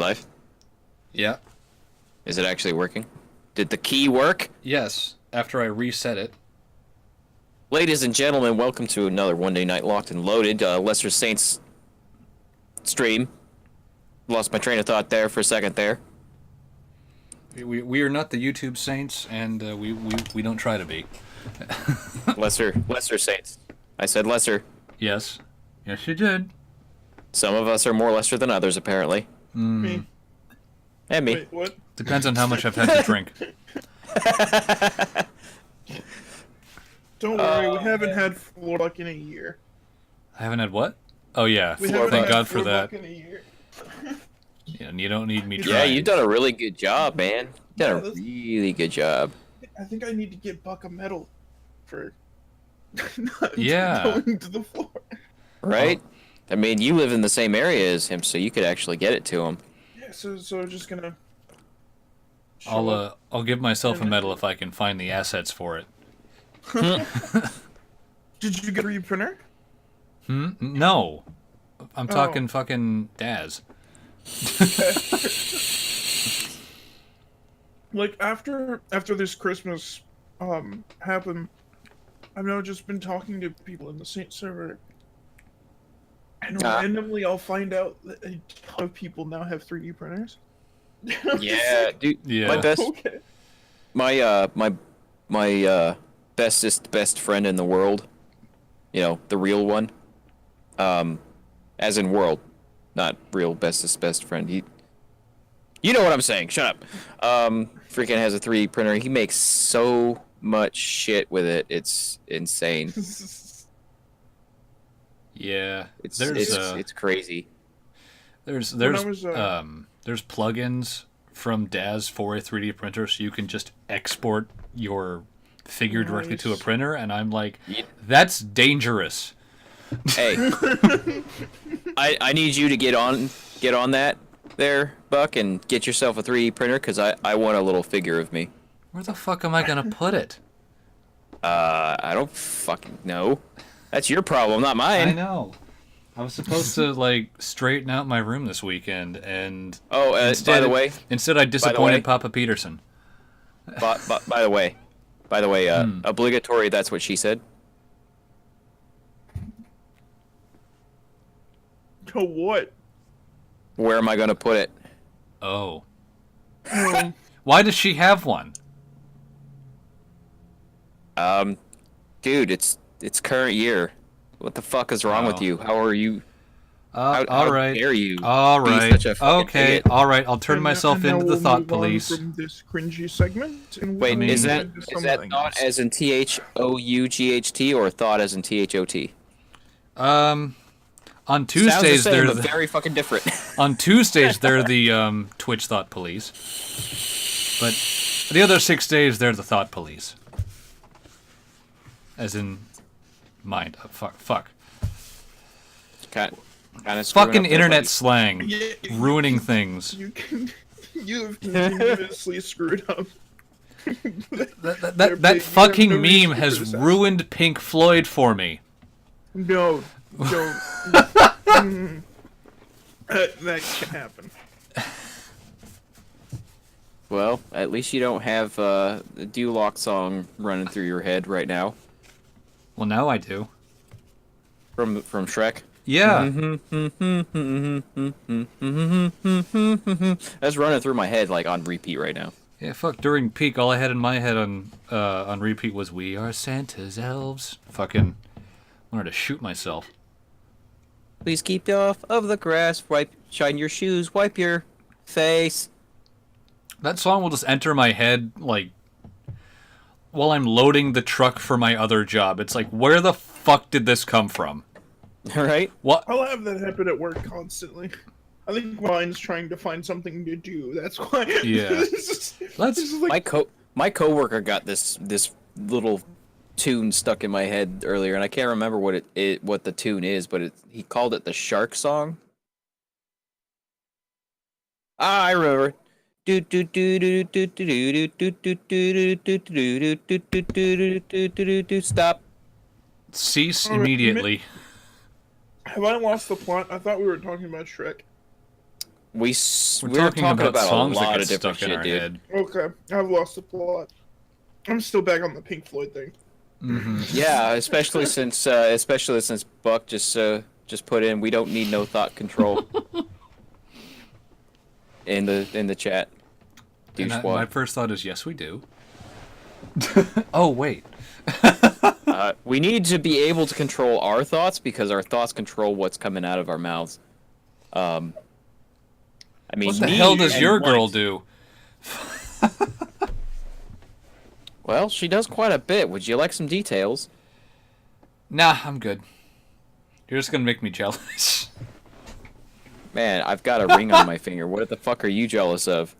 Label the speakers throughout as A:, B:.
A: live?
B: Yeah.
A: Is it actually working? Did the key work?
B: Yes. After I reset it.
A: Ladies and gentlemen, welcome to another One Day Night Locked and Loaded Lesser Saints stream. Lost my train of thought there for a second there.
B: We are not the YouTube saints, and we don't try to be.
A: Lesser Saints. I said lesser.
B: Yes. Yes, you did.
A: Some of us are more lesser than others, apparently.
C: Me.
A: And me.
C: Wait, what?
B: Depends on how much I've had to drink.
C: Don't worry, we haven't had floor luck in a year.
B: I haven't had what? Oh, yeah.
C: We haven't
B: Thank
C: had
B: God for
C: floor
B: that.
C: luck in a year.
B: Yeah, and you don't need me trying.
A: Yeah, you've done a really good job, man. You've done
C: Yeah,
A: a
C: that's-
A: really good job.
C: I think I need to get Buck a medal for not
B: Yeah.
C: going to the floor.
A: Right? I mean, you live in the same area as him, so you could actually get it to him.
C: Yeah, so I'm just gonna. show up.
B: I'll give myself a medal if I can find the assets for it.
C: Did you get a reprinter?
B: No. I'm talking fucking Daz.
C: Like after this Christmas happened, I've now just been talking to people in the Saint server, and randomly I'll find out that a ton of people now have 3D printers.
A: Yeah, dude.
B: Yeah.
A: My best,
C: Okay.
A: my bestest best friend in the world. You know, the real one. As in world, not real bestest best friend. You know what I'm saying. Shut up. Freaking has a 3D printer. He makes so much shit with it. It's insane.
B: Yeah.
A: It's crazy.
B: There's
C: When I was,
B: there's plugins from Daz for a 3D printer, so you can just export your figure directly to a
C: Nice.
B: printer, and I'm like,
A: Ye-
B: that's dangerous.
A: Hey, I need you to get on that there, Buck, and get yourself a 3D printer because I want a little figure of me.
B: Where the fuck am I gonna put it?
A: I don't fucking know. That's your problem, not
B: I
A: mine.
B: know. I was supposed to like straighten out my room this weekend, and
A: Oh,
B: instead,
A: by the way,
B: I disappointed
A: way-
B: Papa Peterson.
A: by the way, obligatory. That's what she said.
C: Oh, what?
A: Where am I gonna put it?
B: Oh,
C: Um,
B: why does she have one?
A: Dude, it's current year. What the fuck is wrong with
B: Oh.
A: you? How are you?
B: All
A: How
B: right,
A: dare you?
B: all
A: be
B: right,
A: such a fucking
B: okay,
A: idiot?
B: all right. I'll turn
C: and
B: myself
C: now
B: into the
C: we'll
B: thought
C: move on
B: police.
C: From this cringy segment, and
A: Wait,
C: we'll
A: is
C: move
A: that
C: into
A: is that
C: something
A: thought
C: else.
A: as in THOUGHT or thought as in THOT?
B: On
A: Sounds
B: Tuesdays
A: the same,
B: they're
A: but
B: the,
A: very fucking different.
B: on Tuesdays they're the Twitch thought police, but the other 6 days they're the thought police. As in, mind. Fuck.
A: kind of
B: Fucking internet slang,
C: Yeah,
B: ruining things.
C: You have continuously screwed up.
B: That fucking meme has ruined Pink Floyd for me.
C: No, don't. That can't happen.
A: Well, at least you don't have the Duloc song running through your head right now
B: Well, now I do.
A: from Shrek.
B: Yeah.
A: That's running through my head like on repeat right now.
B: Yeah, fuck. During peak, all I had in my head on repeat was "We are Santa's elves." Fucking wanted to shoot myself.
A: Please keep off of the grass. Shine your shoes. Wipe your face.
B: That song will just enter my head like while I'm loading the truck for my other job. It's like, where the fuck did this come from?
A: Right?
B: What?
C: I'll have that happen at work constantly. I think mine's trying to find something to do. That's why.
B: Yeah.
C: This
B: Let's.
C: is like,
A: My coworker got this little tune stuck in my head earlier, and I can't remember what what the tune is, but he called it the Shark Song. Ah, I remember. Stop.
B: Cease immediately.
C: have I lost the plot? I thought we were talking about Shrek.
A: we're
B: talking about
A: a
B: songs that
A: lot
B: get
A: of different
B: stuck in
A: shit,
B: our
A: dude.
B: head.
C: Okay, I've lost the plot. I'm still back on the Pink Floyd thing.
A: Yeah, especially since Buck just put in, we don't need no thought control in the chat.
B: And
A: Douchewad.
B: my first thought is, yes, we do. Oh, wait.
A: We need to be able to control our thoughts because our thoughts control what's coming out of our mouths. I mean,
B: What the hell does
A: and
B: your
A: want.
B: girl do?
A: Well, she does quite a bit. Would you like some details?
B: Nah, I'm good. You're just gonna make me jealous.
A: Man, I've got a ring on my finger. What the fuck are you jealous of?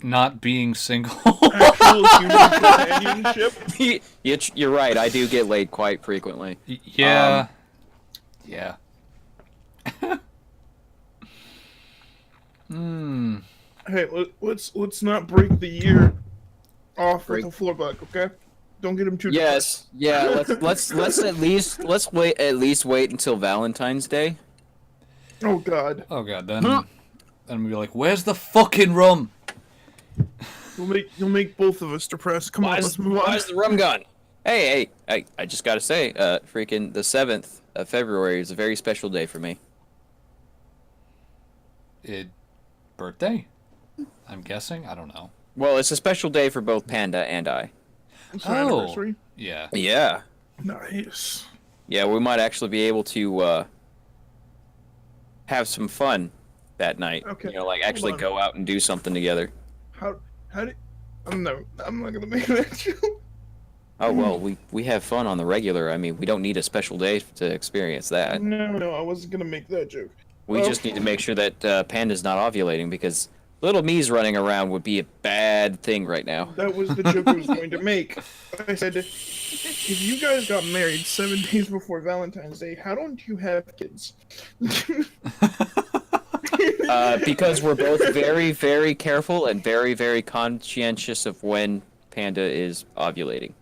B: Not being single.
C: Actual human companionship.
A: You're right. I do get laid quite frequently.
B: Yeah. Yeah.
C: Hey, let's not break the year off
A: Break-
C: with a floor bug, okay? Don't get him too.
A: Yes. Yeah. Let's at least wait until Valentine's Day.
C: depressed. Oh God.
B: Oh god, then I'm gonna be like, where's the fucking rum?
C: You'll make both of us depressed. Come on, let's move on.
A: Why's the rum gone? Hey, I just gotta say, freaking the 7th of February is a very special day for me.
B: Birthday? I'm guessing? I don't know.
A: Well, it's a special day for both Panda and I.
C: It's our anniversary.
B: Yeah.
A: Yeah.
C: Nice.
A: Yeah, we might actually be able to have some fun that night.
C: Okay,
A: You know, like actually
C: on.
A: go out and do something together.
C: How did? I'm not gonna make that joke.
A: Oh well, we have fun on the regular. I mean, we don't need a special day to experience that.
C: No, I wasn't gonna make that joke.
A: We just need to make sure that Panda's not ovulating because little me's running around would be a bad thing right now.
C: That was the joke I was going to make. I said, if you guys got married 7 days before Valentine's Day, how don't you have kids?
A: Because we're both very, very careful and very, very conscientious of when Panda is ovulating.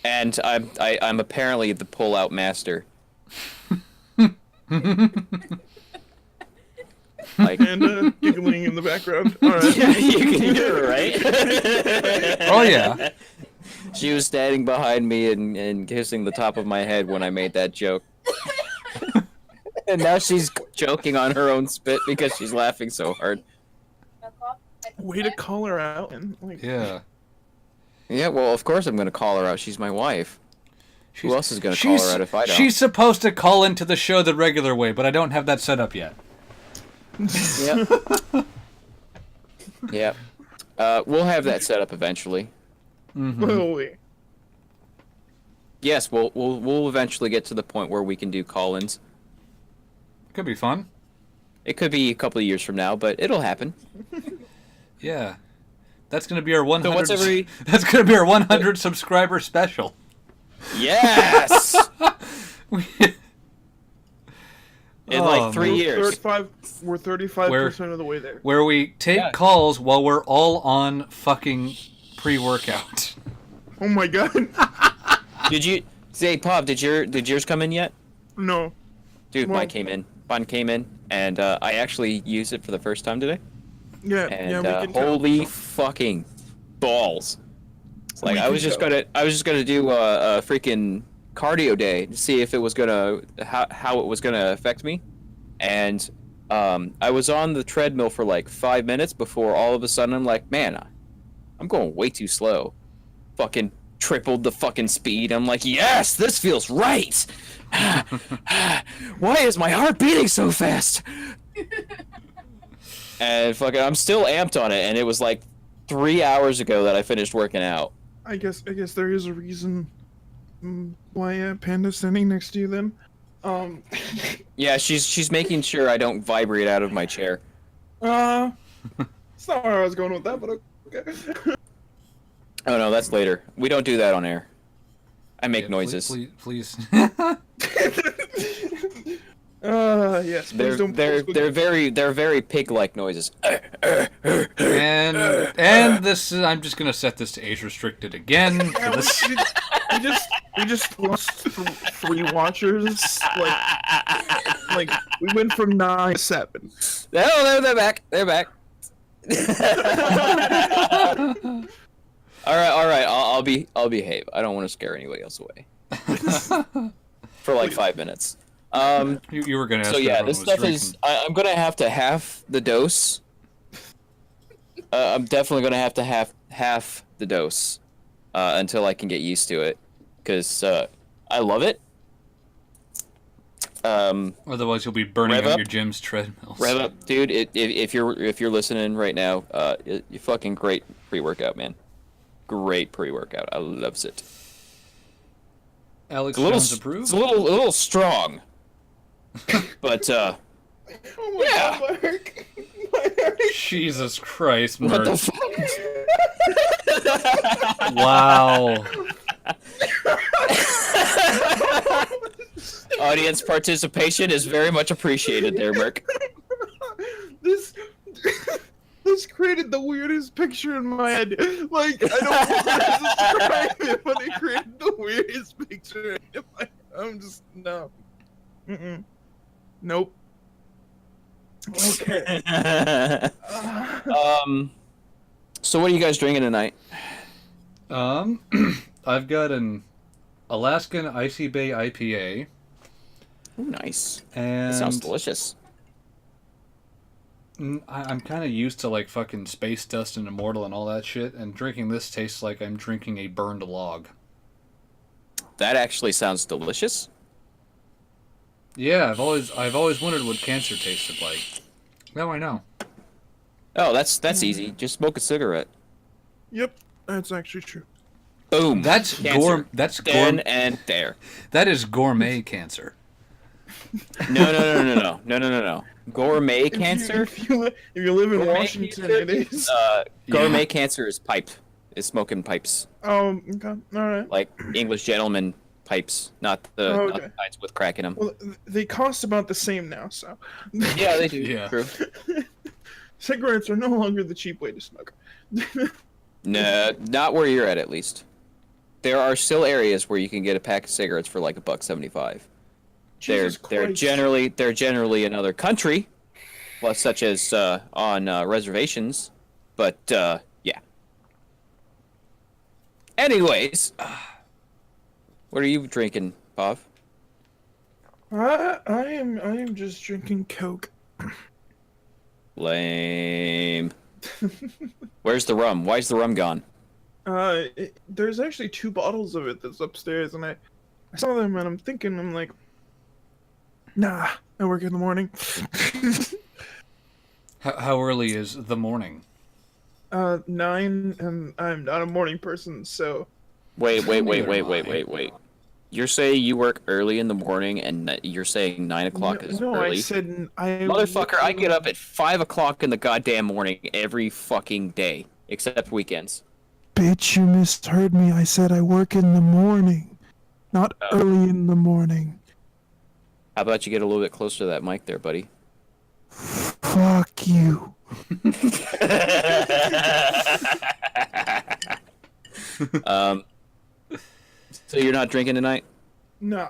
A: And I'm apparently the pull-out master. Like,
C: And giggling in the background. All right.
A: yeah, you can hear her, right?
B: Oh yeah.
A: She was standing behind me and kissing the top of my head when I made that joke. And now she's joking on her own spit because she's laughing so hard.
C: Way to call her out. And, like,
B: Yeah.
A: Yeah, well, of course I'm going to call her out. She's my wife. Who else is going to call
B: She's-
A: her out if I don't?
B: She's supposed to call into the show the regular way, but I don't have that set up yet.
A: Yep. Yep. We'll have that set up eventually.
C: wait.
A: Yes, we'll eventually get to the point where we can do call-ins.
B: Could be fun.
A: It could be a couple of years from now, but it'll happen.
B: Yeah. That's gonna be our 100.
A: So what's every?
B: That's gonna be our 100 subscriber special.
A: Yes. In like
B: Oh,
A: 3
B: man.
A: years.
C: We're 35% of the way there.
B: Where we take
A: Yeah.
B: calls while we're all on fucking pre-workout.
C: Oh my God.
A: Did you say, Pop? Did yours come in yet?
C: No.
A: Dude,
C: Well-
A: mine came in. Mine came in, and I actually used it for the first time today.
C: Yeah,
A: And
C: we can tell.
A: holy fucking balls! It's like
C: We
A: I
C: can
A: was just
C: tell.
A: gonna do a freaking cardio day to see if it was gonna how it was gonna affect me, and I was on the treadmill for like 5 minutes before all of a sudden I'm like, man, I'm going way too slow. Fucking tripled the fucking speed. I'm like, yes, this feels right. Why is my heart beating so fast? And fucking, I'm still amped on it, and it was like 3 hours ago that I finished working out.
C: I guess there is a reason why Panda's standing next to you then.
A: Yeah, she's making sure I don't vibrate out of my chair.
C: It's not where I was going with that, but okay.
A: Oh no, that's later. We don't do that on air. I make noises.
B: Please.
C: Yes. Please don't.
A: They're very pig-like noises.
B: and this is, I'm just gonna set this to age restricted again. For this.
C: You just we just lost 3 watchers. Like we went from 9 to 7.
A: No, they're back. They're back. All right. I'll behave. I don't want to scare anybody else away. For like 5 minutes.
B: You were gonna ask.
A: So
B: if
A: yeah,
B: everyone
A: this
B: was
A: stuff
B: drinking.
A: is. I'm gonna have to half the dose. I'm definitely gonna have to half the dose until I can get used to it, because I love it.
B: Otherwise, you'll be burning
A: Rev
B: out
A: up.
B: your gym's treadmills.
A: Rev up, dude. If you're listening right now, you fucking great pre-workout, man. Great pre-workout. I loves it.
B: Alex
A: It's a little,
B: Jones approved.
A: it's a little strong, but
C: Oh my
A: Yeah.
C: god, Mark. My
B: Jesus Christ,
A: what the
B: Mert.
A: fuck?
B: Wow.
A: Audience participation is very much appreciated there, Merc.
C: this this created the weirdest picture in my head. Like, I don't know how to describe it, but it created the weirdest picture in my head. I'm just no. Nope. Okay.
A: So what are you guys drinking tonight?
B: I've got an Alaskan Icy Bay IPA,
A: Ooh, nice.
B: and
A: That sounds delicious.
B: I'm kind of used to like fucking Space Dust and Immortal and all that shit, and drinking this tastes like I'm drinking a burned log.
A: That actually sounds delicious.
B: Yeah, I've always wondered what cancer tasted like. Now I know.
A: Oh, that's easy. Just smoke a cigarette.
C: Yep, that's actually true.
A: Boom.
B: That's
A: Cancer.
B: That's
A: Then and there.
B: That is gourmet cancer.
A: No. Gourmet cancer.
C: If you live in
A: Gourmet
C: Washington,
A: cancer
C: it is.
A: Gourmet cancer is pipe. Is smoking pipes,
C: Oh, okay, all right.
A: like English gentleman pipes, not the kinds with crack in them.
C: Well, they cost about the same now, so.
A: Yeah, they do.
B: Yeah.
A: True.
C: Cigarettes are no longer the cheap way to smoke.
A: No, not where you're at least. There are still areas where you can get a pack of cigarettes for like $1.75.
C: Jesus
A: They're
C: Christ.
A: generally another country, well, such as on reservations, but yeah. Anyways, what are you drinking, Pav?
C: I am just drinking Coke.
A: Lame. Where's the rum? Why's the rum gone?
C: There's actually 2 bottles of it that's upstairs, and I saw them, and I'm like, nah, I work in the morning.
B: How early is the morning?
C: 9, and I'm not a morning person, so.
A: Wait.
B: Neither am I.
A: You're saying you work early in the morning, and you're saying 9 o'clock is
C: No,
A: early?
C: I said
A: Motherfucker, I get up at 5 o'clock in the goddamn morning every fucking day, except weekends.
C: Bitch, you misheard me. I said I work in the morning, not early in the morning.
A: How about you get a little bit closer to that mic there, buddy?
C: Fuck you.
A: So you're not drinking tonight?
C: No.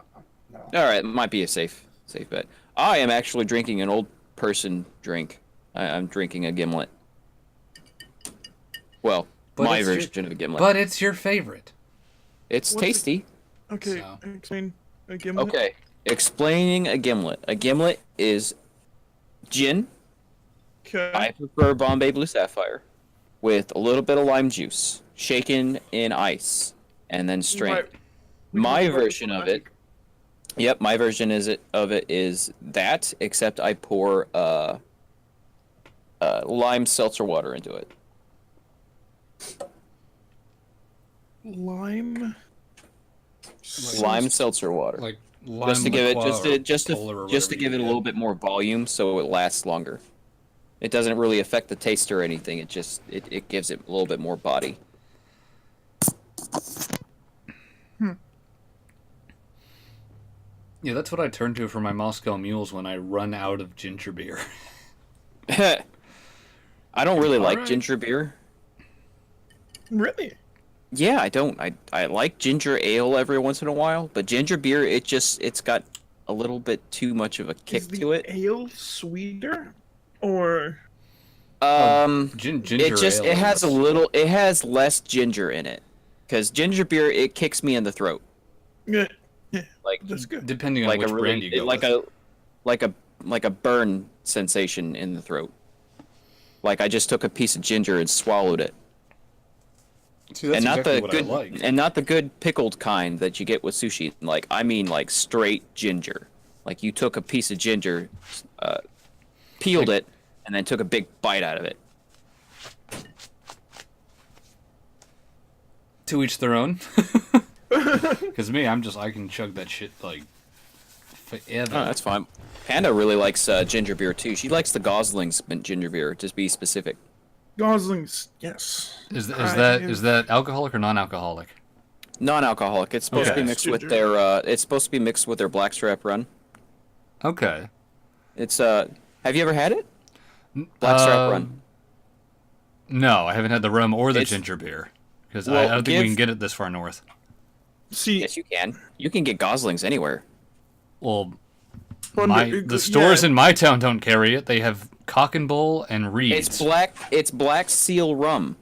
A: All right, might be a safe bet. I am actually drinking an old person drink. I'm drinking a gimlet. Well,
B: But
A: my
B: it's your-
A: version of a gimlet.
B: But it's your favorite.
A: It's
C: What's it-
A: tasty.
C: Okay,
B: So.
C: explain a gimlet.
A: Okay, explaining a gimlet. A gimlet is gin.
C: Okay.
A: I prefer Bombay Blue Sapphire with a little bit of lime juice, shaken in ice, and then strained. My version of it. Yep, my version of it is that, except I pour lime seltzer water into it.
C: Lime.
A: Lime seltzer water.
B: Like lime
A: Just to give it
B: liqueur or
A: just
B: cola or
A: to
B: whatever
A: give
B: you
A: it a
B: get.
A: little bit more volume so it lasts longer. It doesn't really affect the taste or anything. It just it gives it a little bit more body.
B: Yeah, that's what I turn to for my Moscow mules when I run out of ginger beer.
A: I don't really like
C: Alright.
A: ginger beer.
C: Really?
A: Yeah, I don't. I like ginger ale every once in a while, but ginger beer, it's got a little bit too much of a
C: Is
A: kick
C: the
A: to it.
C: ale sweeter, or
B: Oh,
A: Um,
B: ginger ale is.
A: it has less ginger in it, because ginger beer it kicks me in the throat,
C: yeah, yeah,
A: like
C: that's good.
B: Depending on
A: like a
B: which brand
A: really
B: you go
A: like
B: with.
A: a burn sensation in the throat. Like I just took a piece of ginger and swallowed it.
B: See, that's
A: And not
B: exactly
A: the
B: what I
A: good
B: like.
A: and not the good pickled kind that you get with sushi. Like I mean like straight ginger. Like you took a piece of ginger, uh, peeled
B: Like,
A: it, and then took a big bite out of it.
B: to each their own. Because me, I can chug that shit like
A: Oh,
B: forever.
A: that's fine. Panda really likes ginger beer too. She likes the Gosling's ginger beer, to be specific.
C: Goslings, yes.
B: Is that alcoholic or non-alcoholic?
A: Non-alcoholic. It's supposed to be
B: Okay.
C: Yes,
A: mixed with
C: ginger.
A: their. It's supposed to be mixed with their Blackstrap Run.
B: Okay.
A: It's Have you ever had it? Blackstrap Run.
B: Um, no, I haven't had the rum or the
A: It's
B: ginger beer because I
A: well,
B: don't think we can
A: give.
B: get it this far north.
C: See,
A: Yes, you can. You can get Goslings anywhere.
B: Well,
C: Thunder,
B: the stores
C: yeah,
B: in my town don't carry it. They have Cock and Bull and Reeds.
A: It's black seal rum.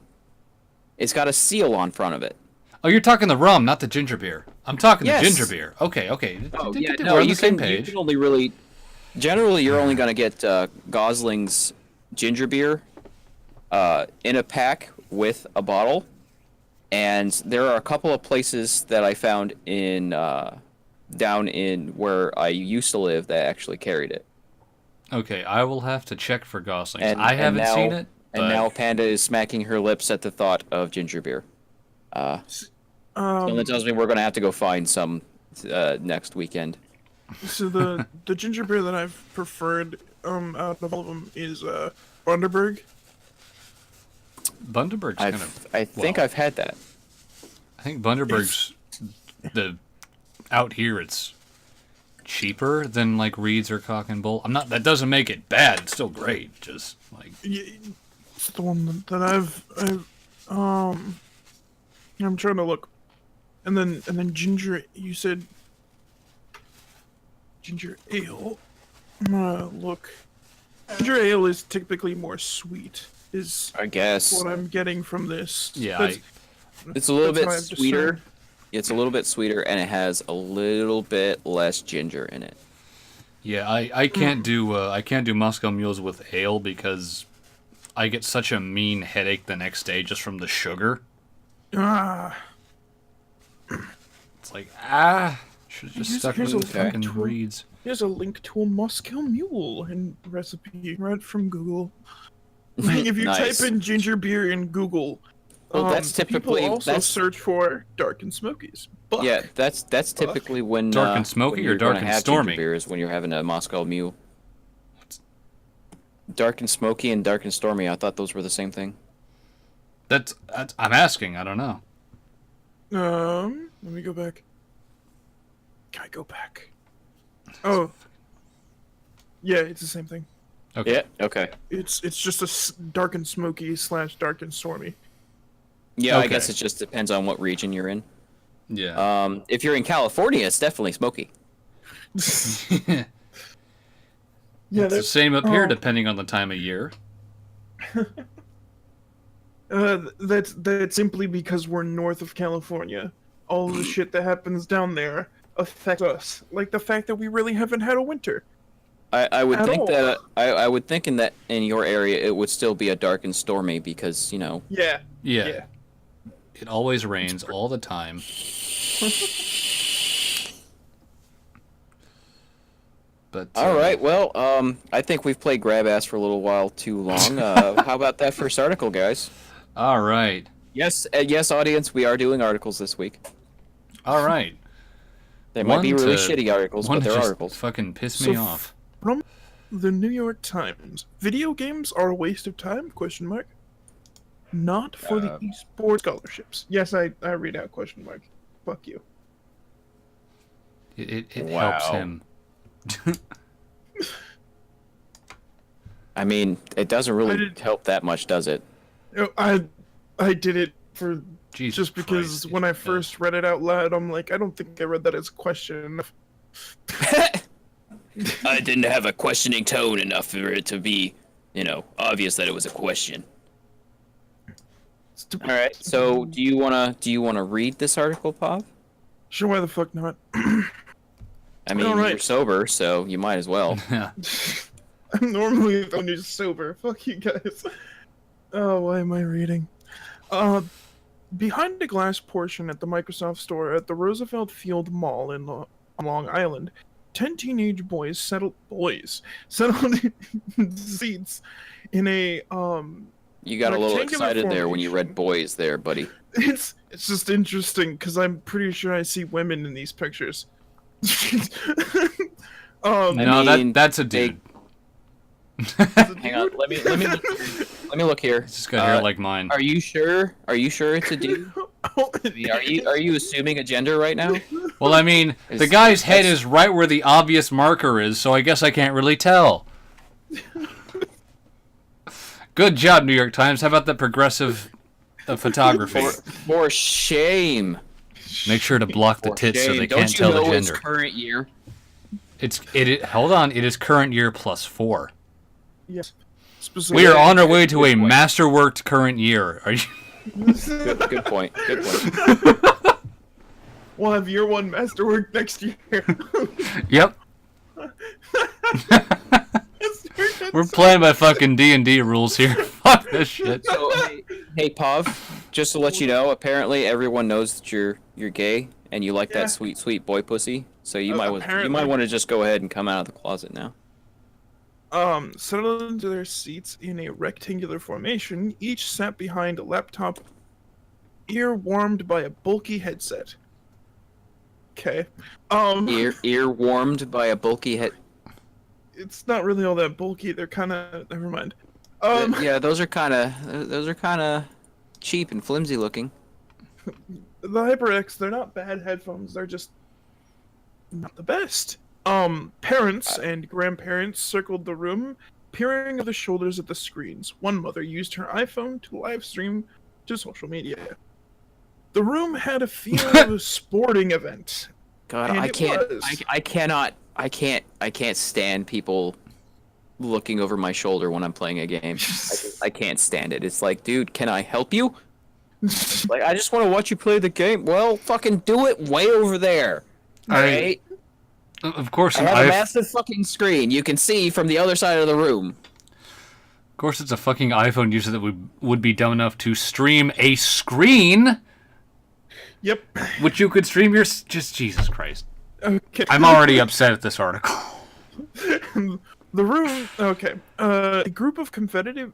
A: It's got a seal on front of it.
B: Oh, you're talking the rum, not the ginger beer. I'm talking the ginger
A: Yes.
B: beer. Okay, okay.
A: Oh yeah, no,
B: We're on the
A: you
B: same
A: can
B: page.
A: only really generally you're only gonna get Gosling's ginger beer in a pack with a bottle, and there are a couple of places that I found in down in where I used to live that actually carried it.
B: Okay, I will have to check for Goslings.
A: And
B: I haven't seen it,
A: and
B: but
A: now Panda is smacking her lips at the thought of ginger beer. So that
C: um,
A: tells me we're gonna have to go find some next weekend.
C: so the ginger beer that I've preferred out of all of them is Bundaberg.
B: Bundaberg's kind of.
A: I think
B: well,
A: I've had that.
B: I think Bundaberg's the out here. It's cheaper than like Reeds or Cock and Bull. I'm not. That doesn't make it bad. It's still great. Just like
C: Yeah, it's the one that I'm trying to look, and then ginger. You said ginger ale. I'm gonna look. Ginger ale is typically more sweet. Is
A: I guess
C: what I'm getting from this.
B: yeah,
C: That's-
A: it's a little
C: that's
A: bit
C: what I've
A: sweeter.
C: discerned.
A: It's a little bit sweeter, and it has a little bit less ginger in it.
B: I can't do Moscow Mules with ale because I get such a mean headache the next day just from the sugar.
C: Ah,
B: It's like should have just
C: Here's-
B: stuck
C: here's
B: with the
C: a
B: fucking
C: fact.
B: Reeds.
C: here's a link to a Moscow Mule and recipe right from Google. Like, if you
A: Nice.
C: type in ginger beer in Google,
A: Well, that's typically
C: people also
A: that's
C: search for dark and smokies. But
A: yeah, that's typically when
B: Dark and smoky
A: when
B: or
A: you're
B: dark
A: gonna
B: and
A: have
B: stormy?
A: ginger beer is when you're having a Moscow Mule. Dark and smoky and dark and stormy. I thought those were the same thing.
B: That's I'm asking. I don't know.
C: let me go back. Can I go back? Oh, yeah, it's the same thing.
B: Okay.
A: Yeah. Okay.
C: It's just a dark and smoky / dark and stormy.
A: Yeah, I
B: Okay.
A: guess it just depends on what region you're in.
B: Yeah.
A: If you're in California, it's definitely smoky.
C: Yeah,
B: It's the
C: that's
B: same up here,
C: oh.
B: depending on the time of year.
C: that's simply because we're north of California. All the shit that happens down there affects us, like the fact that we really haven't had a winter.
A: I would
C: At
A: think
C: all.
A: that I would think in your area it would still be a dark and stormy because
C: Yeah,
B: Yeah.
C: yeah.
B: It always rains all the time. But
A: All right, well, I think we've played grab ass for a little while too long. How about that first article, guys?
B: All right.
A: Yes, yes, audience, we are doing articles this week.
B: All right.
A: They might be
B: One
A: really
B: to-
A: shitty articles,
B: One
A: but
B: to
A: they're
B: just
A: articles.
B: fucking piss
C: So
B: me off.
C: From the New York Times, video games are a waste of time? Question mark. Not for the eSports scholarships. Yes, I read out question mark. Fuck you.
B: It
A: Wow.
B: helps him.
A: I mean, it doesn't really
C: did-
A: help that much, does it?
C: Oh, I did it for
B: Jesus
C: just because
B: Christ,
C: when I
B: yeah.
C: first read it out loud, I'm like, I don't think I read that as a question.
A: I didn't have a questioning tone enough for it to be, obvious that it was a question. All right. So, do you wanna read this article, Pop?
C: Sure, why the fuck not?
A: I mean,
C: All right.
A: you're sober, so you might as well.
B: Yeah.
C: I'm normally the one who's sober. Fuck you guys. Oh, why am I reading? Behind a glass portion at the Microsoft store at the Roosevelt Field Mall in Long Island, 10 teenage boys settled in seats in a
A: You got a little
C: rectangular
A: excited there when you read
C: formation.
A: boys there, buddy.
C: It's just interesting because I'm pretty sure I see women in these pictures.
B: No,
A: mean,
B: that's a dude.
A: Hang on, let me look here.
B: He's just got hair like mine.
A: Are you sure? Are you sure it's a dude? I mean, are you assuming a gender right now?
B: Well, I mean, the guy's head is right where the obvious marker is, so I guess I can't really tell. Good job, New York Times. How about the progressive photography?
A: For shame.
B: Make sure to block the
A: For
B: tits so
A: shame.
B: they
A: Don't
B: can't
A: you
B: tell
A: know
B: the
A: it's
B: gender.
A: current year?
B: Hold on, it is current year plus 4.
C: Yes.
B: We are on our way to a
A: Good point.
B: masterworked current year. Are you?
A: Good point. Good point.
C: We'll have year 1 masterwork next year.
B: Yep. We're playing by fucking D&D rules here. Fuck this shit.
A: So hey, Pav, just to let you know, apparently everyone knows that you're gay and you like
C: Yeah.
A: that sweet boy pussy. So you might
C: Apparently.
A: want to just go ahead and come out of the closet now.
C: Settled into their seats in a rectangular formation, each sat behind a laptop, ear warmed by a bulky headset. Okay.
A: Ear warmed by a bulky head.
C: It's not really all that bulky. They're kind of. Never mind.
A: Yeah, those are kind of cheap and flimsy looking.
C: The HyperX, they're not bad headphones. They're just not the best. Parents and grandparents circled the room, peering over the shoulders at the screens. One mother used her iPhone to live stream to social media. The room had a feel of a sporting event.
A: God,
C: And
A: I
C: it
A: can't.
C: was.
A: I can't stand people looking over my shoulder when I'm playing a game. I can't stand it. It's like, dude, can I help you? Like, I just want to watch you play the game. Well, fucking do it way over there. Alright?
B: Of course,
A: I have a massive fucking screen. You can see from the other side of the room.
B: Of course, it's a fucking iPhone user that would be dumb enough to stream a screen,
C: Yep.
B: which you could stream your. Just Jesus Christ.
C: Okay.
B: I'm already upset at this article.
C: The room. Okay. A group of competitive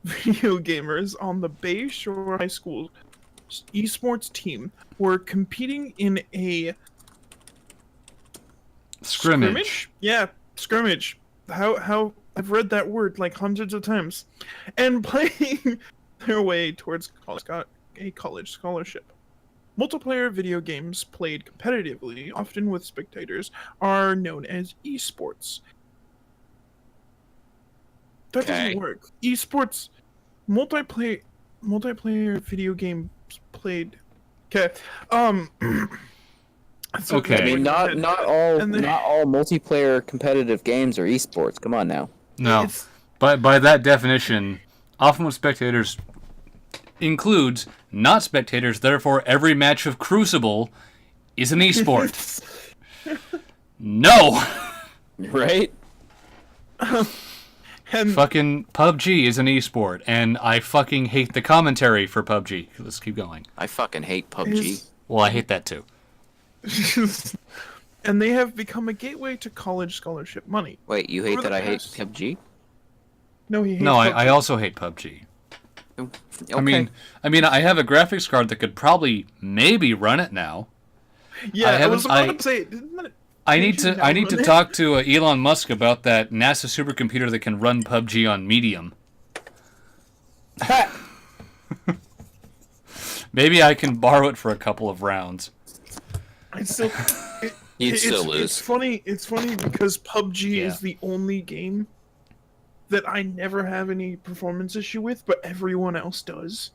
C: video gamers on the Bay Shore High School eSports team were competing in a
B: Scrimmage.
C: Yeah, scrimmage. How I've read that word like hundreds of times, and playing their way towards a college scholarship. Multiplayer video games played competitively, often with spectators, are known as eSports. That
A: Okay.
C: doesn't work. Esports, multiplayer video games played. Okay. So
B: Okay.
A: I mean, not all
C: And then-
A: multiplayer competitive games are esports. Come on now.
B: No,
C: It's-
B: by that definition, often with spectators includes not spectators. Therefore, every match of Crucible is an esport. No,
A: Right?
C: And
B: fucking PUBG is an esport, and I fucking hate the commentary for PUBG. Let's keep going.
A: I fucking hate PUBG.
C: Is-
B: Well, I hate that too.
C: and they have become a gateway to college scholarship money.
A: Wait, you hate
C: For
A: that
C: the
A: I hate
C: past-
A: PUBG?
C: No, he hates
B: No, I
C: PUBG.
B: also hate PUBG.
A: Okay.
B: I mean, I have a graphics card that could probably maybe run it now.
C: Yeah, I was
B: haven't-
C: about to say, didn't that
B: I need
C: change
B: to I need to
C: down
B: talk to Elon Musk about that NASA supercomputer that can run PUBG on medium. Maybe I can borrow it for a couple of rounds.
C: I still.
A: You'd still lose.
C: It's funny. It's funny because PUBG
B: Yeah.
C: is the only game that I never have any performance issue with, but everyone else does.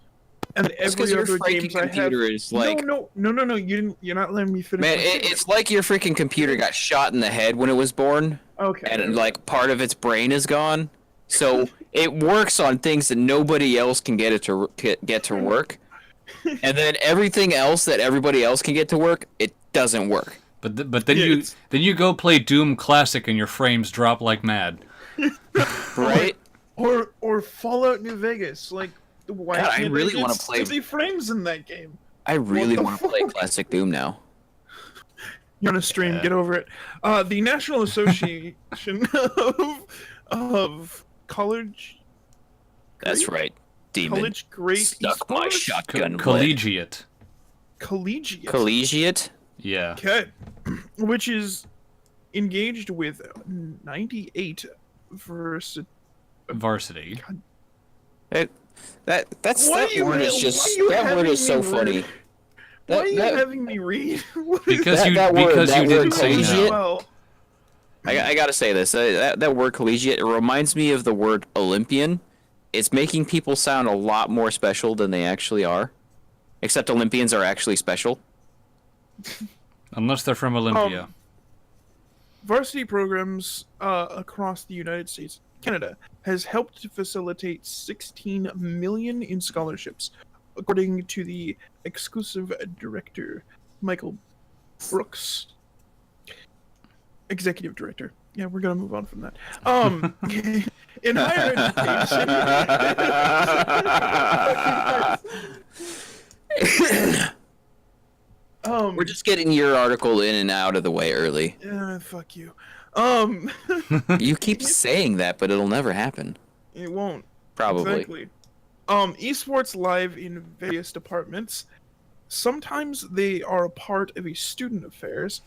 C: And
A: It's because
C: every
A: your
C: other
A: freaking
C: games I have.
A: computer is like,
C: No. You didn't. You're not letting me finish.
A: man,
C: my statement.
A: it's like your freaking computer got shot in the head when it was born,
C: Okay.
A: and like part of its brain is gone. So it works on things that nobody else can get to work, and then everything else that everybody else can get to work, it doesn't work.
B: But then
C: Yeah,
B: you go play Doom Classic and your frames drop like mad.
A: Right?
C: Or Fallout New Vegas. Like, why
A: God, I
C: can't
A: really
C: get
A: wanna play-
C: 60 frames in that game?
A: I really
C: the
A: want to play
C: fuck?
A: classic Doom now.
C: You're on a stream.
B: Yeah.
C: Get over it. The National Association of College.
A: That's right, demon.
C: College Great
A: Stuck my
C: Esports?
A: shotgun.
B: Collegiate.
C: Collegiate.
A: Collegiate.
B: Yeah.
C: Okay. Which is engaged with 98 versus.
B: Varsity.
A: That's
C: Why
A: that
C: are you
A: word
C: ma-
A: is
C: why
A: just
C: are you
A: that word
C: having
A: is so
C: me
A: funny.
C: read? Why are you
A: That-
C: having me read?
B: Because
A: That-
B: you
A: that word-
B: because
A: that
B: you
A: word
B: didn't say
A: collegiate?
B: no.
C: Well,
A: I gotta say this. That word collegiate, it reminds me of the word Olympian. It's making people sound a lot more special than they actually are. Except Olympians are actually special.
B: Unless they're from Olympia.
C: varsity programs across the United States, Canada, has helped to facilitate 16 million in scholarships, according to the exclusive director, Michael Brooks, executive director. Yeah, we're gonna move on from that. In higher education.
A: We're just getting your article in and out of the way early.
C: Fuck you.
A: You keep saying that, but it'll never happen.
C: It won't.
A: Probably.
C: Exactly. Esports live in various departments. Sometimes they are a part of a student affairs.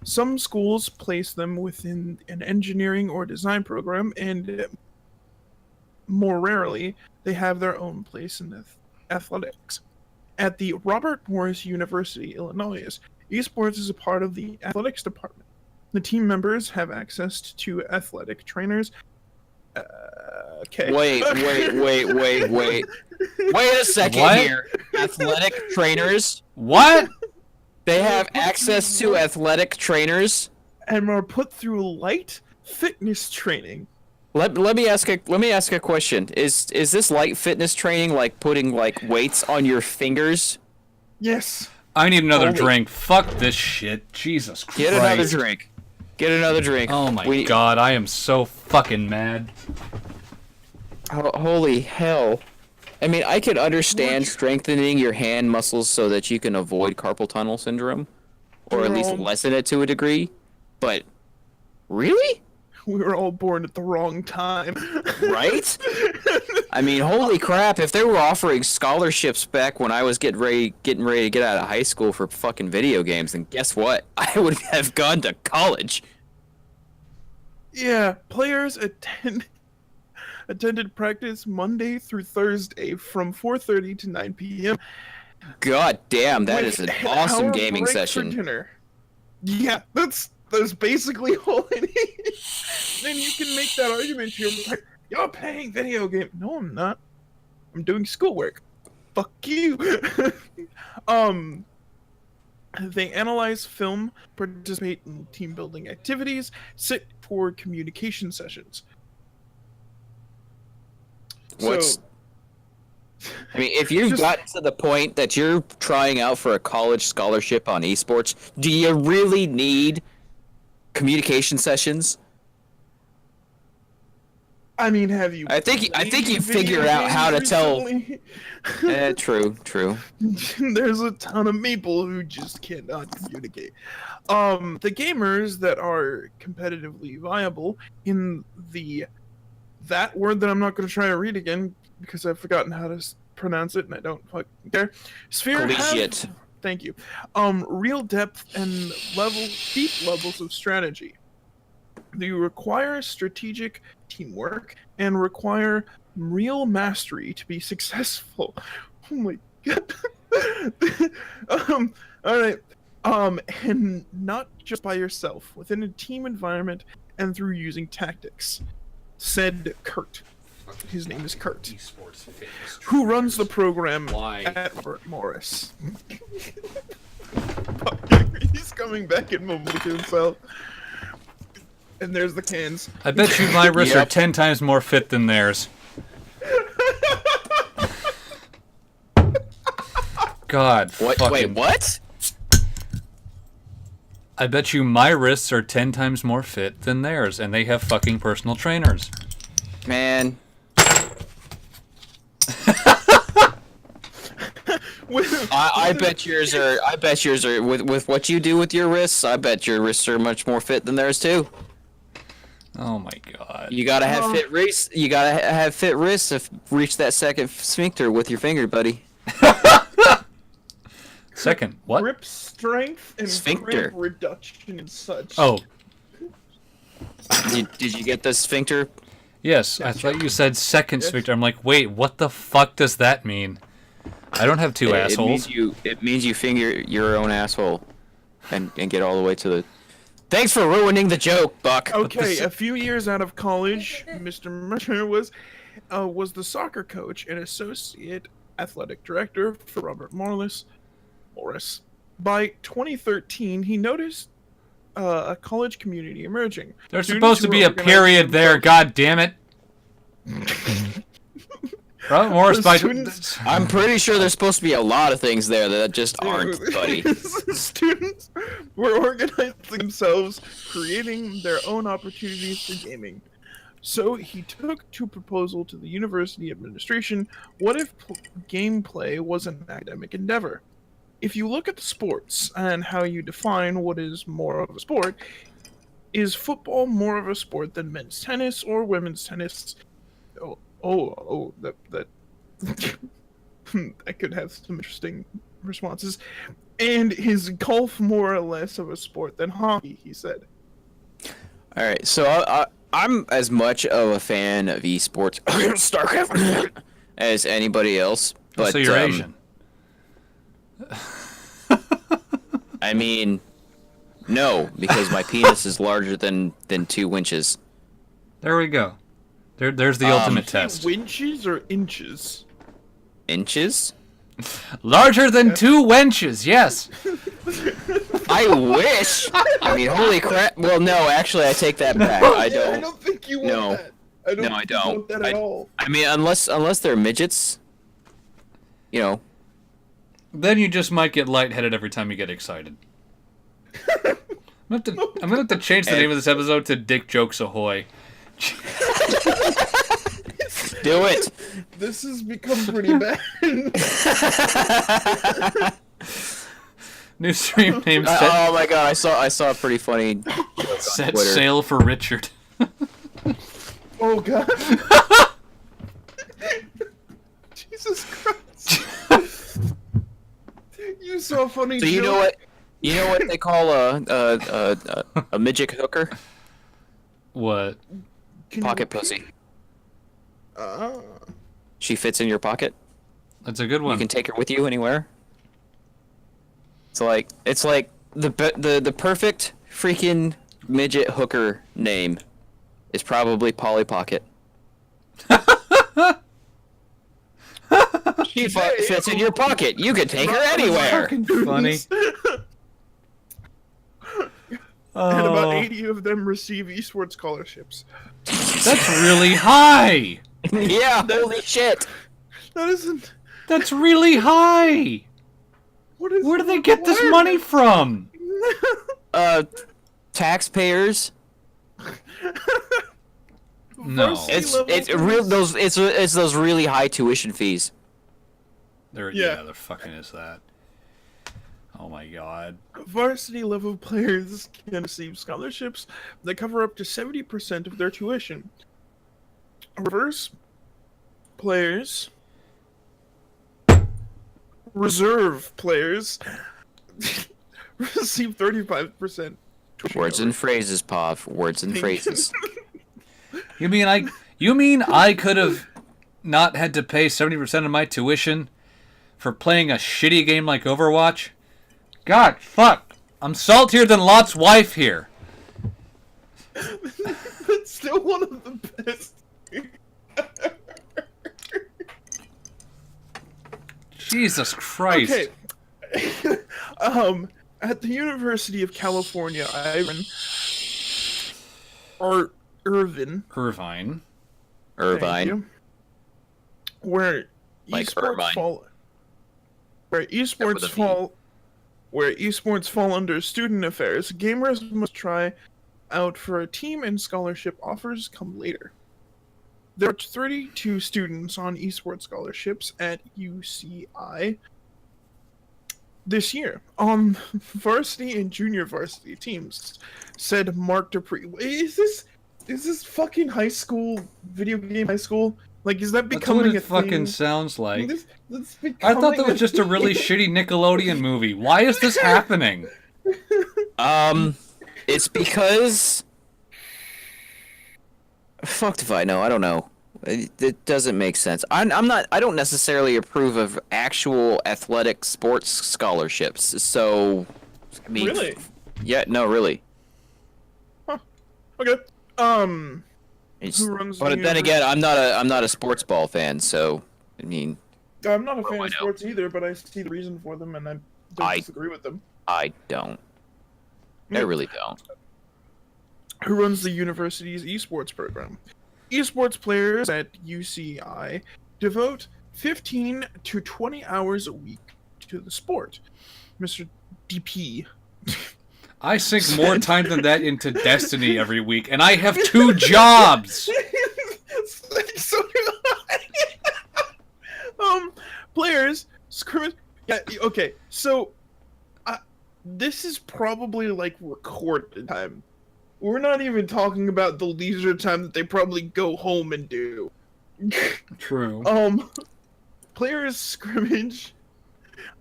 C: Some schools place them within an engineering or design program, and more rarely, they have their own place in athletics. At the Robert Morris University, Illinois, esports is a part of the athletics department. The team members have access to athletic trainers. Okay.
A: Wait a second
B: What?
A: here. Athletic trainers?
B: What?
A: They have access to athletic trainers?
C: And are put through light fitness training.
A: Let me ask a question. Is this light fitness training like putting like weights on your fingers?
C: Yes.
B: I need another
A: Holy-
B: drink. Fuck this shit. Jesus Christ.
A: Get another drink. Get another drink.
B: Oh my god, I am so fucking mad.
A: Holy hell. I mean, I could understand strengthening your hand muscles so that you can avoid carpal tunnel syndrome, or at least
C: Jerome.
A: lessen it to a degree, but really?
C: We were all born at the wrong time.
A: Right? I mean, holy crap, if they were offering scholarships back when I was getting ready to get out of high school for fucking video games, then guess what? I would have gone to college.
C: Yeah, players attended practice Monday through Thursday from 4:30 to 9 p.m.
A: God damn, that
C: with
A: is an
C: an
A: awesome
C: hour
A: gaming
C: break for
A: session.
C: dinner. Yeah, that's basically all I need. Then you can make that argument to your like, you're playing video game. No, I'm not. I'm doing schoolwork. Fuck you. They analyze film, participate in team building activities, sit for communication sessions.
A: What's
C: So,
A: I mean, if you've
C: Just-
A: gotten to the point that you're trying out for a college scholarship on esports, do you really need communication sessions?
C: I mean, have you?
A: I think you
C: played
A: video
C: video
A: out how to
C: games
A: tell-
C: recently?
A: True.
C: There's a ton of people who just cannot communicate. The gamers that are competitively viable in that word that I'm not going to try to read again because I've forgotten how to pronounce it and I don't fucking care. Sphere
A: Collegiate.
C: Thank you. Real depth and deep levels of strategy. They require strategic teamwork and require real mastery to be successful. Oh my god. All right. And not just by yourself, within a team environment and through using tactics, said Kurt. His name is Kurt.
B: eSports fitness
C: Who runs the program
B: Why?
C: at Robert Morris. He's coming back in moment to himself. And there's the cans.
B: I bet you my wrists are
A: Yep.
B: 10 times more fit than theirs. God,
A: What?
B: fucking...
A: Wait, what?
B: I bet you my wrists are 10 times more fit than theirs, and they have fucking personal trainers.
A: Man. I bet yours are. I bet yours are with what you do with your wrists. I bet your wrists are much more fit than theirs too.
B: Oh my god.
A: You gotta have fit wrists. You gotta have fit wrists to reach that second sphincter with your finger, buddy.
B: Second, what?
C: Grip strength and
A: Sphincter.
C: cramp reduction and such.
B: Oh,
A: Did you get the sphincter?
B: yes, I thought you said second sphincter. I'm like, wait, what the fuck does that mean? I don't have two assholes.
A: It means you finger your own asshole, and get all the way to the. Thanks for ruining the joke, Buck.
C: Okay, a few years out of college, Mr. Mercer was the soccer coach and associate athletic director for Robert Morris. By 2013, he noticed a college community emerging.
B: There's
C: Students
B: supposed to
C: who
B: be
C: were
B: a period
C: organizing
B: there, god damn it. Robert Morris
C: The
B: by...
C: students-
A: I'm pretty sure there's supposed to be a lot of things there that just aren't, buddy.
C: Students were organizing themselves, creating their own opportunities for gaming. So he took to proposal to the university administration, what if gameplay was an academic endeavor? If you look at the sports and how you define what is more of a sport, is football more of a sport than men's tennis or women's tennis? That I could have some interesting responses. And is golf more or less of a sport than hockey? He said.
A: All right, so I'm as much of a fan of esports, StarCraft, as anybody else. But
B: so you're Asian.
A: I mean, no, because my penis is larger than 2 inches.
B: There we go. There's the ultimate test.
C: Winches or inches?
A: Inches?
B: Larger than 2 wenches, yes.
A: I wish. I mean, holy crap. Well, no, actually, I take that back. I
C: I
A: don't.
C: don't think you want
A: No.
C: that. I don't
A: No, I
C: think you
A: don't.
C: want that at all.
A: I mean, unless they're midgets, you know.
B: Then you just might get lightheaded every time you get excited. I'm gonna have to change the name of this episode to Dick Jokes Ahoy.
A: Do it.
C: This has become pretty bad.
B: New stream name set,
A: Oh my god, I saw a pretty funny
B: set
A: Twitter.
B: sail for Richard.
C: Oh god. Jesus Christ. You saw a funny
A: So you know
C: joke.
A: what? You know what they call a midget hooker?
B: What?
C: Can you
A: Pocket
C: repeat?
A: pussy.
C: Ah.
A: She fits in your pocket.
B: That's a good
A: You
B: one.
A: can take her with you anywhere. It's like the perfect freaking midget hooker name is probably Polly Pocket. She fits in your pocket. You can take her anywhere.
C: Fucking goodness.
B: Funny.
C: And about
B: Oh,
C: 80 of them receive eSports scholarships.
B: that's really high.
A: Yeah, holy shit.
C: That isn't.
B: That's really high.
C: What is
B: Where do they get this money from?
A: Taxpayers.
B: No,
A: It's those really high tuition fees.
B: yeah, the fucking is that. Oh my god.
C: Varsity level players can receive scholarships that cover up to 70% of their tuition. Reserve players receive 35%.
A: Words and phrases, Pav. Words and phrases.
B: You mean I could have not had to pay 70% of my tuition for playing a shitty game like Overwatch? God, fuck. I'm saltier than Lot's wife here.
C: That's still one of the best.
B: Jesus Christ.
C: Okay. At the University of California, Irvine. Thank you. Where
A: Like
C: esports
A: Irvine.
C: fall, where
A: with a V.
C: esports fall under student affairs, gamers must try out for a team and scholarship offers come later. There are 32 students on esports scholarships at UCI this year on varsity and junior varsity teams, said Mark Dupree. Is this fucking high school, video game high school? Like, is that
B: That's
C: becoming
B: what it
C: a
B: fucking
C: thing?
B: sounds like.
C: That's
B: I thought that
C: becoming
B: was just a really shitty Nickelodeon movie. Why is this happening?
A: It's because... Fucked if I know. I don't know. It doesn't make sense. I don't necessarily approve of actual athletic sports scholarships. So, I mean,
C: Really?
A: Yeah, no, really.
C: Okay.
A: It's,
C: Who runs
A: but
C: the
A: then again, I'm not a sports ball fan, so I mean,
C: I'm not a fan
A: I
C: of
A: know.
C: sports either, but I see the reason for them, and I don't disagree with them.
A: I don't. I really don't.
C: Who runs the university's esports program? Esports players at UCI devote 15 to 20 hours a week to the sport. Mr. DP.
B: I sink more time than that into Destiny every week, and I have 2 jobs!
C: So do I. Players scrimmage. Yeah, okay. So, this is probably like recorded time. We're not even talking about the leisure time that they probably go home and do.
B: True.
C: Players scrimmage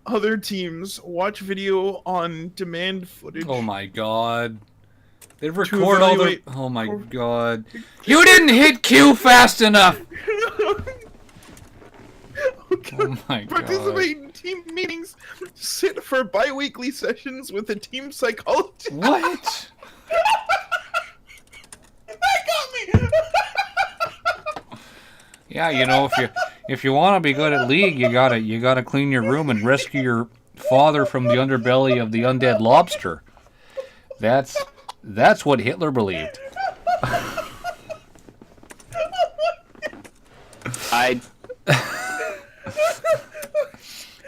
C: other teams, watch video on demand footage.
B: Oh my god. They record all the...
C: evaluate-
B: Oh my god. You didn't hit Q fast enough! Oh my god.
C: Participate in team meetings, sit for bi-weekly sessions with a team psychologist.
B: What?
C: That got me!
B: Yeah, you know, if you want to be good at League, you gotta clean your room and rescue your father from the underbelly of the undead lobster. That's what Hitler believed.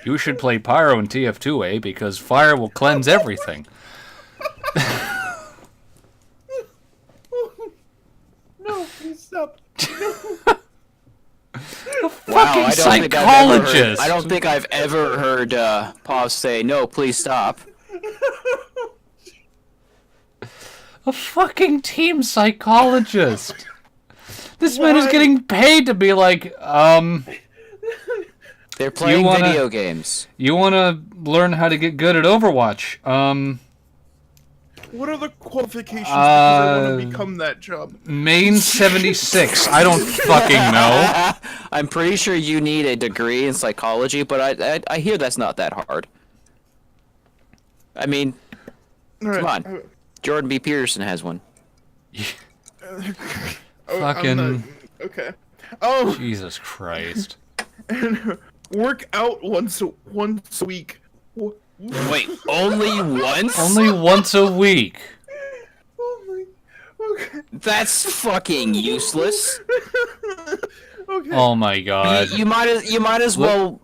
B: You should play Pyro in TF2A because fire will cleanse everything.
C: No, please stop.
B: Fucking psychologist.
A: I don't think I've ever heard Pav say, "No, please stop."
B: A fucking team psychologist. This man is getting paid to be like,
A: They're playing
B: wanna-
A: video games.
B: you want to learn how to get good at Overwatch.
C: What are the qualifications because I want to become that job?
B: Main 76. I don't fucking know.
A: I'm pretty sure you need a degree in psychology, but I hear that's not that hard. I mean, come on. Jordan B. Peterson has one.
B: Fucking...
C: Okay. Oh,
B: Jesus Christ.
C: and work out once a week.
A: Wait, only once?
B: Only once a week.
C: Oh my. Okay.
A: That's fucking useless.
C: Okay.
B: Oh my god.
A: You might as well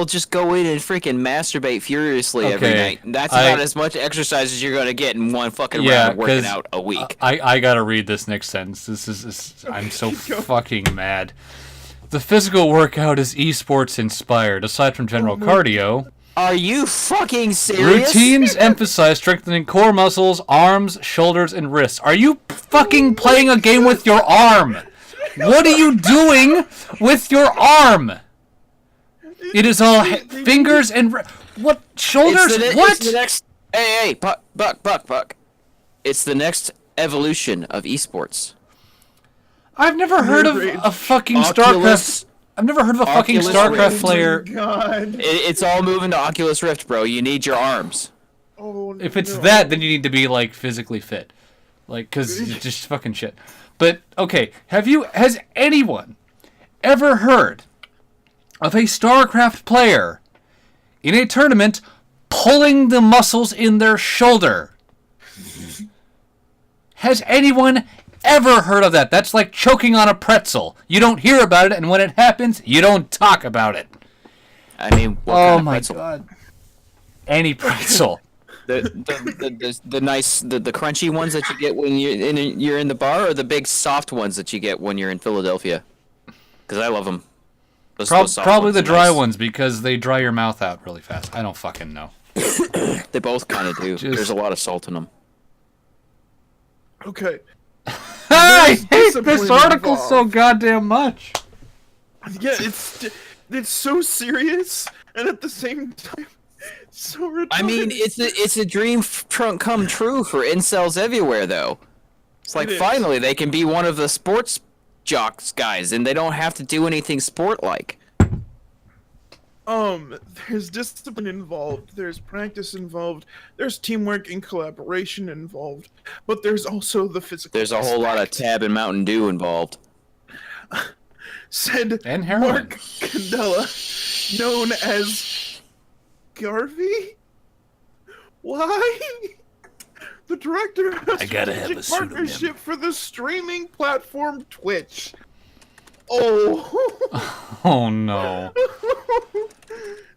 A: just go in and freaking masturbate furiously every
B: Okay,
A: night. That's about as much exercise as you're gonna get in one fucking round of working
B: 'cause
A: out a week.
B: I gotta read this next sentence. This is I'm so fucking mad. The physical workout is esports inspired. Aside from general cardio,
A: Are you fucking serious?
B: routines emphasize strengthening core muscles, arms, shoulders, and wrists. Are you fucking playing a game with your arm? What are you doing with your arm? It is all fingers and what shoulders? What?
A: It's the next. Hey, Buck. It's the next evolution of esports.
B: I've never heard of a fucking
A: Oculus-
B: StarCraft. I've never heard of a fucking
A: Oculus
B: StarCraft
A: Rift.
B: player.
C: God.
A: It's all moving to Oculus Rift, bro. You need your arms.
C: Oh,
B: If it's
C: no.
B: that, then you need to be like physically fit, like because it's just fucking shit. But okay, has anyone ever heard of a StarCraft player in a tournament pulling the muscles in their shoulder. Has anyone ever heard of that? That's like choking on a pretzel. You don't hear about it, and when it happens, you don't talk about it.
A: I mean, what kind of pretzel?
B: God. Any pretzel.
A: The nice the crunchy ones that you get when you're in the bar, or the big soft ones that you get when you're in Philadelphia? Because I love them.
B: Probably the dry ones, because they dry your mouth out really fast. I don't fucking know.
A: They both kind of do. There's a lot of salt in them.
C: Okay.
B: I hate this article so goddamn much.
C: Yeah, it's so serious, and at the same time, so retarded.
A: I mean, it's a dream come true for incels everywhere, though. It's like finally they can be one of the sports jocks guys, and they don't have to do anything sport-like.
C: There's discipline involved, there's practice involved, there's teamwork and collaboration involved, but there's also the physical.
A: There's a whole lot of Tab and Mountain Dew involved.
C: Said
B: and heroin.
C: Mark Candela, known as Garvey? Why? The director of a strategic partnership for the streaming platform Twitch. Oh.
B: Oh no.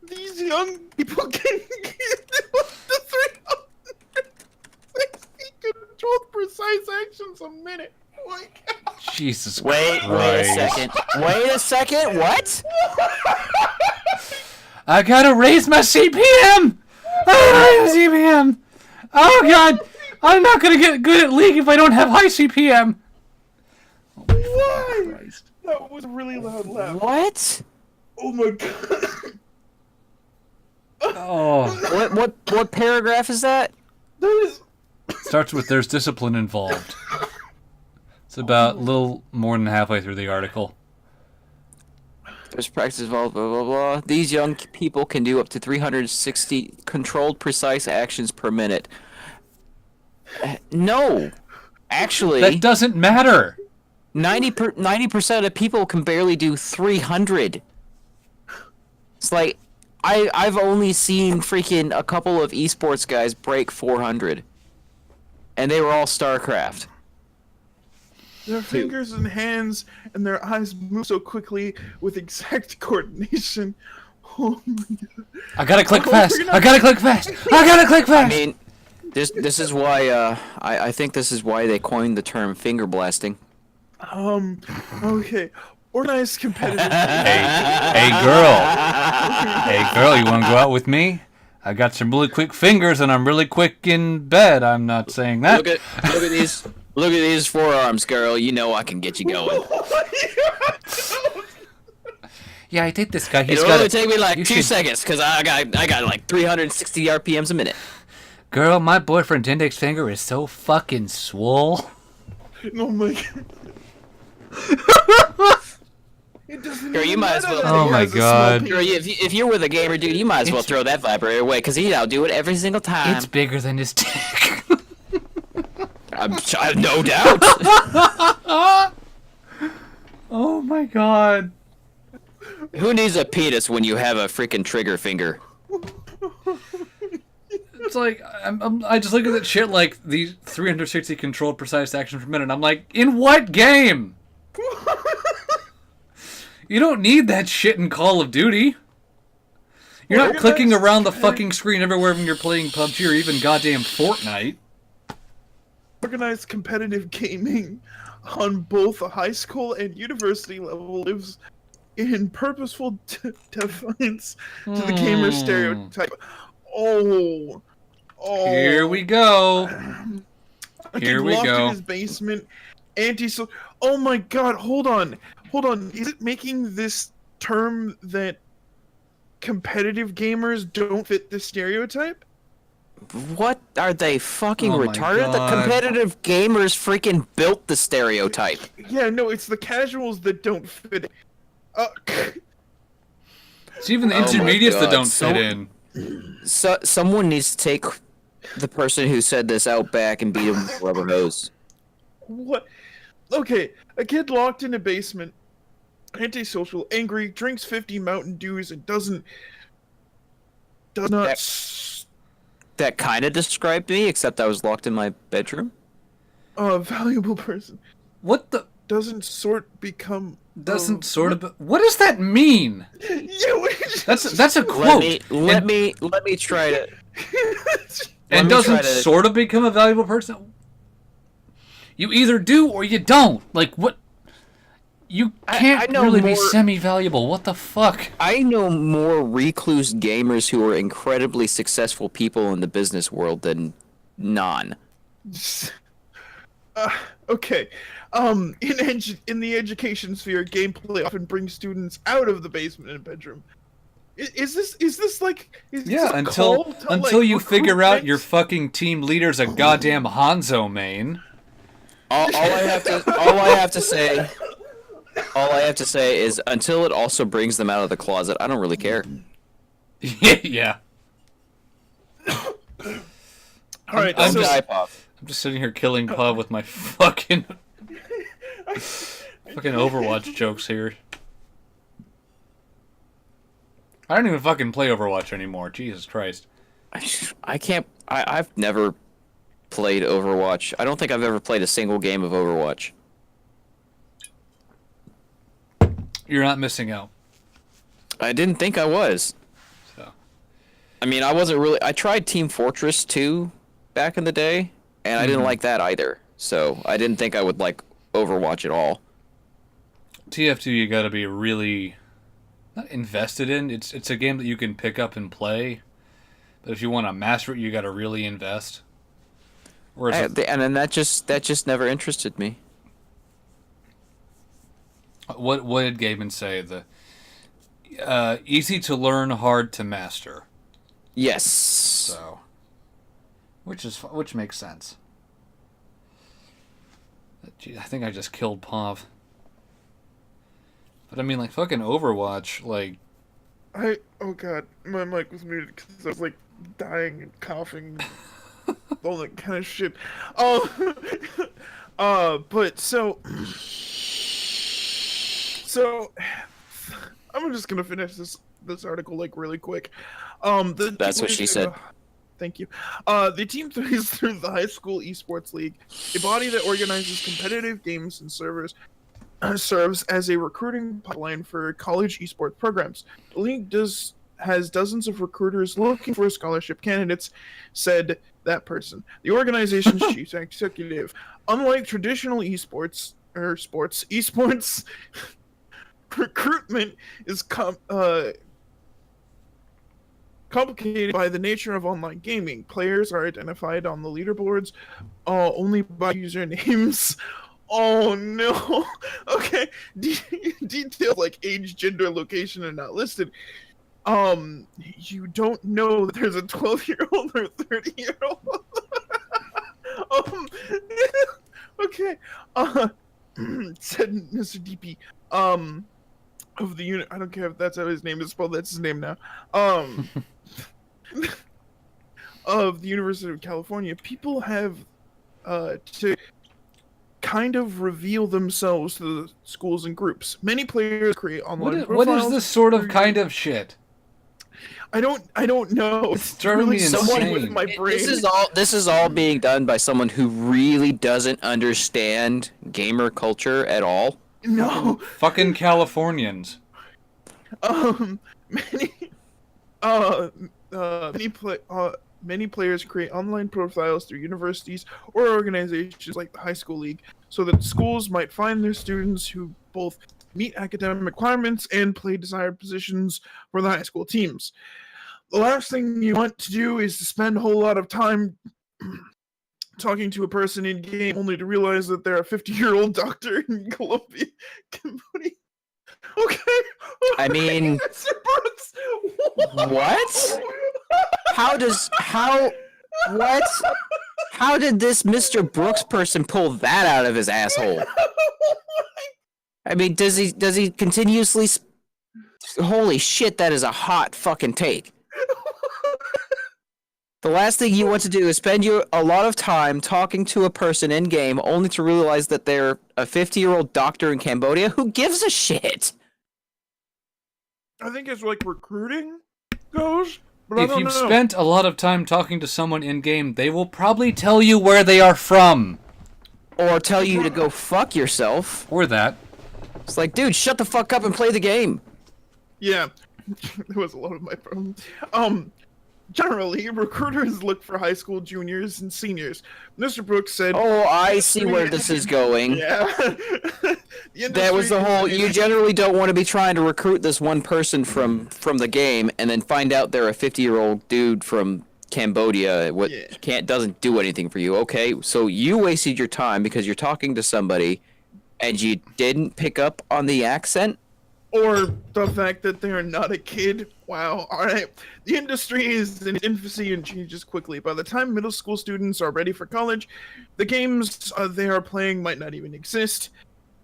C: These young people can get up to 360 controlled precise actions a minute. Oh my God.
B: Jesus
A: Wait a second. Wait a second. What?
B: I gotta raise my CPM. CPM. Oh God. I'm not gonna get good at League if I don't have high CPM.
C: Why? That was a really loud laugh.
A: What?
C: Oh my God.
B: Oh.
A: What paragraph is that?
C: That is.
B: Starts with "there's discipline involved." It's about a little more than halfway through the article.
A: There's practice involved, blah, blah, blah. These young people can do up to 360 controlled precise actions per minute. No. Actually,
B: that doesn't matter.
A: 90% of the people can barely do 300. It's like, I've only seen freaking a couple of eSports guys break 400. And they were all StarCraft.
C: Their fingers and hands and their eyes move so quickly with exact coordination. Oh my God.
B: I gotta click fast. I gotta click fast. I gotta click fast.
A: I mean, this is why I think this is why they coined the term finger blasting.
C: Okay. Organized competitive.
B: Hey girl, you wanna go out with me? I got some really quick fingers and I'm really quick in bed. I'm not saying that.
A: Look at these forearms, girl. You know I can get you going.
B: Yeah, I think this guy.
A: It'll only take me like 2 seconds because I got like 360 RPMs a minute.
B: Girl, my boyfriend's index finger is so fucking swole.
C: Oh my God. It doesn't
A: Girl, you might as well.
B: Oh my God.
A: Girl, if you're with a gamer dude, you might as well throw that vibrator away because he'd outdo it every single time.
B: It's bigger than his dick.
A: I no doubt.
B: Oh my God.
A: Who needs a penis when you have a freaking trigger finger?
B: It's like I just look at that shit like these 360 controlled precise actions per minute. And I'm like, in what game? You don't need that shit in Call of Duty. You're not clicking around the fucking screen everywhere when you're playing PUBG or even goddamn Fortnite.
C: Organized competitive gaming on both a high school and university level lives in purposeful defiance to the gamer stereotype. Oh.
B: Here we go. Here we
C: locked
B: go.
C: in his basement, oh my God! Hold on. Is it making this term that competitive gamers don't fit the stereotype?
A: What are they fucking
B: Oh my
A: retarded? The
B: God.
A: competitive gamers freaking built the stereotype.
C: Yeah, no, it's the casuals that don't fit it.
B: It's even the
A: Oh my
B: intermediates that
A: God.
B: don't fit in.
A: So someone needs to take the person who said this out back and beat him with a rubber hose.
C: What? Okay, a kid locked in a basement, antisocial, angry, drinks 50 Mountain Dews, and doesn't does not
A: That kind of described me, except I was locked in my bedroom.
C: a valuable person
B: What the?
C: doesn't sort become
B: What does that mean?
C: Yeah,
B: That's a quote.
A: Let me try to.
B: And doesn't sort of become a valuable person. You either do or you don't. Like what? You can't really be semi-valuable. What the fuck?
A: I know more recluse gamers who are incredibly successful people in the business world than non.
C: Okay. In the education sphere, gameplay often brings students out of the basement and bedroom. Is this like?
B: Until you figure out your fucking team leader's a goddamn Hanzo main.
A: All I have to say is until it also brings them out of the closet, I don't really care.
B: Yeah.
C: All right,
B: I'm just sitting here killing Pub with my fucking Overwatch jokes here. I don't even fucking play Overwatch anymore. Jesus Christ.
A: I can't. I've never played Overwatch. I don't think I've ever played a single game of Overwatch.
B: You're not missing out.
A: I didn't think I was.
B: So.
A: I mean, I wasn't really. I tried Team Fortress 2 back in the day, and I didn't like that either. So I didn't think I would like Overwatch at all.
B: TF2, you gotta be really not invested in. It's a game that you can pick up and play, but if you want to master it, you gotta really invest.
A: And then that just never interested me.
B: What did Gaiman say? The easy to learn, hard to master.
A: Yes.
B: So, which makes sense. Gee, I think I just killed Pav. But I mean, like fucking Overwatch, like.
C: Oh god, my mic was muted because I was like dying and coughing, all that kind of shit. But so I'm just gonna finish this article like really quick.
A: That's what she said.
C: Thank you. The team plays through the high school eSports league, a body that organizes competitive games and serves as a recruiting pipeline for college esports programs. The league has dozens of recruiters looking for scholarship candidates, said that person. The organization's chief executive. Unlike traditional esports recruitment is complicated by the nature of online gaming. Players are identified on the leaderboards only by usernames. Oh no. Okay. Details like age, gender, location are not listed. You don't know that there's a 12-year-old or 30-year-old. Okay. Said Mr. DP. Of the unit. I don't care if that's how his name is spelled. That's his name now. Of the University of California, people have to kind of reveal themselves to the schools and groups. Many players create online profiles.
B: What is this sort of kind of shit?
C: I don't know.
B: It's driving me insane.
C: With my brain.
A: This is all being done by someone who really doesn't understand gamer culture at all.
C: No.
B: Fucking Californians.
C: Many players create online profiles through universities or organizations like the high school league, so that schools might find their students who both meet academic requirements and play desired positions for the high school teams. The last thing you want to do is to spend a whole lot of time talking to a person in game only to realize that they're a 50-year-old doctor in Colombia, Cambodia. Okay.
A: I mean, what? How did this Mr. Brooks person pull that out of his asshole? I mean, does he continuously? Holy shit, that is a hot fucking take. The last thing you want to do is spend a lot of time talking to a person in game only to realize that they're a 50-year-old doctor in Cambodia. Who gives a shit?
C: I think it's like recruiting goes. But I
B: If
C: don't
B: you've
C: know.
B: spent a lot of time talking to someone in-game, they will probably tell you where they are from.
A: Or tell you to go fuck yourself.
B: Or that.
A: It's like, dude, shut the fuck up and play the game.
C: Yeah, that was a lot of my problem. Generally, recruiters look for high school juniors and seniors. Mr. Brooks said,
A: Oh, I see where this is going.
C: Yeah.
A: That was the whole. You generally don't want to be trying to recruit this one person from the game, and then find out they're a 50-year-old dude from Cambodia. Doesn't do anything for you. Okay, so you wasted your time because you're talking to somebody, and you didn't pick up on the accent.
C: Or the fact that they're not a kid. Wow. All right. The industry is in its infancy and changes quickly. By the time middle school students are ready for college, the games they are playing might not even exist.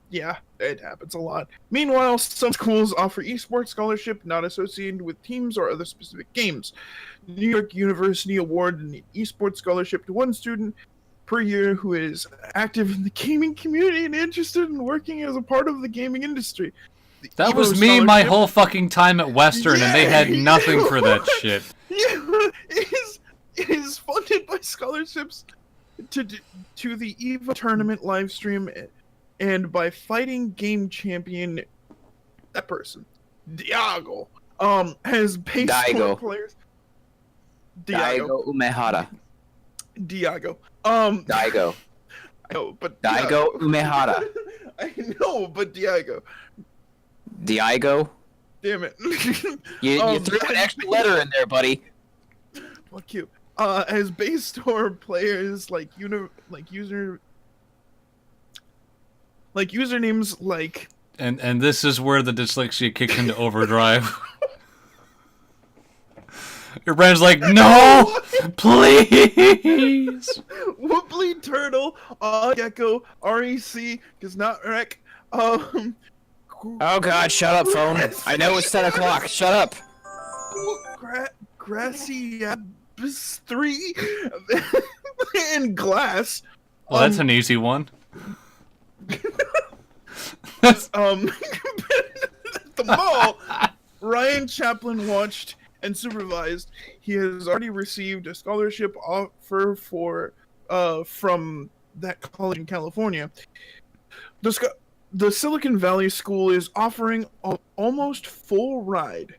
C: Yeah, it happens a lot. Meanwhile, some schools offer eSports scholarship not associated with teams or other specific games. New York University awarded an eSports scholarship to one student per year who is active in the gaming community and interested in working as a part of the gaming industry.
B: That was me my whole fucking time at Western, and they had nothing for that shit.
C: Yeah, it is funded by scholarships to the EVO tournament live stream and by fighting game champion that person, Diago, has based
A: Daigo.
C: on players.
A: Daigo Umehara.
C: Diago.
A: Daigo.
C: I know, but
A: Daigo Umehara.
C: I know, but Diago.
A: Daigo.
C: Damn it.
A: You threw an extra letter in there, buddy.
C: Fuck you. Has base store players like usernames like.
B: And this is where the dyslexia kicks into overdrive. Your brain's like, no, please.
C: Whooply Turtle, Gecko, REC, does not wreck.
A: Oh god, shut up, phone. I know it's 10 o'clock. Shut up.
C: Grassy 3 and Glass.
B: Well, that's an easy one.
C: The mall, Ryan Chaplin watched and supervised. He has already received a scholarship offer from that college in California. The Silicon Valley School is offering almost full ride,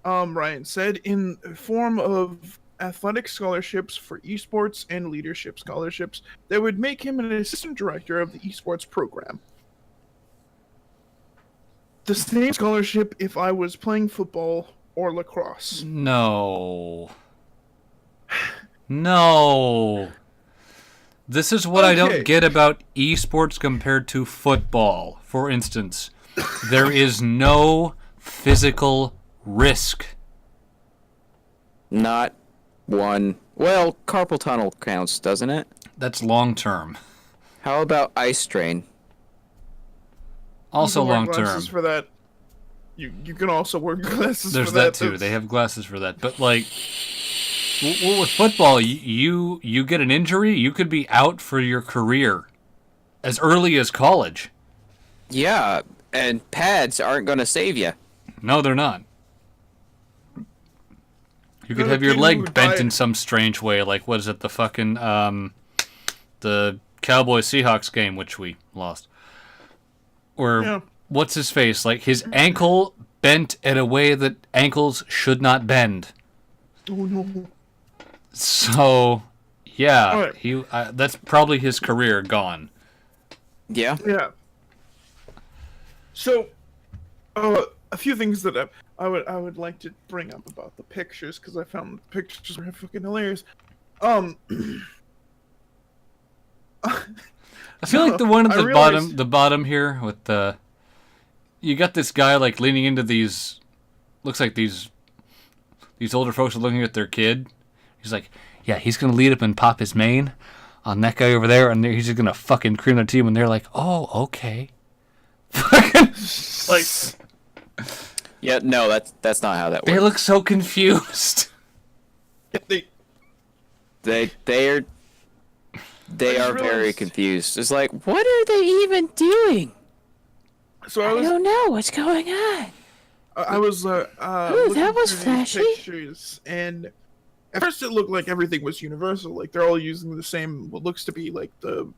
C: Ryan said, in form of athletic scholarships for esports and leadership scholarships that would make him an assistant director of the esports program. The same scholarship if I was playing football or lacrosse.
B: No. No. This is what I don't get about esports compared to football. For instance, there is no physical risk.
A: Not one. Well, carpal tunnel counts, doesn't it?
B: That's long term.
A: How about ice strain?
B: Also
C: You can wear
B: long term.
C: glasses for that. You can also wear glasses
B: There's
C: for that.
B: that too. They have glasses for that. But like, with football, you get an injury, you could be out for your career as early as college.
A: Yeah, and pads aren't going to save you.
B: No, they're not. You could
C: The
B: have your
C: kid who
B: leg bent
C: died-
B: in some strange way, like what is it, the fucking the Cowboys Seahawks game, which we lost. Or
C: Yeah.
B: what's his face? Like his ankle bent in a way that ankles should not bend.
C: Oh no.
B: So, yeah,
C: Alright.
B: he that's probably his career gone.
A: Yeah.
C: Yeah. So, a few things that I would like to bring up about the pictures because I found the pictures were fucking hilarious.
B: I feel like the one at
C: I
B: the
C: realized-
B: bottom here with the, you got this guy like leaning into these, looks like these older folks are looking at their kid. He's like, yeah, he's gonna lead up and pop his mane on that guy over there, and he's just gonna fucking cream their team, and they're like, oh, okay. Fucking like
A: Yeah, no, that's not how that
B: they
A: works.
B: look so confused.
C: They
A: They are very
C: realized-
A: confused. It's like, what are they even doing?
C: so
A: I don't know what's going on.
C: I was
D: Ooh,
C: looking
D: that was
C: through these
D: flashy.
C: pictures, and at first it looked like everything was universal. Like they're all using the same, what looks to be like the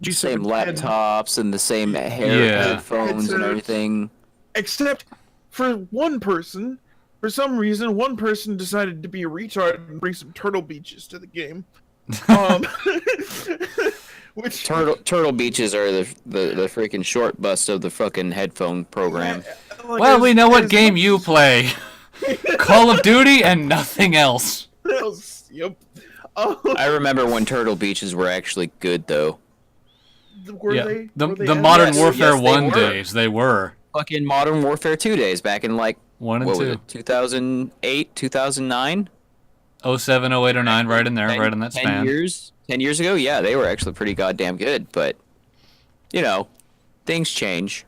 C: G7
A: Same
C: 10,
A: laptops and the same
B: Yeah.
A: headphones and
C: Headsets.
A: everything.
C: except for one person. For some reason, one person decided to be a retard and bring some turtle beaches to the game. Which
A: Turtle beaches are the freaking short bust of the fucking headphone program.
C: like,
B: Well, we know what
C: as
B: game
C: much
B: you
C: as-
B: play. Call of Duty and nothing else.
C: Yep.
A: I remember when Turtle Beaches were actually good, though.
C: Were
B: Yeah,
C: they?
B: the
C: Were they
B: Modern
A: Yes,
B: Warfare
A: yes, they
B: 1
A: were.
B: days, they were.
A: Fucking Modern Warfare 2 days back in like
B: 1 and
A: what
B: 2.
A: was it? 2008, 2009?
B: 07, 08, or 09, right in there,
A: 10
B: right in that
A: 10
B: span.
A: years. 10 years ago, yeah, they were actually pretty goddamn good. But you know, things change.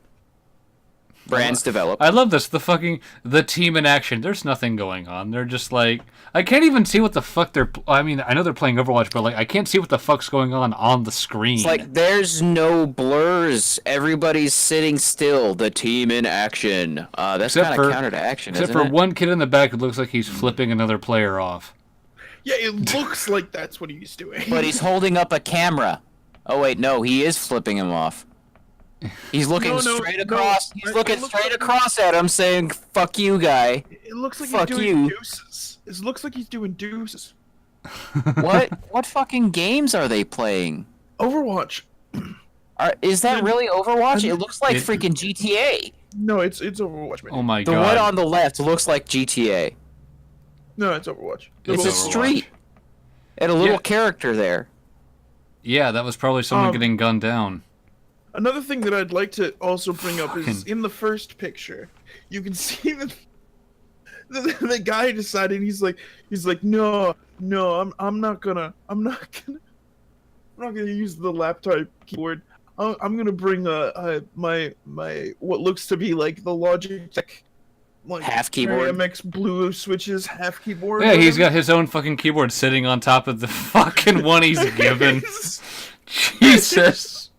A: Brands develop.
B: I love this. The team in action. There's nothing going on. They're just like, I can't even see what the fuck I mean, I know they're playing Overwatch, but like, I can't see what the fuck's going on the screen.
A: It's like there's no blurs. Everybody's sitting still. The team in action. That's
B: Except
A: kind
B: for-
A: of counter to action,
B: Except
A: isn't
B: for
A: it?
B: one kid in the back who looks like he's flipping another player off.
C: Yeah, it looks like that's what he's doing.
A: But he's holding up a camera. Oh wait, no, he is flipping him off. He's looking
C: No,
A: straight
C: no,
A: across.
C: it
A: He's looking
C: looks
A: straight
C: like-
A: across at him, saying "fuck you, guy."
C: It looks like
A: Fuck
C: he's doing
A: you.
C: deuces. It looks like he's doing deuces.
A: What fucking games are they playing?
C: Overwatch.
A: Is that really Overwatch? It looks like
B: It-
A: freaking GTA.
C: No, it's Overwatch, man.
B: Oh my
A: The
B: god.
A: one on the left looks like GTA.
C: No, it's Overwatch.
A: It's a
B: Overwatch.
A: street and a little
B: Yeah.
A: character there.
B: Yeah, that was probably someone
C: Um,
B: getting gunned down.
C: Another thing that I'd like to also bring up is
B: Fucking-
C: in the first picture, you can see that the guy decided he's like no, I'm not gonna use the laptop keyboard. I'm gonna bring my what looks to be like the Logitech like
A: Half keyboard?
C: MX Blue switches half keyboard.
B: Yeah, he's
C: whatever.
B: got his own fucking keyboard sitting on top of the fucking one he's given. Jesus.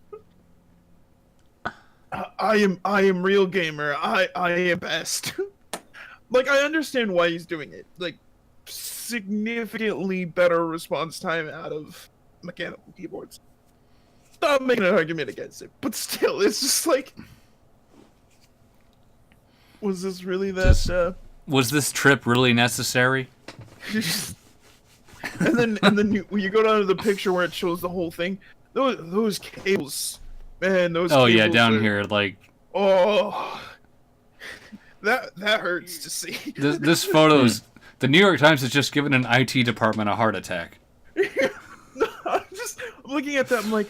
C: I am real gamer. I am best. Like I understand why he's doing it. Like significantly better response time out of mechanical keyboards. Not making an argument against it, but still, it's just like, was this really
B: Just-
C: that?
B: Was this trip really necessary?
C: And then you go down to the picture where it shows the whole thing. Those cables, man. Those.
B: Oh yeah,
C: cables
B: down
C: are-
B: here, like
C: Oh, that hurts to see.
B: this photo's. The New York Times has just given an IT department a heart attack.
C: I'm looking at that. I'm like,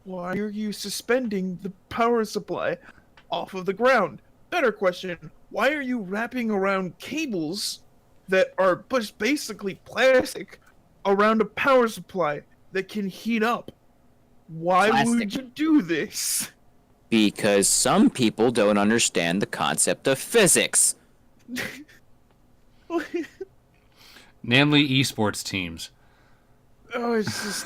C: why are you suspending the power supply off of the ground? Better question: why are you wrapping around cables that are just basically plastic around a power supply that can heat up? Why would
A: Plastic.
C: you do this?
A: Because some people don't understand the concept of physics.
B: Namely, eSports teams.
C: Oh, it's just.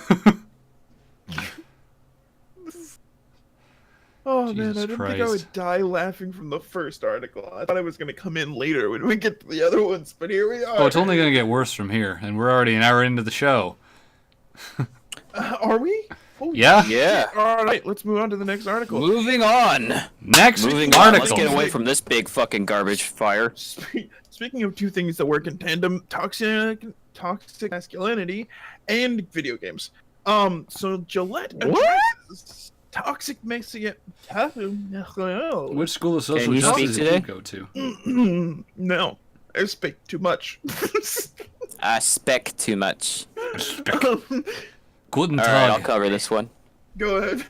C: Oh man,
B: Jesus
C: I didn't think I
B: Christ.
C: would die laughing from the first article. I thought I was gonna come in later when we get to the other ones, but here we are.
B: Oh, it's only gonna get worse from here, and we're already an hour into the show.
C: Are we? Holy
B: Yeah.
A: Yeah.
C: shit. All right, let's move on to the next article.
A: Moving on.
B: Next
A: Moving on. Let's
B: article.
A: get away from this big fucking garbage fire.
C: Speaking of two things that work in tandem, toxic masculinity and video games. So Gillette
A: What?
C: addresses toxic masculinity.
B: Which school of social
A: Can you speak
B: justice did
A: today?
B: you go to?
C: No, I speak too much.
A: I spec too much.
B: Guten
A: All right, I'll
B: Tag.
A: cover this one.
C: Go ahead.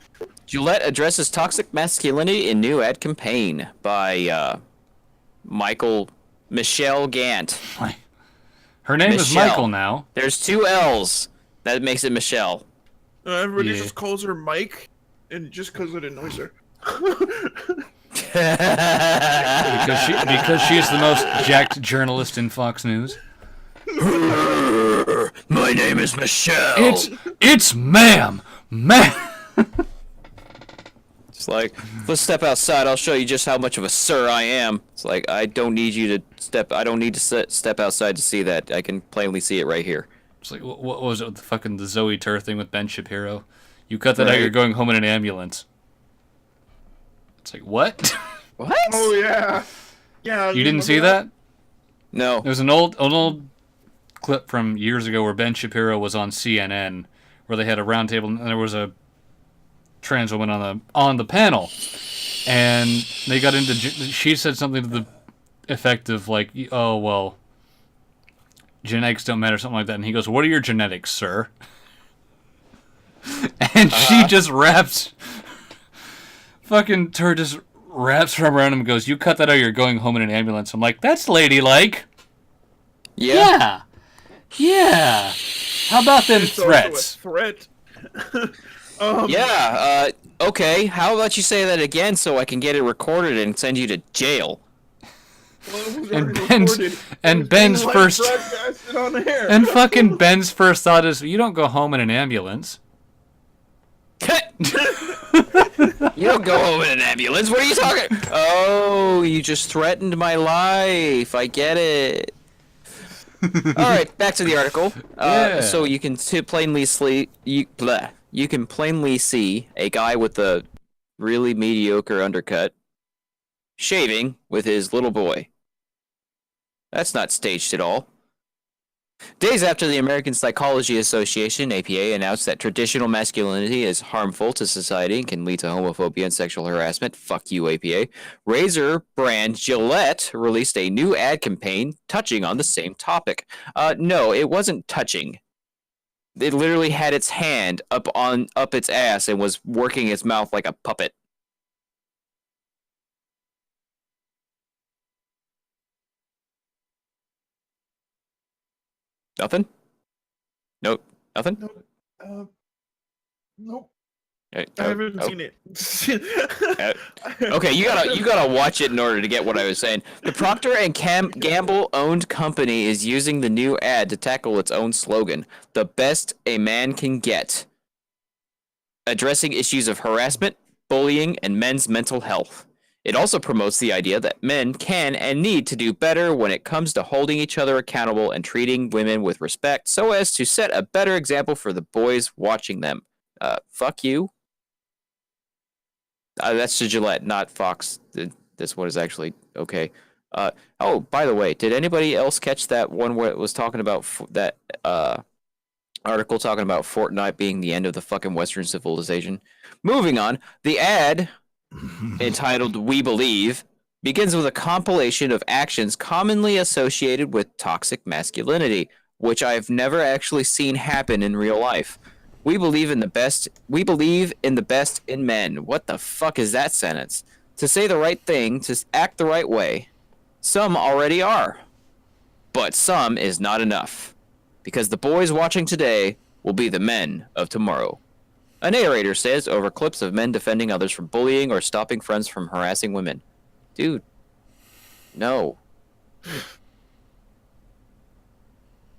A: Gillette addresses toxic masculinity in new ad campaign by Michelle Gant.
B: Her name is
A: Michelle.
B: Michael now.
A: There's two L's. That makes it Michelle.
C: Everybody
B: Yeah.
C: just calls her Mike, and just because it annoys her.
B: Because she is the most jacked journalist in Fox News.
A: My name is Michelle.
B: It's ma'am.
A: It's like, let's step outside. I'll show you just how much of a sir I am. It's like, I don't need you to step. I don't need to step outside to see that. I can plainly see it right here.
B: It's like, what was it with the Zoe Tur thing with Ben Shapiro? You cut that out,
A: Right.
B: you're going home in an ambulance. It's like, what?
A: What?
C: Oh yeah, yeah.
B: You didn't see that?
A: No.
B: There's an old clip from years ago where Ben Shapiro was on CNN, where they had a roundtable and there was a trans woman on the panel, and they got into. She said something to the effect of like, "Oh well, genetics don't matter," something like that. And he goes, "What are your genetics, sir?" And she just wraps, fucking Tur just wraps her around him and goes, "You cut that out, you're going home in an ambulance." I'm like, that's ladylike.
A: Yeah.
B: Yeah. How about them
C: It's
B: threats?
C: also a threat.
A: Yeah. Okay. How about you say that again so I can get it recorded and send you to jail?
C: Well, it was
B: And
C: already
B: Ben's-
C: recorded.
B: and
C: It was
B: Ben's
C: being
B: first-
C: broadcasted on air.
B: And fucking Ben's first thought is, you don't go home in an ambulance.
A: You don't go home in an ambulance. What are you talking? Oh, you just threatened my life. I get it. All right, back to the article.
B: Yeah.
A: So you can plainly you can plainly see a guy with a really mediocre undercut shaving with his little boy. That's not staged at all. Days after the American Psychology Association, APA, announced that traditional masculinity is harmful to society and can lead to homophobia and sexual harassment, fuck you, APA, razor brand Gillette released a new ad campaign touching on the same topic. No, it wasn't touching. It literally had its hand up its ass and was working its mouth like a puppet. Nothing? Nope. Nothing?
C: Nope.
A: Okay,
C: I haven't seen it.
A: Okay, you gotta watch it in order to get what I was saying. The Procter and Gamble owned company is using the new ad to tackle its own slogan, "The best a man can get," addressing issues of harassment, bullying, and men's mental health. It also promotes the idea that men can and need to do better when it comes to holding each other accountable and treating women with respect so as to set a better example for the boys watching them. Fuck you. That's to Gillette, not Fox. This one is actually okay. Oh, by the way, did anybody else catch that one where it was talking about that article talking about Fortnite being the end of the fucking Western civilization? Moving on, the ad entitled "We Believe" begins with a compilation of actions commonly associated with toxic masculinity, which I've never actually seen happen in real life. We believe in the best. We believe in the best in men. What the fuck is that sentence? To say the right thing, to act the right way. Some already are. But some is not enough. Because the boys watching today will be the men of tomorrow. A narrator says over clips of men defending others from bullying or stopping friends from harassing women. Dude. No.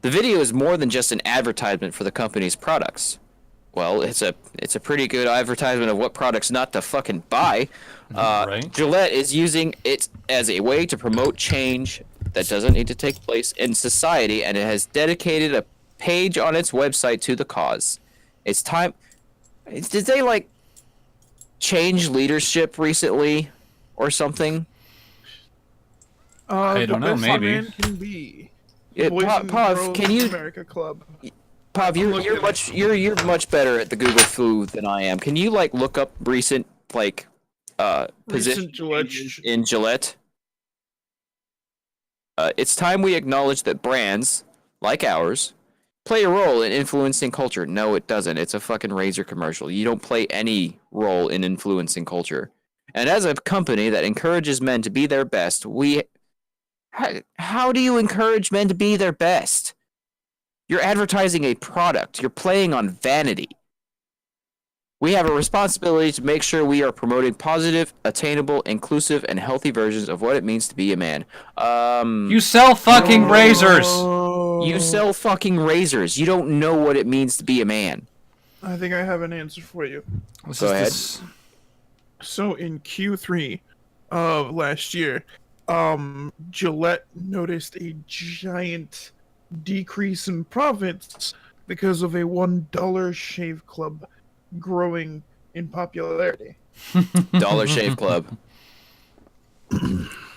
A: The video is more than just an advertisement for the company's products. Well, it's a pretty good advertisement of what products not to fucking buy.
B: Right.
A: Gillette is using it as a way to promote change that doesn't need to take place in society, and it has dedicated a page on its website to the cause. It's time. Did they like change leadership recently or something?
B: I
C: The
B: don't know,
C: best a
B: maybe.
C: man can be.
A: Yeah,
C: Boys and
A: Pav,
C: Girls
A: can you?
C: America Club.
A: Pav, you're much better at the Google foo than I am. Can you like look up recent like position
C: Recent Gillette
A: changes in Gillette? It's time we acknowledge that brands like ours play a role in influencing culture. No, it doesn't. It's a fucking Razor commercial. You don't play any role in influencing culture. And as a company that encourages men to be their best, how do you encourage men to be their best? You're advertising a product. You're playing on vanity. We have a responsibility to make sure we are promoting positive, attainable, inclusive, and healthy versions of what it means to be a man.
B: You sell fucking razors.
A: You sell fucking razors. You don't know what it means to be a man.
C: I think I have an answer for you.
B: This
A: Go
B: is
A: ahead.
B: this-
C: So in Q3 of last year, Gillette noticed a giant decrease in profits because of a $1 shave club growing in popularity.
A: Dollar Shave Club.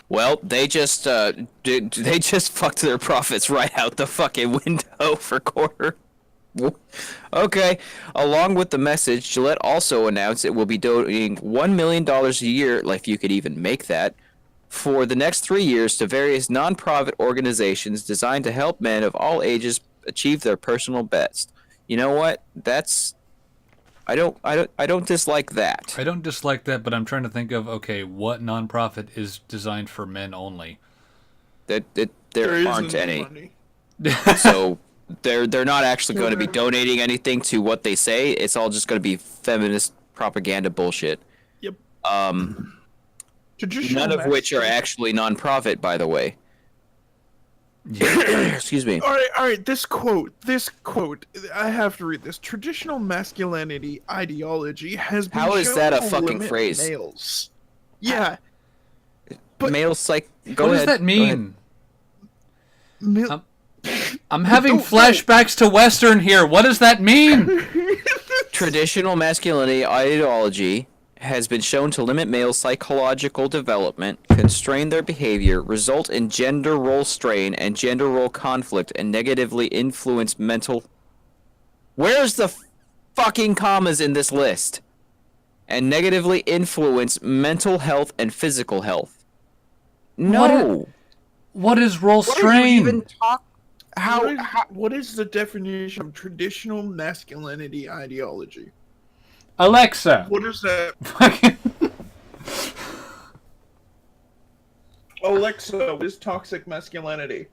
A: Well, they just they just fucked their profits right out the fucking window for quarter. Okay. Along with the message, Gillette also announced it will be donating $1 million a year, like if you could even make that, for the next 3 years to various nonprofit organizations designed to help men of all ages achieve their personal best. You know what? That's I don't dislike that.
B: I don't dislike that, but I'm trying to think of, okay, what nonprofit is designed for men only?
C: There
A: Aren't
C: isn't
A: any.
C: money.
A: So they're not actually going to be donating anything to what they say. It's all just going to be feminist propaganda bullshit.
C: Yep.
A: None
C: Traditional
A: of which are
C: masculine-
A: actually non-profit, by the way.
B: Yeah.
A: Excuse me.
C: All right. This quote. I have to read this. Traditional masculinity ideology has been
A: How is
C: shown
A: that a
C: to
A: fucking
C: limit
A: phrase?
C: Males. Yeah. But-
A: Male psych. Go
B: What
A: ahead.
B: does that
A: Go ahead.
B: mean?
C: Mil-
B: I'm having
C: Don't-
B: flashbacks to Western here. What does that mean?
A: Traditional masculinity ideology has been shown to limit male psychological development, constrain their behavior, result in gender role strain and gender role conflict, and negatively influence mental. Where's the fucking commas in this list? And negatively influence mental health and physical health. No.
B: What is role
A: What are you even
B: strain?
A: talk?
C: What is the definition of traditional masculinity ideology?
B: Alexa.
C: What is that? Alexa, what is toxic masculinity?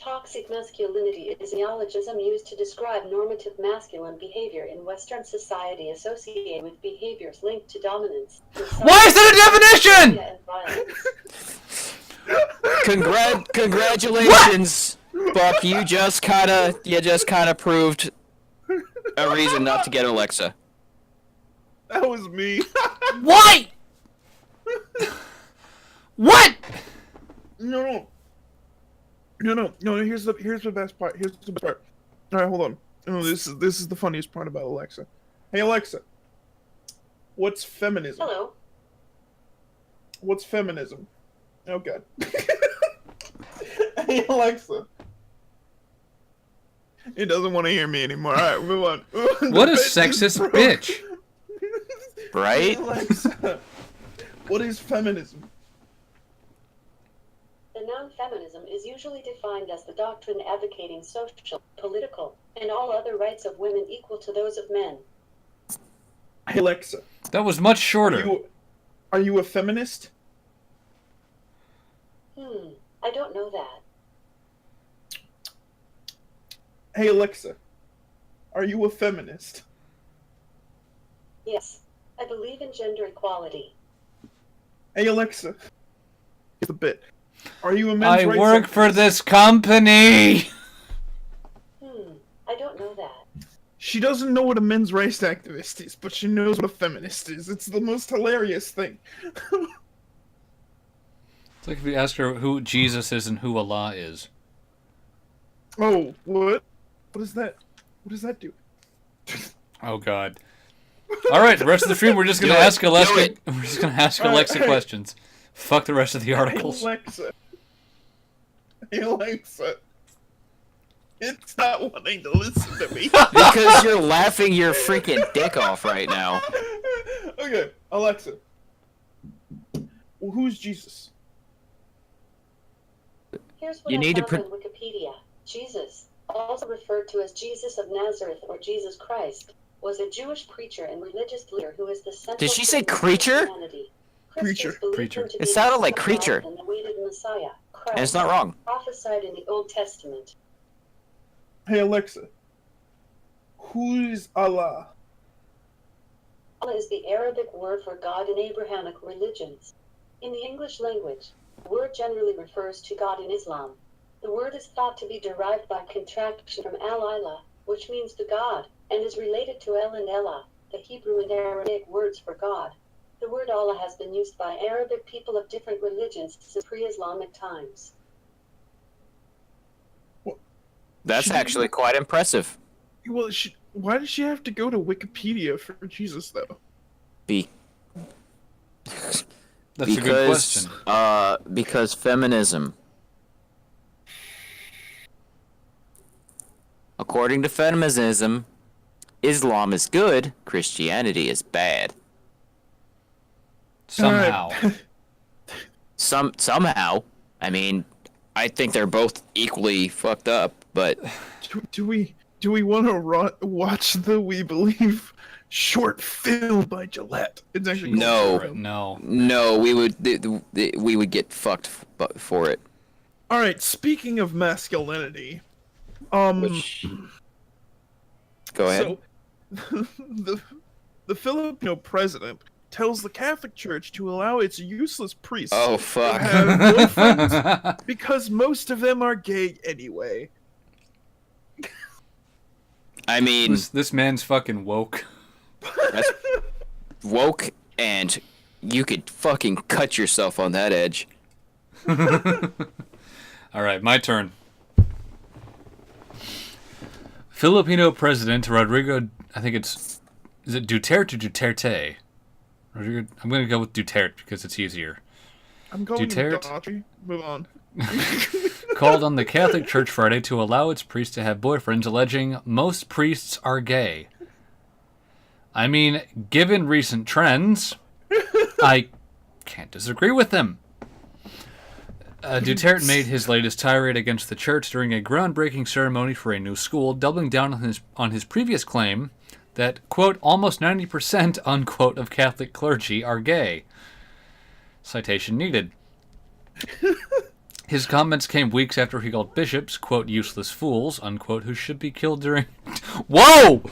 D: Toxic masculinity is a neologism used to describe normative masculine behavior in Western society associated with behaviors linked to dominance.
B: Why is that a definition?
D: And violence.
A: Congratulations, Buck. You just kind of proved a reason not to get Alexa.
C: That was me.
B: Why? What?
C: No. Here's the best part. All right, hold on. Oh, this is the funniest part about Alexa. Hey Alexa, what's feminism?
D: Hello.
C: What's feminism? Oh god. Hey Alexa. It doesn't want to hear me anymore. All right, move on.
B: What a
C: The bed is
B: sexist
C: broke.
B: bitch.
A: Right?
C: Hey Alexa, what is feminism?
D: The noun feminism is usually defined as the doctrine advocating social, political, and all other rights of women equal to those of men.
C: Hey Alexa,
B: That was much shorter.
C: are you a feminist?
D: I don't know that.
C: Hey Alexa, are you a feminist?
D: Yes, I believe in gender equality.
C: Hey Alexa, here's the bit. Are you a men's
B: I
C: rights
B: work for
C: activist?
B: this company.
D: I don't know that.
C: She doesn't know what a men's rights activist is, but she knows what a feminist is. It's the most hilarious thing.
B: It's like if you ask her who Jesus is and who Allah is.
C: Oh, what? What is that? What does that do?
B: Oh God. All right, the rest of the stream we're just gonna
A: Do it.
B: ask Alexa.
A: Do it.
B: We're just gonna ask
C: All right,
B: Alexa
C: hey.
B: questions. Fuck the rest of the articles.
C: Hey Alexa. Hey Alexa. It's not wanting to listen to me.
A: Because you're laughing your freaking dick off right now.
C: Okay, Alexa. Well, who's Jesus?
D: Here's what
A: You
D: I
A: need to
D: found on Wikipedia. Jesus, also referred to as Jesus of Nazareth or Jesus Christ, was a Jewish preacher and religious leader who is the central
A: Did she say
D: figure of
A: creature?
D: Christianity.
C: Preacher.
D: Christians believed
B: Preacher.
D: him to
A: It
D: be the
A: sounded
D: Son
A: like
D: of
A: creature.
D: God and awaited Messiah, Christ,
A: And it's not wrong.
D: prophesied in the Old Testament.
C: Hey Alexa. Who's Allah?
D: Allah is the Arabic word for God in Abrahamic religions. In the English language, the word generally refers to God in Islam. The word is thought to be derived by contraction from al-ilah, which means the God, and is related to El and Elah, the Hebrew and Aramaic words for God. The word Allah has been used by Arabic people of different religions since pre-Islamic times.
A: That's actually quite impressive.
C: Well, why does she have to go to Wikipedia for Jesus, though?
B: That's a good question.
A: Because feminism. According to feminism, Islam is good, Christianity is bad.
B: Somehow.
A: Somehow. I mean, I think they're both equally fucked up, but
C: Do we want to watch the We Believe short film by Gillette? It's actually called
A: No.
C: short film.
B: No.
A: we would get fucked for it.
C: All right. Speaking of masculinity,
A: Go ahead.
C: So, the Filipino president tells the Catholic Church to allow its useless priests
A: Oh
C: to
A: fuck.
C: have boyfriends because most of them are gay anyway.
A: I mean,
B: This man's fucking woke.
A: that's woke, and you could fucking cut yourself on that edge.
B: All right, my turn. Filipino President Rodrigo, I think is it Duterte or Duterte? Rodrigo, I'm going to go with Duterte because it's easier.
C: I'm going
B: Duterte?
C: Daughtry. Move on.
B: Called on the Catholic Church Friday to allow its priests to have boyfriends, alleging most priests are gay. I mean, given recent trends, I can't disagree with them. Duterte made his latest tirade against the church during a groundbreaking ceremony for a new school, doubling down on his previous claim that, quote, almost 90%, unquote, of Catholic clergy are gay. Citation needed. His comments came weeks after he called bishops, quote, useless fools, unquote, who should be killed during... Whoa!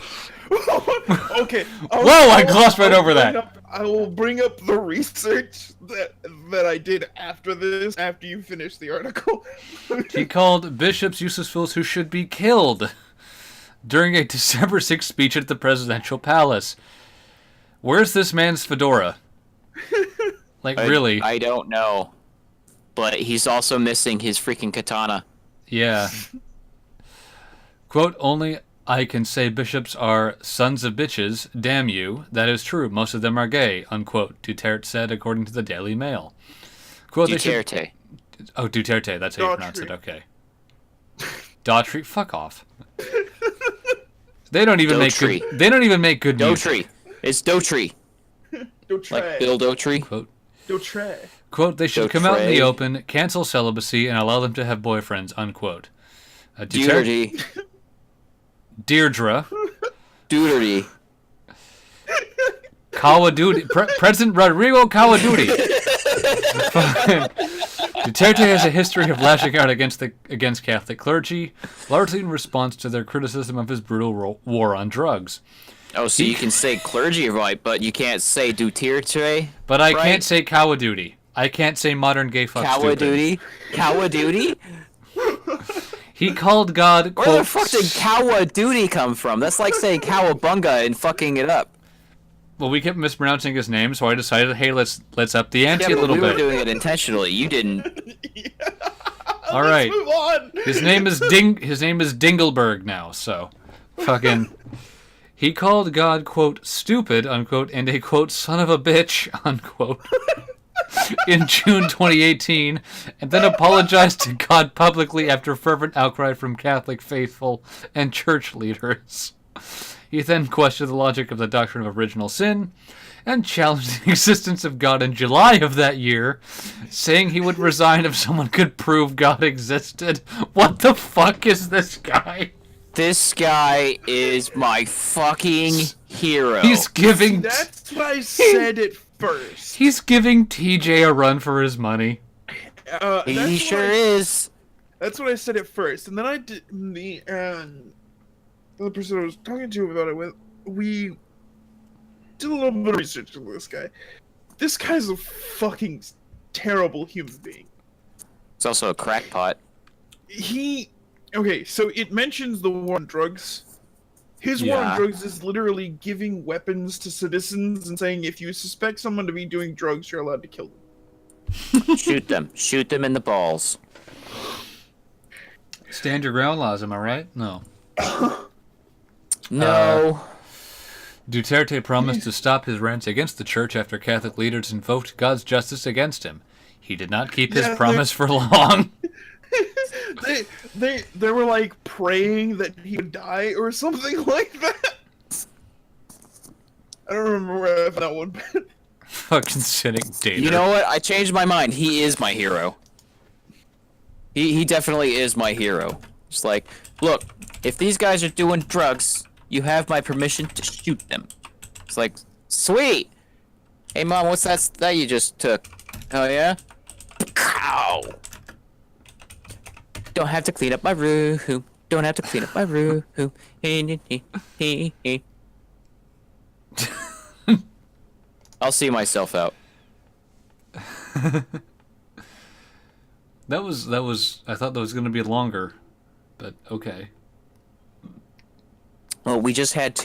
C: Okay.
B: Whoa, I glossed right over that.
C: I will bring up the research that I did after this, after you finish the article.
B: He called bishops useless fools who should be killed during a December 6th speech at the presidential palace. Where's this man's fedora? Like, really?
A: I don't know. But he's also missing his freaking katana.
B: Yeah. Quote, only I can say bishops are sons of bitches, damn you. That is true. Most of them are gay, unquote, Duterte said, according to the Daily Mail. Quote,
A: Duterte.
B: Oh, Duterte, that's how you pronounce it, okay. Daughtry, fuck off. They don't even make good music.
A: Daughtry. It's Daughtry.
C: Daughtry.
A: Like Bill Daughtry.
B: Quote,
C: Daughtry.
B: quote, they should come out in the
A: Daughtry.
B: open, cancel celibacy, and allow them to have boyfriends, unquote.
A: Duterte.
B: Deirdre.
A: Duterte.
B: Kawaduti. President Rodrigo Kawaduti. Duterte has a history of lashing out against Catholic clergy, largely in response to their criticism of his brutal war on drugs.
A: Oh, so you can say clergy right, but you can't say Duterte?
B: But I
A: right?
B: can't say Kawaduti. I can't say modern gay fuck stupid.
A: Kawaduti? Kawaduti?
B: He called God, quote,
A: Where the fuck did Kawaduti come from? That's like saying Cowabunga and fucking it up.
B: Well, we kept mispronouncing his name, so I decided, hey, let's up the ante
A: Yeah,
B: a
A: but
B: little
A: we
B: bit.
A: were doing it intentionally. You didn't.
B: All right.
C: Move on.
B: His name is Dingleberg now, so fucking he called God, quote, stupid, unquote, and a, quote, son of a bitch, unquote, in June 2018, and then apologized to God publicly after fervent outcry from Catholic faithful and church leaders. He then questioned the logic of the doctrine of original sin and challenged the existence of God in July of that year, saying he would resign if someone could prove God existed. What the fuck is this guy?
A: This guy is my fucking hero.
B: He's giving
C: That's what I said at first.
B: He's giving TJ a run for his money.
A: He sure is.
C: That's what I said at first, and then I did the person I was talking to about it. We did a little bit of research on this guy. This guy's a fucking terrible human being.
A: He's also a crackpot.
C: Okay, so it mentions the war on drugs, His war on
B: Yeah.
C: drugs is literally giving weapons to citizens and saying if you suspect someone to be doing drugs, you're allowed to kill them.
A: Shoot them. Shoot them in the balls.
B: Stand your ground laws, am I right? No.
A: No.
B: Duterte promised to stop his rants against the church after Catholic leaders invoked God's justice against him. He did not keep his
C: Yeah,
B: promise for long.
C: they were like praying that he would die or something like that. I don't remember that one.
B: Fucking cynic Dater.
A: You know what? I changed my mind. He is my hero. He definitely is my hero. Just like, look, if these guys are doing drugs, you have my permission to shoot them. It's like, sweet. Hey, Mom, what's that you just took? Oh, yeah? Cow. Don't have to clean up my room. Don't have to clean up my room. I'll see myself out.
B: That was I thought that was gonna be longer, but okay.
A: Well, we just had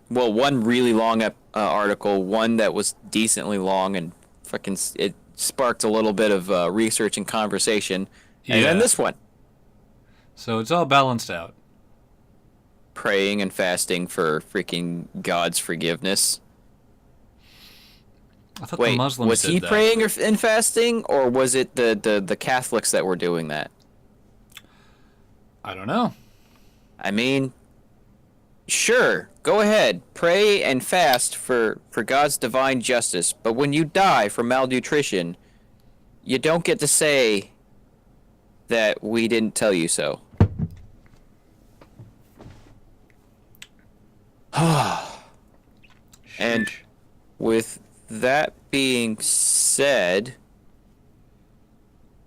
A: one really long article, one that was decently long, and fucking it sparked a little bit of research and conversation, and then
B: Yeah.
A: this one,
B: So it's all balanced out.
A: praying and fasting for freaking God's forgiveness.
B: I thought
A: Wait,
B: the Muslims
A: was
B: did
A: he
B: that.
A: praying and fasting, or was it the Catholics that were doing that?
B: I don't know.
A: I mean, sure, go ahead, pray and fast for God's divine justice, but when you die from malnutrition, you don't get to say that we didn't tell you so. And
B: Sheesh.
A: with that being said,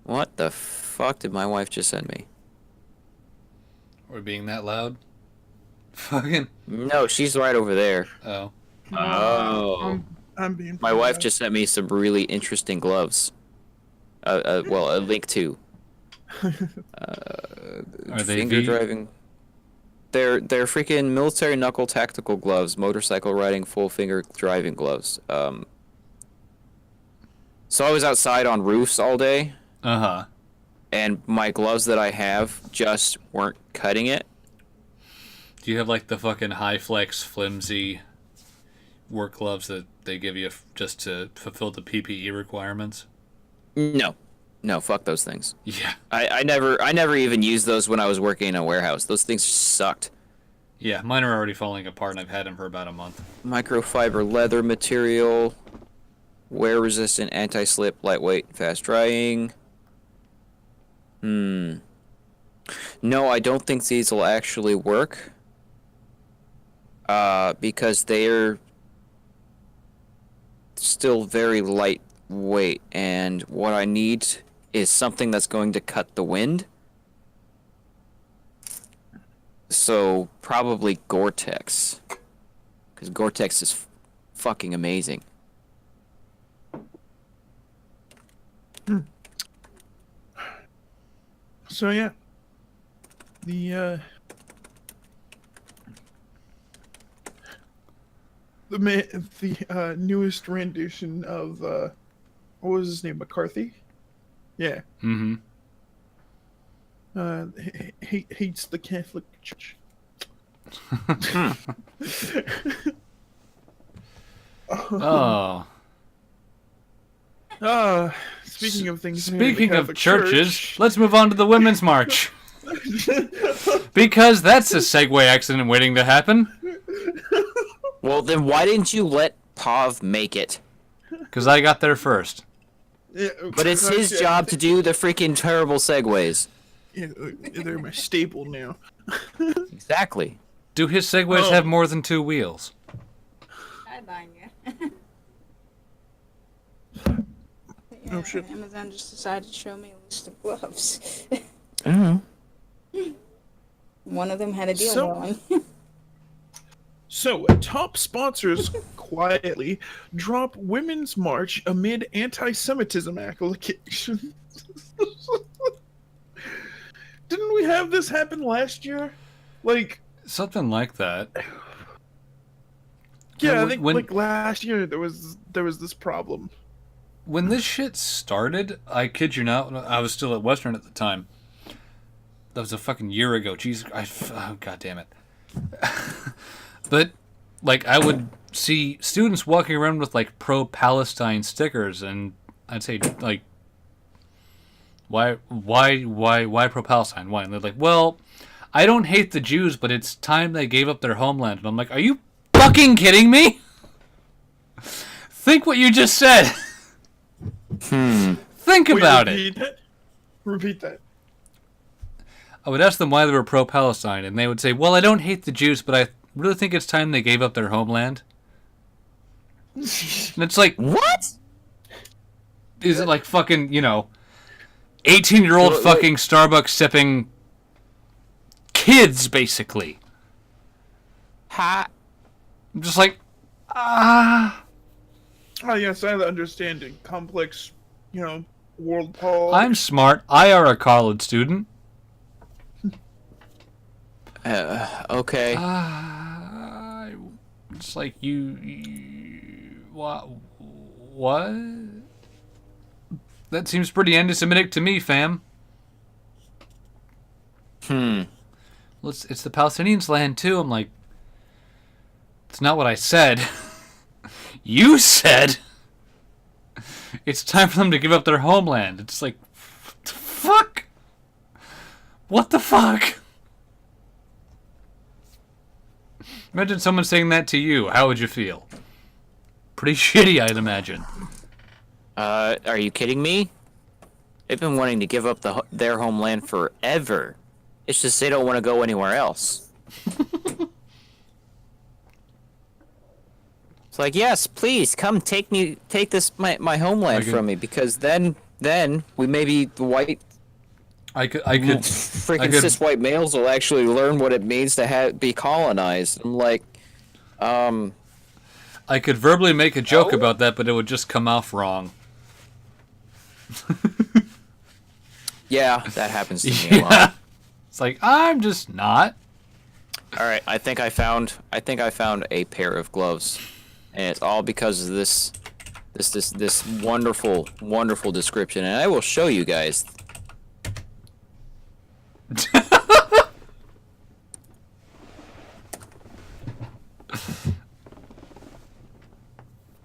A: what the fuck did my wife just send me?
B: We're being that loud. Fucking.
A: No, she's right over there.
B: Oh.
A: Oh.
C: I'm being.
A: My wife just sent me some really interesting gloves. Well, a link to.
B: Are they
A: Finger
B: V?
A: driving. They're freaking military knuckle tactical gloves, motorcycle riding full finger driving gloves. So I was outside on roofs all day,
B: Uh huh.
A: and my gloves that I have just weren't cutting it.
B: Do you have like the fucking high flex flimsy work gloves that they give you just to fulfill the PPE requirements?
A: No, fuck those things.
B: Yeah.
A: I never even used those when I was working in a warehouse. Those things sucked.
B: Yeah, mine are already falling apart and I've had them for about a month.
A: Microfiber leather material, wear resistant, anti-slip, lightweight, fast drying. No, I don't think these will actually work. Because they're still very lightweight, and what I need is something that's going to cut the wind. So probably Gore-Tex, because Gore-Tex is fucking amazing.
C: So yeah, the newest rendition of what was his name, McCarthy? Yeah.
B: Mm-hmm.
C: Hates the Catholic Church.
B: Oh.
C: Speaking of things.
B: Speaking of churches, let's move on to the Women's March. Because that's a segue accident waiting to happen.
A: Well, then why didn't you let Pav make it?
B: Because I got there first.
C: Yeah,
A: But it's his job to do the freaking terrible segues.
C: Yeah, they're my staple now.
A: Exactly.
B: Do his segways have more than 2 wheels?
E: Hi, Banya.
C: Oh, shit.
E: Amazon just decided to show me a list of gloves.
A: Oh.
E: One of them had a deal
C: So-
E: going.
C: So, top sponsors quietly drop Women's March amid anti-Semitism allegations. Didn't we have this happen last year? Like,
B: Something like that.
C: Yeah,
B: When-
C: I think
B: when-
C: like last year there was this problem.
B: When this shit started, I kid you not, I was still at Western at the time. That was a fucking year ago. Jesus, oh, God damn it. But, like, I would see students walking around with, like, pro-Palestine stickers, and I'd say, like, why pro-Palestine? Why? And they're like, well, I don't hate the Jews, but it's time they gave up their homeland. And I'm like, are you fucking kidding me? Think what you just said. Think
C: Wait,
B: about it.
C: repeat that. Repeat that.
B: I would ask them why they were pro-Palestine, and they would say, well, I don't hate the Jews, but I really think it's time they gave up their homeland. And it's like,
A: What?
B: is it like fucking, 18-year-old
A: Wait.
B: fucking Starbucks sipping kids, basically?
A: Ha.
B: I'm just like,
C: Oh yes, I understand. Complex, world Paul.
B: I'm smart. I are a college student.
A: Okay.
B: It's like what? That seems pretty anti-Semitic to me, fam. Well, it's the Palestinians' land too. I'm like, it's not what I said. You said it's time for them to give up their homeland. It's like, what the fuck? What the fuck? Imagine someone saying that to you. How would you feel? Pretty shitty, I'd imagine.
A: Are you kidding me? They've been wanting to give up their homeland forever. It's just they don't want to go anywhere else. It's like, yes, please come take this my homeland
B: Okay.
A: from me, because then we maybe the white
B: I could
A: freaking cis white males will actually learn what it means to be colonized. I'm like,
B: I could verbally make a joke about that, but it would just come off wrong.
A: yeah, that happens to me a lot.
B: It's like, I'm just not.
A: All right, I think I found a pair of gloves, and it's all because of this wonderful description, and I will show you guys.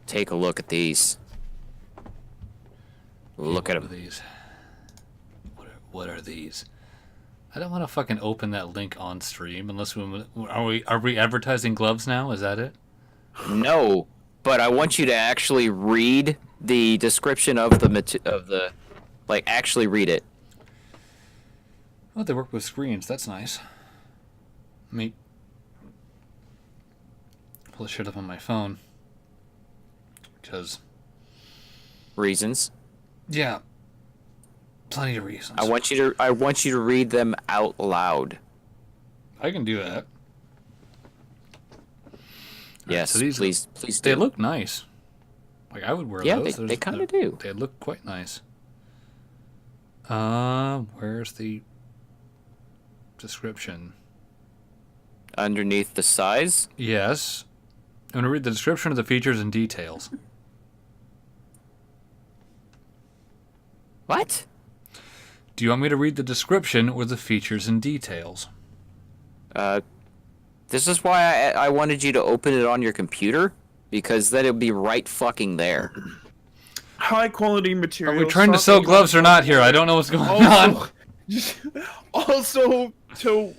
A: Take a look at these. Look at
B: What are
A: them.
B: these? What are these? I don't want to fucking open that link on stream unless are we advertising gloves now? Is that it?
A: No, but I want you to actually read the description of the actually read it.
B: Oh, they work with screens. That's nice. Let me pull this shit up on my phone. Because,
A: Reasons.
B: yeah, plenty of reasons.
A: I want you to read them out loud.
B: I can do that.
A: Yes,
B: so these-
A: please do.
B: They look nice. Like, I would wear
A: Yeah,
B: those.
A: they kind of do.
B: They look quite nice. Where's the description?
A: Underneath the size.
B: Yes. I'm going to read the description of the features and details.
A: What?
B: Do you want me to read the description or the features and details?
A: This is why I wanted you to open it on your computer, because then it'll be right fucking there.
C: High quality
B: Are
C: material.
B: we trying to sell gloves or not here? I don't know what's going on.
C: Also, to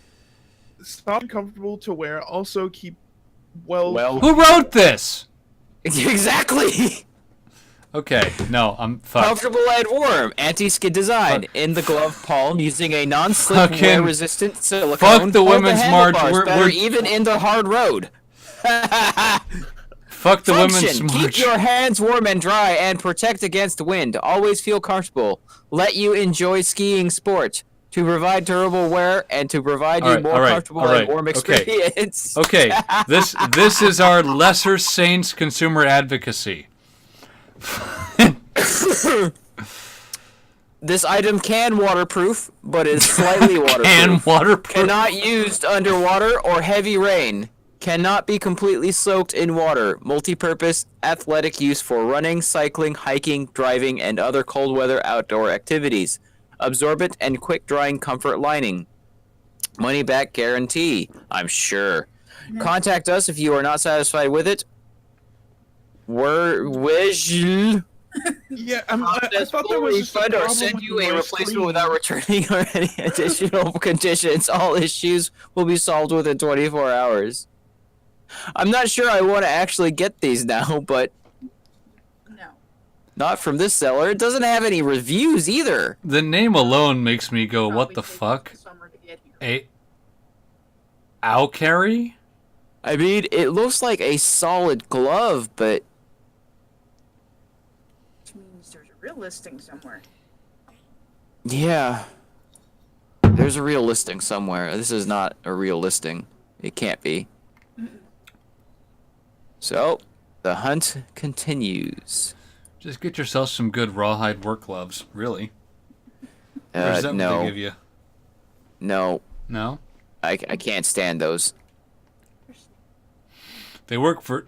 C: stop comfortable to wear. Also, keep well.
B: Who wrote this?
A: Exactly.
B: Okay, no, I'm fucked.
A: Comfortable and warm, anti-skid design in the glove palm using a non-slip
B: Fucking-
A: wear-resistant silicone.
B: fuck the
A: Hold
B: Women's March,
A: handlebars better
B: we're-
A: even in the hard road.
B: Fuck the Women's
A: Function: keep
B: March.
A: your hands warm and dry, and protect against wind. Always feel comfortable. Let you enjoy skiing sport. To provide durable wear and to provide you more comfortable and warm experience.
B: Okay, this is our Lesser Saints consumer advocacy.
A: This item can waterproof, but is slightly waterproof.
B: And waterproof.
A: Cannot used underwater or heavy rain. Cannot be completely soaked in water. Multi-purpose athletic use for running, cycling, hiking, driving, and other cold weather outdoor activities. Absorbent and quick drying comfort lining. Money back guarantee, I'm sure. Contact us if you are not satisfied with it.
C: Yeah, I thought there was just a
A: refund or
C: problem
A: send
C: with
A: you a
C: my
A: replacement
C: screen.
A: without returning or any additional conditions. All issues will be solved within 24 hours. I'm not sure I want to actually get these now, but
E: No.
A: not from this seller. It doesn't have any reviews either.
B: The name alone makes me go, what
E: Probably
B: the
E: take
B: fuck?
E: the summer to get here.
B: Owl carry?
A: I mean, it looks like a solid glove, but
E: Which means there's a real listing somewhere.
A: yeah. There's a real listing somewhere. This is not a real listing. It can't be. So, the hunt continues.
B: Just get yourself some good rawhide work gloves, really. Or is that what they
A: No.
B: give you?
A: No.
B: No?
A: I can't stand those.
B: They work for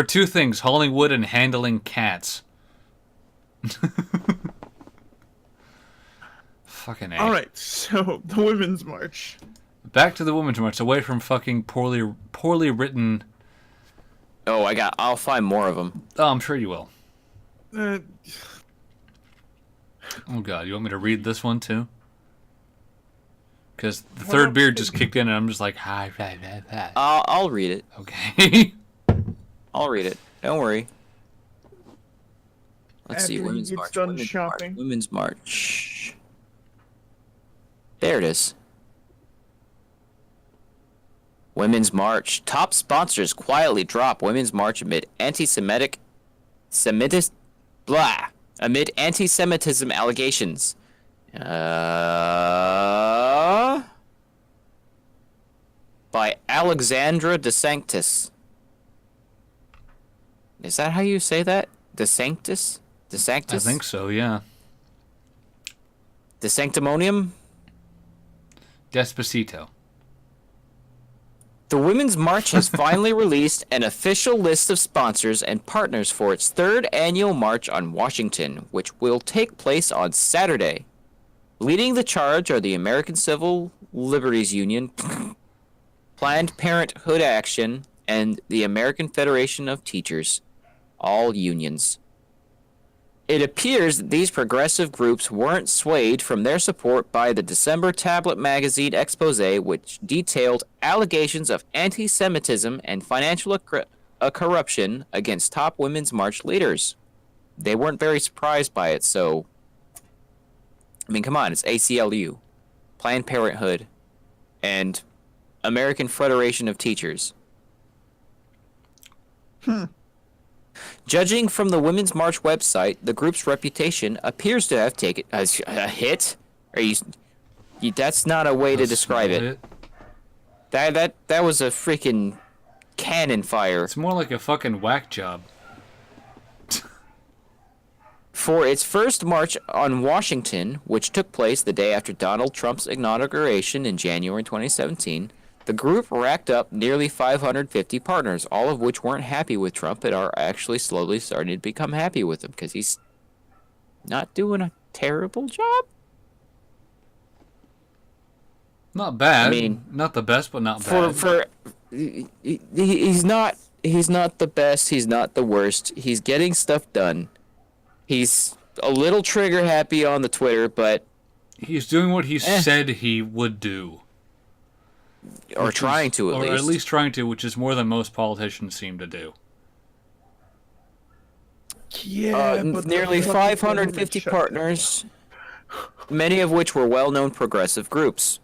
B: two things, hauling wood and handling cats. Fucking A.
C: All right, so the Women's March.
B: Back to the Women's March, away from fucking poorly written.
A: Oh, I'll find more of them.
B: Oh, I'm sure you will.
C: Uh,
B: Oh god, you want me to read this one too? Because the
C: What
B: third
C: up?
B: beer just kicked in and I'm just like, hi.
A: I'll read it.
B: Okay.
A: I'll read it. Don't worry. Let's see.
C: After he
A: Women's
C: gets
A: March.
C: done
A: Women's
C: shopping.
A: March. Women's March. There it is. Women's March. Top sponsors quietly drop Women's March amid amid anti-Semitism allegations. By Alexandra DeSanctis. Is that how you say that? DeSanctis? DeSanctis?
B: I think so, yeah.
A: DeSanctimonium?
B: Despacito.
A: The Women's March has finally released an official list of sponsors and partners for its third annual March on Washington, which will take place on Saturday. Leading the charge are the American Civil Liberties Union, Planned Parenthood Action, and the American Federation of Teachers, all unions. It appears that these progressive groups weren't swayed from their support by the December tablet magazine expose, which detailed allegations of anti-Semitism and financial corruption against top Women's March leaders. They weren't very surprised by it, so... I mean, come on, it's ACLU, Planned Parenthood, and American Federation of Teachers. Judging from the Women's March website, the group's reputation appears to have taken a hit. Are you? That's not a way to describe it. That was a freaking cannon fire.
B: It's more like a fucking whack job.
A: For its first march on Washington, which took place the day after Donald Trump's inauguration in January 2017, the group racked up nearly 550 partners, all of which weren't happy with Trump and are actually slowly starting to become happy with him because he's not doing a terrible job.
B: Not bad.
A: I mean,
B: not the best, but not bad.
A: He's not the best, he's not the worst. He's getting stuff done. He's a little trigger happy on the Twitter, but
B: He's doing what he said he would do.
A: Or trying to, at least.
B: Or at least trying to, which is more than most politicians seem to do.
C: Yeah, but
A: nearly
C: the
A: 550
C: fucking
A: partners, many of which were well-known progressive groups.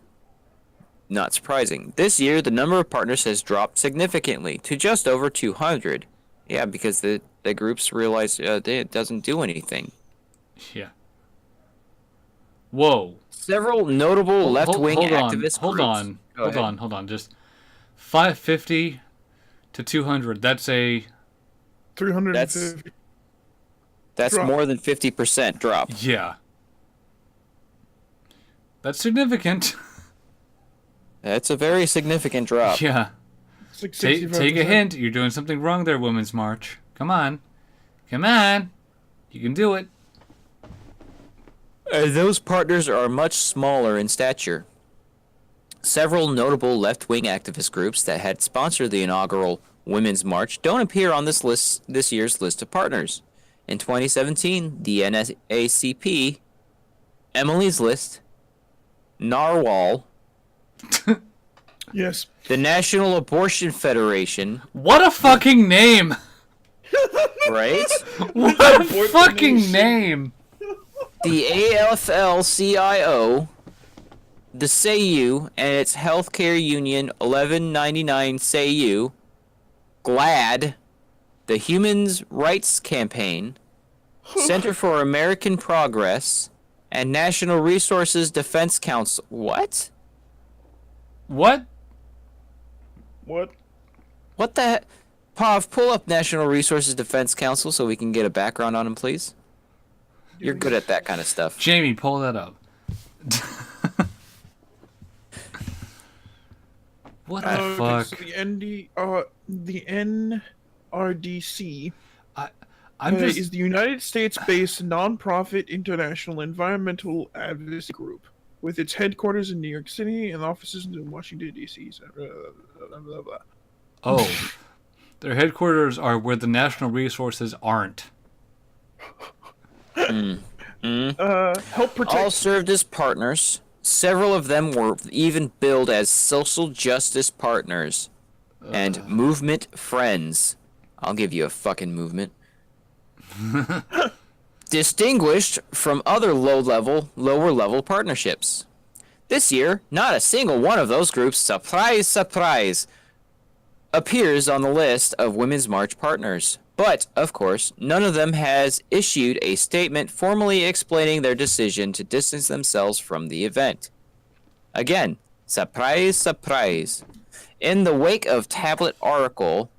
A: Not surprising. This year, the number of partners has dropped significantly to just over 200. Yeah, because the groups realize it doesn't do anything.
B: Yeah. Whoa.
A: Several notable left-wing activist
B: Hold
A: groups.
B: on. Just 550 to 200. That's a
C: 350.
A: That's
C: Drop.
A: more than 50% drop.
B: yeah. That's significant.
A: That's a very significant drop.
B: Yeah.
C: It's like
B: Take a
C: 65%.
B: hint. You're doing something wrong there, Women's March. Come on. Come on. You can do it.
A: Those partners are much smaller in stature. Several notable left-wing activist groups that had sponsored the inaugural Women's March don't appear on this year's list of partners. In 2017, the NAACP, Emily's List, Narwhal,
C: Yes.
A: the National Abortion Federation,
B: What a fucking name!
A: right?
B: What a
C: Abort the
B: fucking
C: nation.
B: name!
A: The AFL-CIO, the SAU and its healthcare union 1199 SAU, GLAD, the Human Rights Campaign, Center for American Progress, and National Resources Defense Council. What?
B: What?
C: What?
A: What the heck? Pav, pull up National Resources Defense Council so we can get a background on him, please. You're good at that kind of stuff.
B: Jamie, pull that up. What the
C: Okay,
B: fuck?
C: so the NRDC
B: I'm just.
C: is the United States-based nonprofit international environmental advocacy group with its headquarters in New York City and offices in Washington, D.C. Blah, blah, blah.
B: Oh. Their headquarters are where the natural resources aren't.
C: Help protect.
A: All served as partners. Several of them were even billed as social justice partners and movement friends. I'll give you a fucking movement. Distinguished from other lower level partnerships. This year, not a single one of those groups, surprise, surprise, appears on the list of Women's March partners. But, of course, none of them has issued a statement formally explaining their decision to distance themselves from the event. Again, surprise, surprise. In the wake of the tablet article,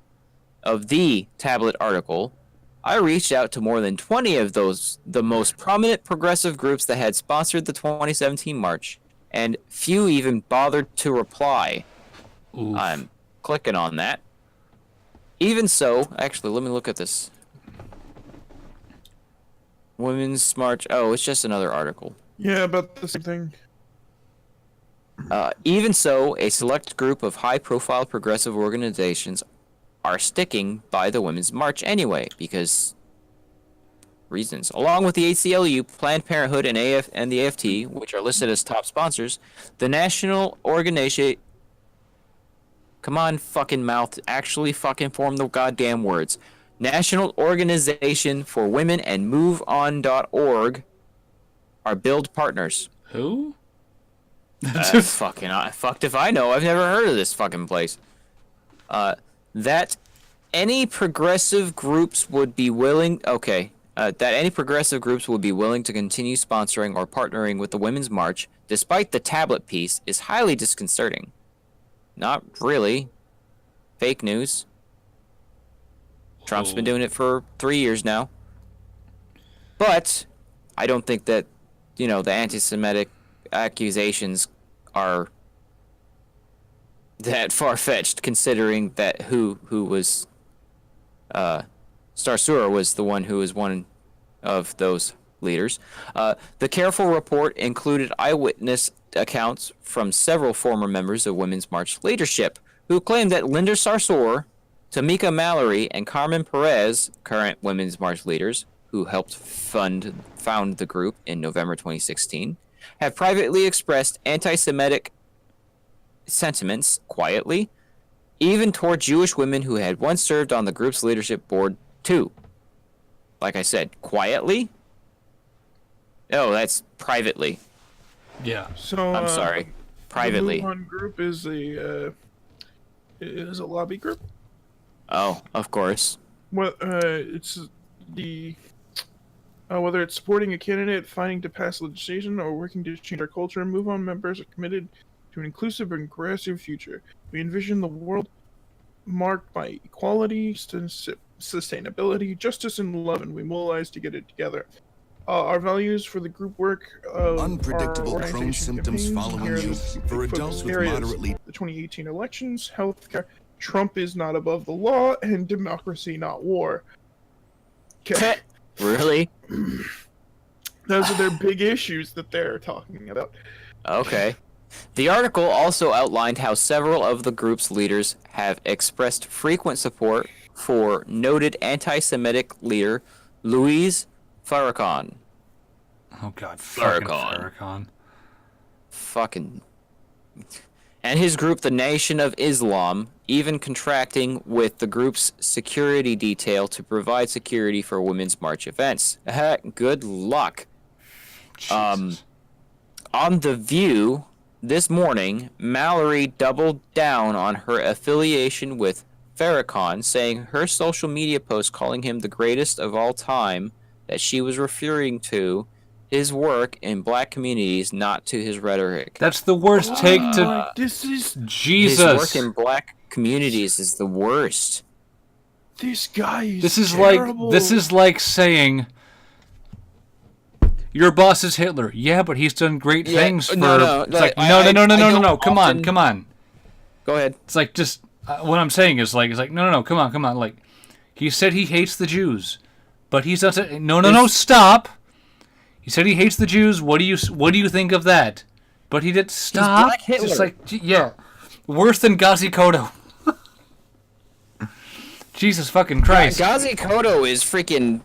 A: I reached out to more than 20 of the most prominent progressive groups that had sponsored the 2017 march, and few even bothered to reply.
B: Oof.
A: I'm clicking on that. Even so, actually, let me look at this. Women's March. Oh, it's just another article.
C: Yeah, about the same thing.
A: Even so, a select group of high-profile progressive organizations are sticking by the Women's March anyway, because reasons. Along with the ACLU, Planned Parenthood, and the AFT, which are listed as top sponsors, the national organization. Come on, fucking mouth. Actually fucking form the goddamn words. National Organization for Women and MoveOn.org are billed partners.
B: Who?
A: Fucked if I know. I've never heard of this fucking place. That any progressive groups would be willing. Okay. That any progressive groups would be willing to continue sponsoring or partnering with the Women's March, despite the tablet piece, is highly disconcerting. Not really. Fake news. Trump's been doing it for 3 years now. But I don't think that, the anti-Semitic accusations are that far-fetched, considering that who was Starsura was the one who was one of those leaders. The careful report included eyewitness accounts from several former members of Women's March leadership who claimed that Linda Sarsour, Tamika Mallory, and Carmen Perez, current Women's March leaders who helped found the group in November 2016, have privately expressed anti-Semitic sentiments quietly, even toward Jewish women who had once served on the group's leadership board too. Like I said, quietly? Oh, that's privately.
B: Yeah.
C: So
A: I'm sorry. Privately.
C: The MoveOn group is a lobby group.
A: Oh, of course.
C: Well, it's the whether it's supporting a candidate, fighting to pass legislation, or working to change our culture, MoveOn members are committed to an inclusive and progressive future. We envision the world marked by equality, sustainability, justice, and love, and we mobilize to get it together. Our values for the group work of
F: Unpredictable
C: our
F: Crohn's
C: organization
F: symptoms
C: campaigns,
F: following
C: here are
F: you.
C: the
F: For
C: focus
F: adults with
C: areas:
F: moderately
C: the 2018 elections, healthcare, Trump is not above the law, and democracy, not war. Okay.
A: Really?
C: Those are their big issues that they're talking about.
A: Okay. The article also outlined how several of the group's leaders have expressed frequent support for noted anti-Semitic leader Louise Farrakhan.
B: Oh god, fucking
A: Farrakhan.
B: Farrakhan.
A: Fucking. And his group, the Nation of Islam, even contracting with the group's security detail to provide security for Women's March events. Good luck.
B: Jesus.
A: On The View this morning, Mallory doubled down on her affiliation with Farrakhan, saying her social media post calling him the greatest of all time, that she was referring to his work in black communities, not to his rhetoric.
B: That's the worst take to
C: Like, this is
B: Jesus.
A: His work in black communities is the worst.
C: this guy is
B: This is
C: terrible.
B: like saying your boss is Hitler. Yeah, but he's done great things for.
A: No.
B: It's like
A: I
B: no. Come
A: often-
B: on.
A: Go ahead.
B: It's like just what I'm saying is like no. Come on. Like he said he hates the Jews, but he's not. No. Stop. He said he hates the Jews. What do you think of that? But he did stop.
A: Black Hitler.
B: Just like yeah, worse than Ghazi Koto. Jesus fucking Christ.
A: Ghazi Koto is freaking.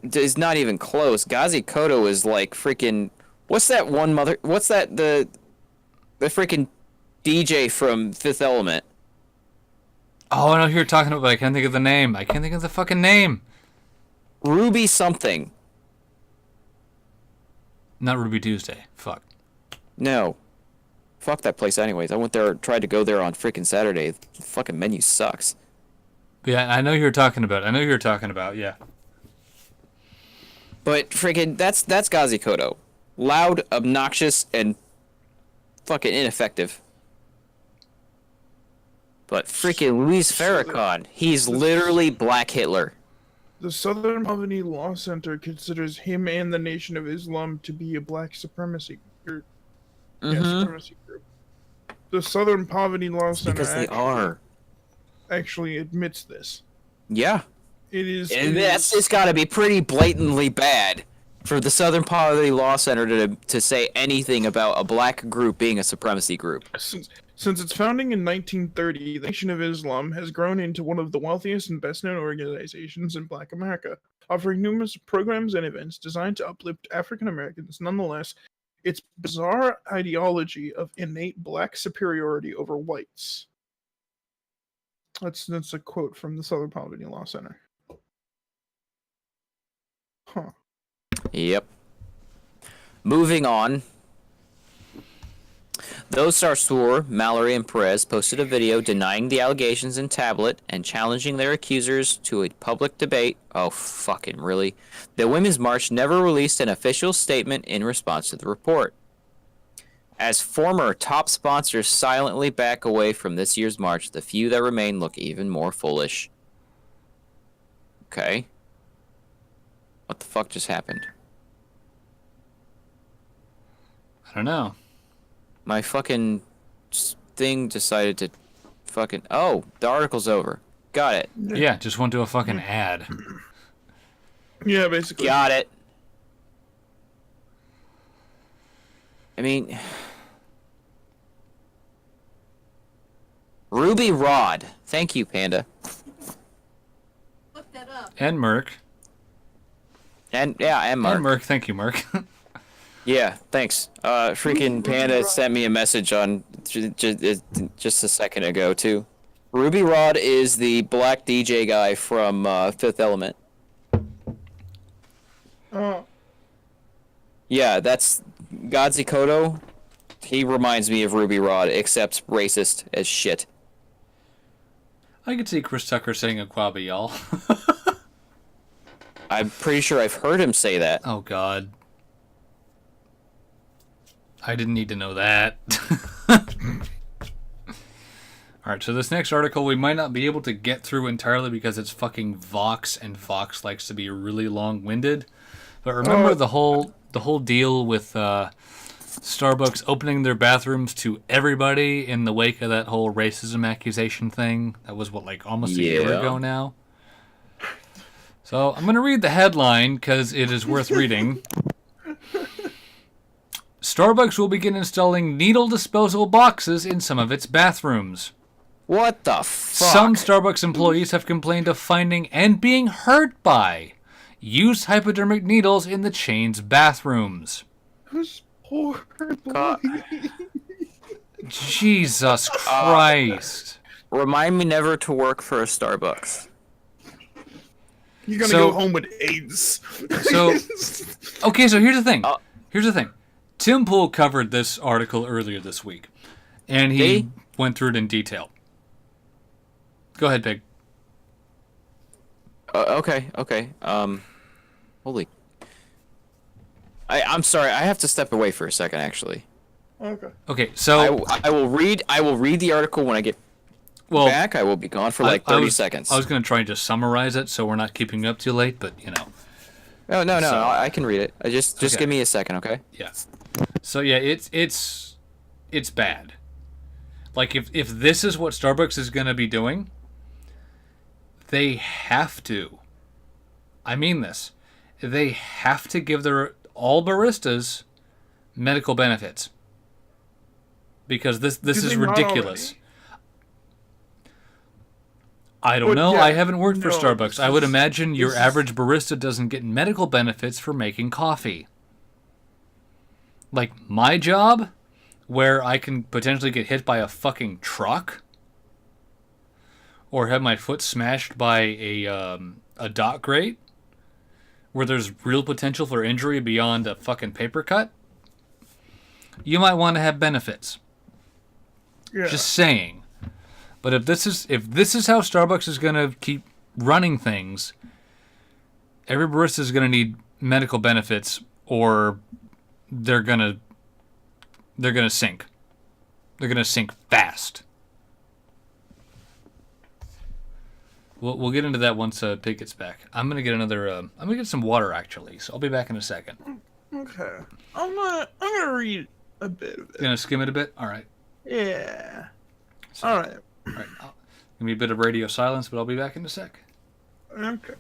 A: Is not even close. Ghazi Koto is like freaking. What's that one mother? What's that the freaking DJ from Fifth Element?
B: Oh, I know who you're talking about, but I can't think of the name. I can't think of the fucking name.
A: Ruby something.
B: Not Ruby Tuesday. Fuck.
A: No. Fuck that place anyways. I went there, tried to go there on freaking Saturday. The fucking menu sucks.
B: Yeah, I know who you're talking about. Yeah.
A: But freaking, that's Ghazi Koto. Loud, obnoxious, and fucking ineffective. But freaking Luis Farrakhan, he's literally Black Hitler.
C: The Southern Poverty Law Center considers him and the Nation of Islam to be a black supremacy group. Supremacy group. The Southern Poverty Law Center
A: Because they are.
C: actually admits this.
A: Yeah.
C: It is.
A: And it's got to be pretty blatantly bad for the Southern Poverty Law Center to say anything about a black group being a supremacy group.
C: Since its founding in 1930, the Nation of Islam has grown into one of the wealthiest and best-known organizations in Black America, offering numerous programs and events designed to uplift African Americans. Nonetheless, its bizarre ideology of innate black superiority over whites. That's a quote from the Southern Poverty Law Center. Huh.
A: Yep. Moving on. Those Sarsour, Mallory, and Perez posted a video denying the allegations in Tablet and challenging their accusers to a public debate. Oh, fucking really? The Women's March never released an official statement in response to the report. As former top sponsors silently back away from this year's march, the few that remain look even more foolish. Okay. What the fuck just happened?
B: I don't know.
A: My fucking thing decided to fucking... Oh, the article's over. Got it.
B: Yeah, just went to a fucking ad.
C: Yeah, basically.
A: Got it. I mean... Ruby Rod. Thank you, Panda.
E: Look that up.
B: And Merc.
A: And Mark.
B: And Merc. Thank you, Merc.
A: Yeah, thanks. Freaking Panda sent me a message on just a second ago, too. Ruby Rod is the black DJ guy from Fifth Element.
C: Oh.
A: Yeah, that's Ghazi Koto. He reminds me of Ruby Rod, except racist as shit.
B: I could see Chris Tucker saying Aquabi, y'all.
A: I'm pretty sure I've heard him say that.
B: Oh, God. I didn't need to know that. Alright, so this next article we might not be able to get through entirely because it's fucking Vox, and Vox likes to be really long-winded. But remember the whole deal with Starbucks opening their bathrooms to everybody in the wake of that whole racism accusation thing? That was almost a year
A: Yeah.
B: ago now. So I'm going to read the headline because it is worth reading. Starbucks will begin installing needle disposal boxes in some of its bathrooms.
A: What the fuck?
B: Some Starbucks employees have complained of finding and being hurt by used hypodermic needles in the chain's bathrooms.
C: This poor boy.
A: God.
B: Jesus Christ.
A: Remind me never to work for a Starbucks.
C: You're gonna
B: So-
C: go home with AIDS.
B: So, okay, so here's the thing.
A: Uh,
B: Here's the thing. Tim Pool covered this article earlier this week, and he
A: Did he?
B: went through it in detail. Go ahead, Pig.
A: Okay. Holy. I'm sorry. I have to step away for a second. Actually,
C: Okay.
B: Okay, so
A: I will read. I will read the article when I get
B: well,
A: back. I will be gone for like 30 seconds.
B: I was going to try and just summarize it so we're not keeping you up too late, but
A: No.
B: So-
A: I can read it. Just
B: Okay.
A: give me a second, okay?
B: yeah. So yeah, it's bad. Like if this is what Starbucks is going to be doing, they have to. I mean this. They have to give all baristas medical benefits. Because this
C: Do
B: is
C: they not
B: ridiculous.
C: already?
B: I don't
C: But,
B: know.
C: yeah,
B: I haven't worked for
C: no,
B: Starbucks.
C: this
B: I would
C: is-
B: imagine your
C: this is-
B: average barista doesn't get medical benefits for making coffee. Like my job, where I can potentially get hit by a fucking truck, or have my foot smashed by a dock grate, where there's real potential for injury beyond a fucking paper cut. You might want to have benefits.
C: Yeah.
B: Just saying. But if this is how Starbucks is gonna keep running things, every barista is gonna need medical benefits, or they're gonna sink. They're gonna sink fast. We'll get into that once Pig gets back. I'm gonna get I'm gonna get some water actually, so I'll be back in a second.
C: Okay. I'm gonna read a bit of it.
B: Gonna skim it a bit. All right.
C: Yeah.
B: So,
C: All right.
B: All right. Give me a bit of radio silence, but I'll be back in a sec.
C: Okay.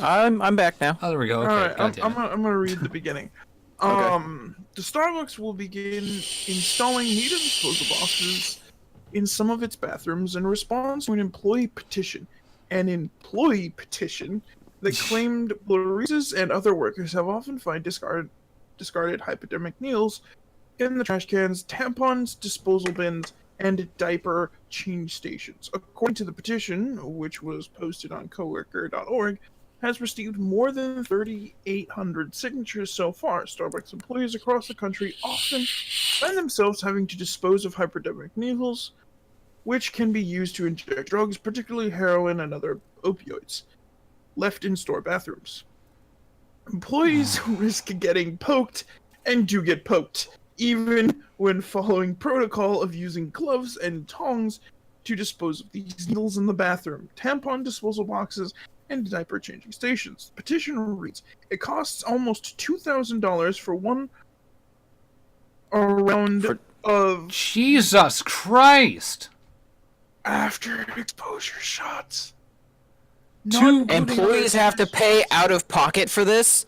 A: I'm back now.
B: Oh, there we go. Okay.
C: All right.
B: God damn it.
C: I'm gonna read the beginning. The Starbucks will begin installing needle disposal boxes in some of its bathrooms in response to an employee petition. An employee petition that claimed baristas and other workers have often found discarded hypodermic needles in the trash cans, tampons, disposal bins, and diaper change stations. According to the petition, which was posted on coworker.org, has received more than 3,800 signatures so far. Starbucks employees across the country often find themselves having to dispose of hypodermic needles, which can be used to inject drugs, particularly heroin and other opioids, left in store bathrooms. Employees risk getting poked and do get poked, even when following protocol of using gloves and tongs to dispose of these needles in the bathroom, tampon disposal boxes, and diaper changing stations. The petition reads, it costs almost $2,000 for one round of
B: Jesus Christ!
C: after exposure shots.
B: Two
C: Not including
A: Employees have to pay out of pocket for this?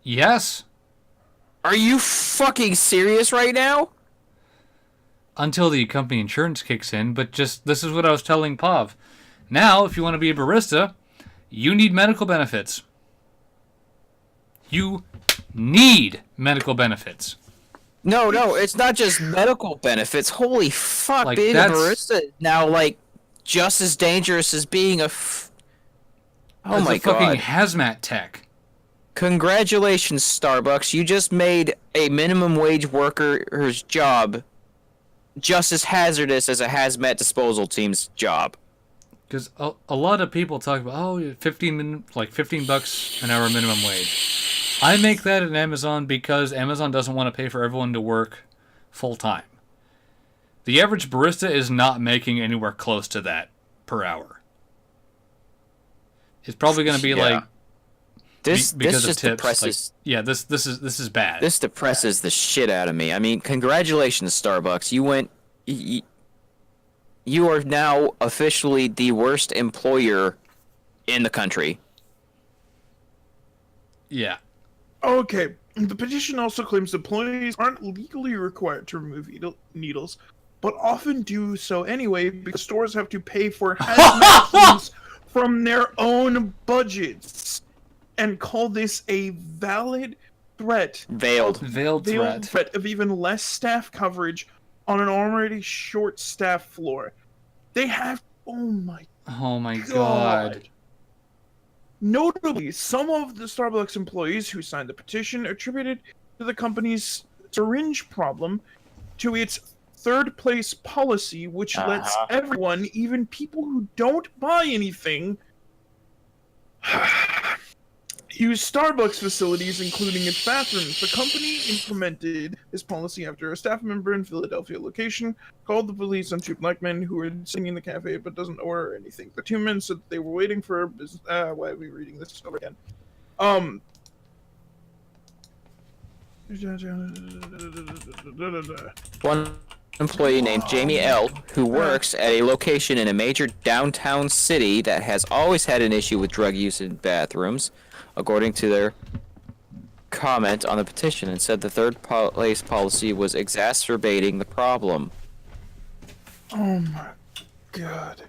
B: Yes.
A: Are you fucking serious right now?
B: Until the company insurance kicks in, but just this is what I was telling Pav. Now, if you want to be a barista, you need medical benefits. You need medical benefits.
A: No, it's not just medical benefits. Holy fuck,
B: Like,
A: being a
B: that's-
A: barista is now like just as dangerous as being a Oh
B: As
A: my
B: a fucking
A: god.
B: hazmat tech.
A: Congratulations, Starbucks. You just made a minimum wage worker's job just as hazardous as a hazmat disposal team's job.
B: Because a lot of people talk about, 15 bucks an hour minimum wage. I make that at Amazon because Amazon doesn't want to pay for everyone to work full time. The average barista is not making anywhere close to that per hour. It's probably going to be
A: Yeah. This
B: because
A: just
B: of tips.
A: depresses.
B: Yeah, this is bad.
A: This depresses the shit out of me. I mean, congratulations, Starbucks. You are now officially the worst employer in the country.
B: Yeah.
C: Okay. The petition also claims employees aren't legally required to remove needles, but often do so anyway because stores have to pay for hazmat teams from their own budgets, and call this a valid threat.
A: Veiled.
B: Veiled threat.
C: threat of even less staff coverage on an already short staff floor. They have. Oh my
B: Oh my
C: god.
B: god.
C: Notably, some of the Starbucks employees who signed the petition attributed to the company's syringe problem to its third place policy, which lets everyone, even people who don't buy anything, use Starbucks facilities, including its bathrooms. The company implemented this policy after a staff member in Philadelphia location called the police on two black men who were sitting in the cafe but doesn't order anything. The two men said they were waiting for why are we reading this over again?
A: One employee named Jamie L., who works at a location in a major downtown city that has always had an issue with drug use in bathrooms, according to their comment on the petition, and said the third place policy was exacerbating the problem.
C: Oh my god.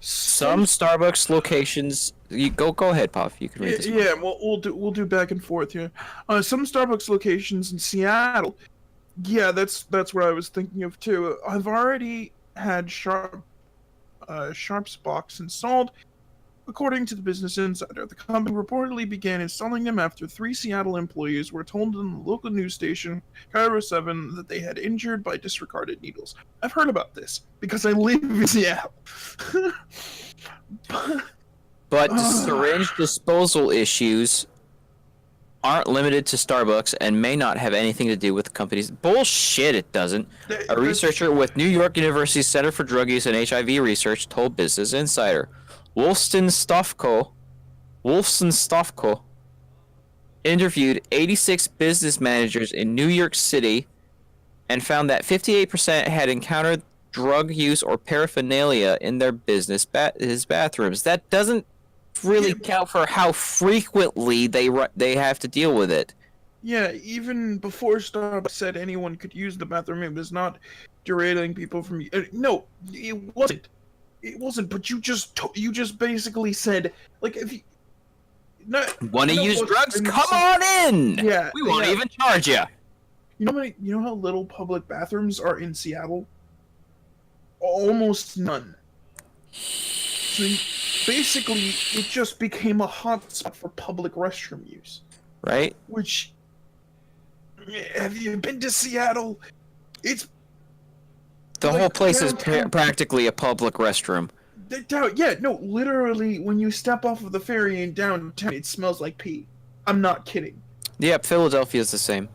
A: Some Starbucks locations, go ahead, Puff. You can read this.
C: Yeah, well, we'll do back and forth here. Some Starbucks locations in Seattle. Yeah, that's what I was thinking of too. I've already had Sharp's box installed. According to the Business Insider, the company reportedly began installing them after 3 Seattle employees were told in the local news station, Cairo 7, that they had injured by disregarded needles. I've heard about this, because I live in Seattle.
A: But syringe disposal issues aren't limited to Starbucks and may not have anything to do with the company's... Bullshit, it doesn't. A researcher with New York University Center for Drug Use and HIV Research told Business Insider. Wolfson Stofko interviewed 86 business managers in New York City and found that 58% had encountered drug use or paraphernalia in their business bathrooms. That doesn't really count for how frequently they have to deal with it.
C: Yeah, even before Starbucks said anyone could use the bathroom, it was not derailing people from... no, it wasn't. It wasn't, but you just basically said, like, if you...
A: Want to use drugs? Come on in!
C: Yeah.
A: We won't even charge you.
C: You know how little public bathrooms are in Seattle? Almost none. So basically, it just became a hotspot for public restroom use.
A: Right?
C: Which... Have you been to Seattle? It's...
A: The whole place is
C: downtown.
A: practically a public restroom.
C: Yeah, no, literally, when you step off of the ferry in downtown, it smells like pee. I'm not kidding.
A: Yep, Philadelphia is the same.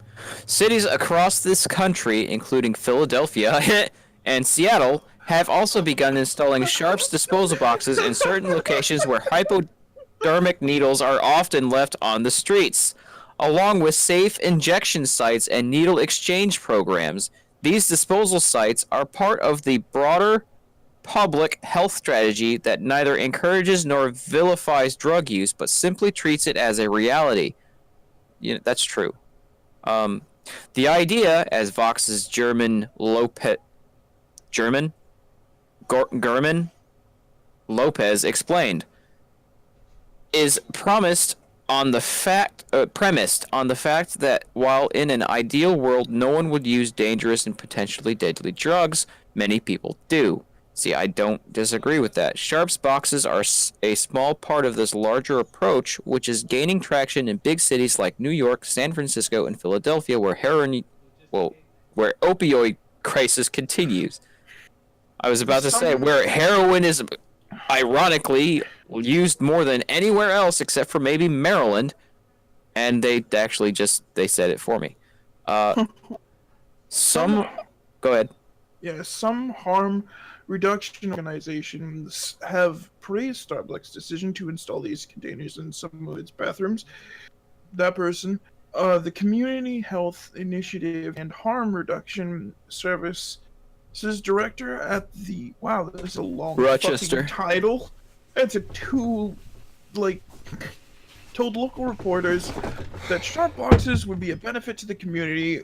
A: Cities across this country, including Philadelphia and Seattle, have also begun installing Sharps disposal boxes in certain locations where hypodermic needles are often left on the streets, along with safe injection sites and needle exchange programs. These disposal sites are part of the broader public health strategy that neither encourages nor vilifies drug use, but simply treats it as a reality. That's true. The idea, as Vox's German Lopez explained, is premised on the fact that while in an ideal world no one would use dangerous and potentially deadly drugs, many people do. See, I don't disagree with that. Sharps boxes are a small part of this larger approach, which is gaining traction in big cities like New York, San Francisco, and Philadelphia, where opioid crisis continues. I was about to say, where heroin is ironically used more than anywhere else except for maybe Maryland, and they said it for me. Go ahead.
C: some harm reduction organizations have praised Starbucks' decision to install these containers in some of its bathrooms. That person, the Community Health Initiative and Harm Reduction Services director at the this is a long
A: Rochester.
C: fucking title. It's a told local reporters that sharp boxes would be a benefit to the community.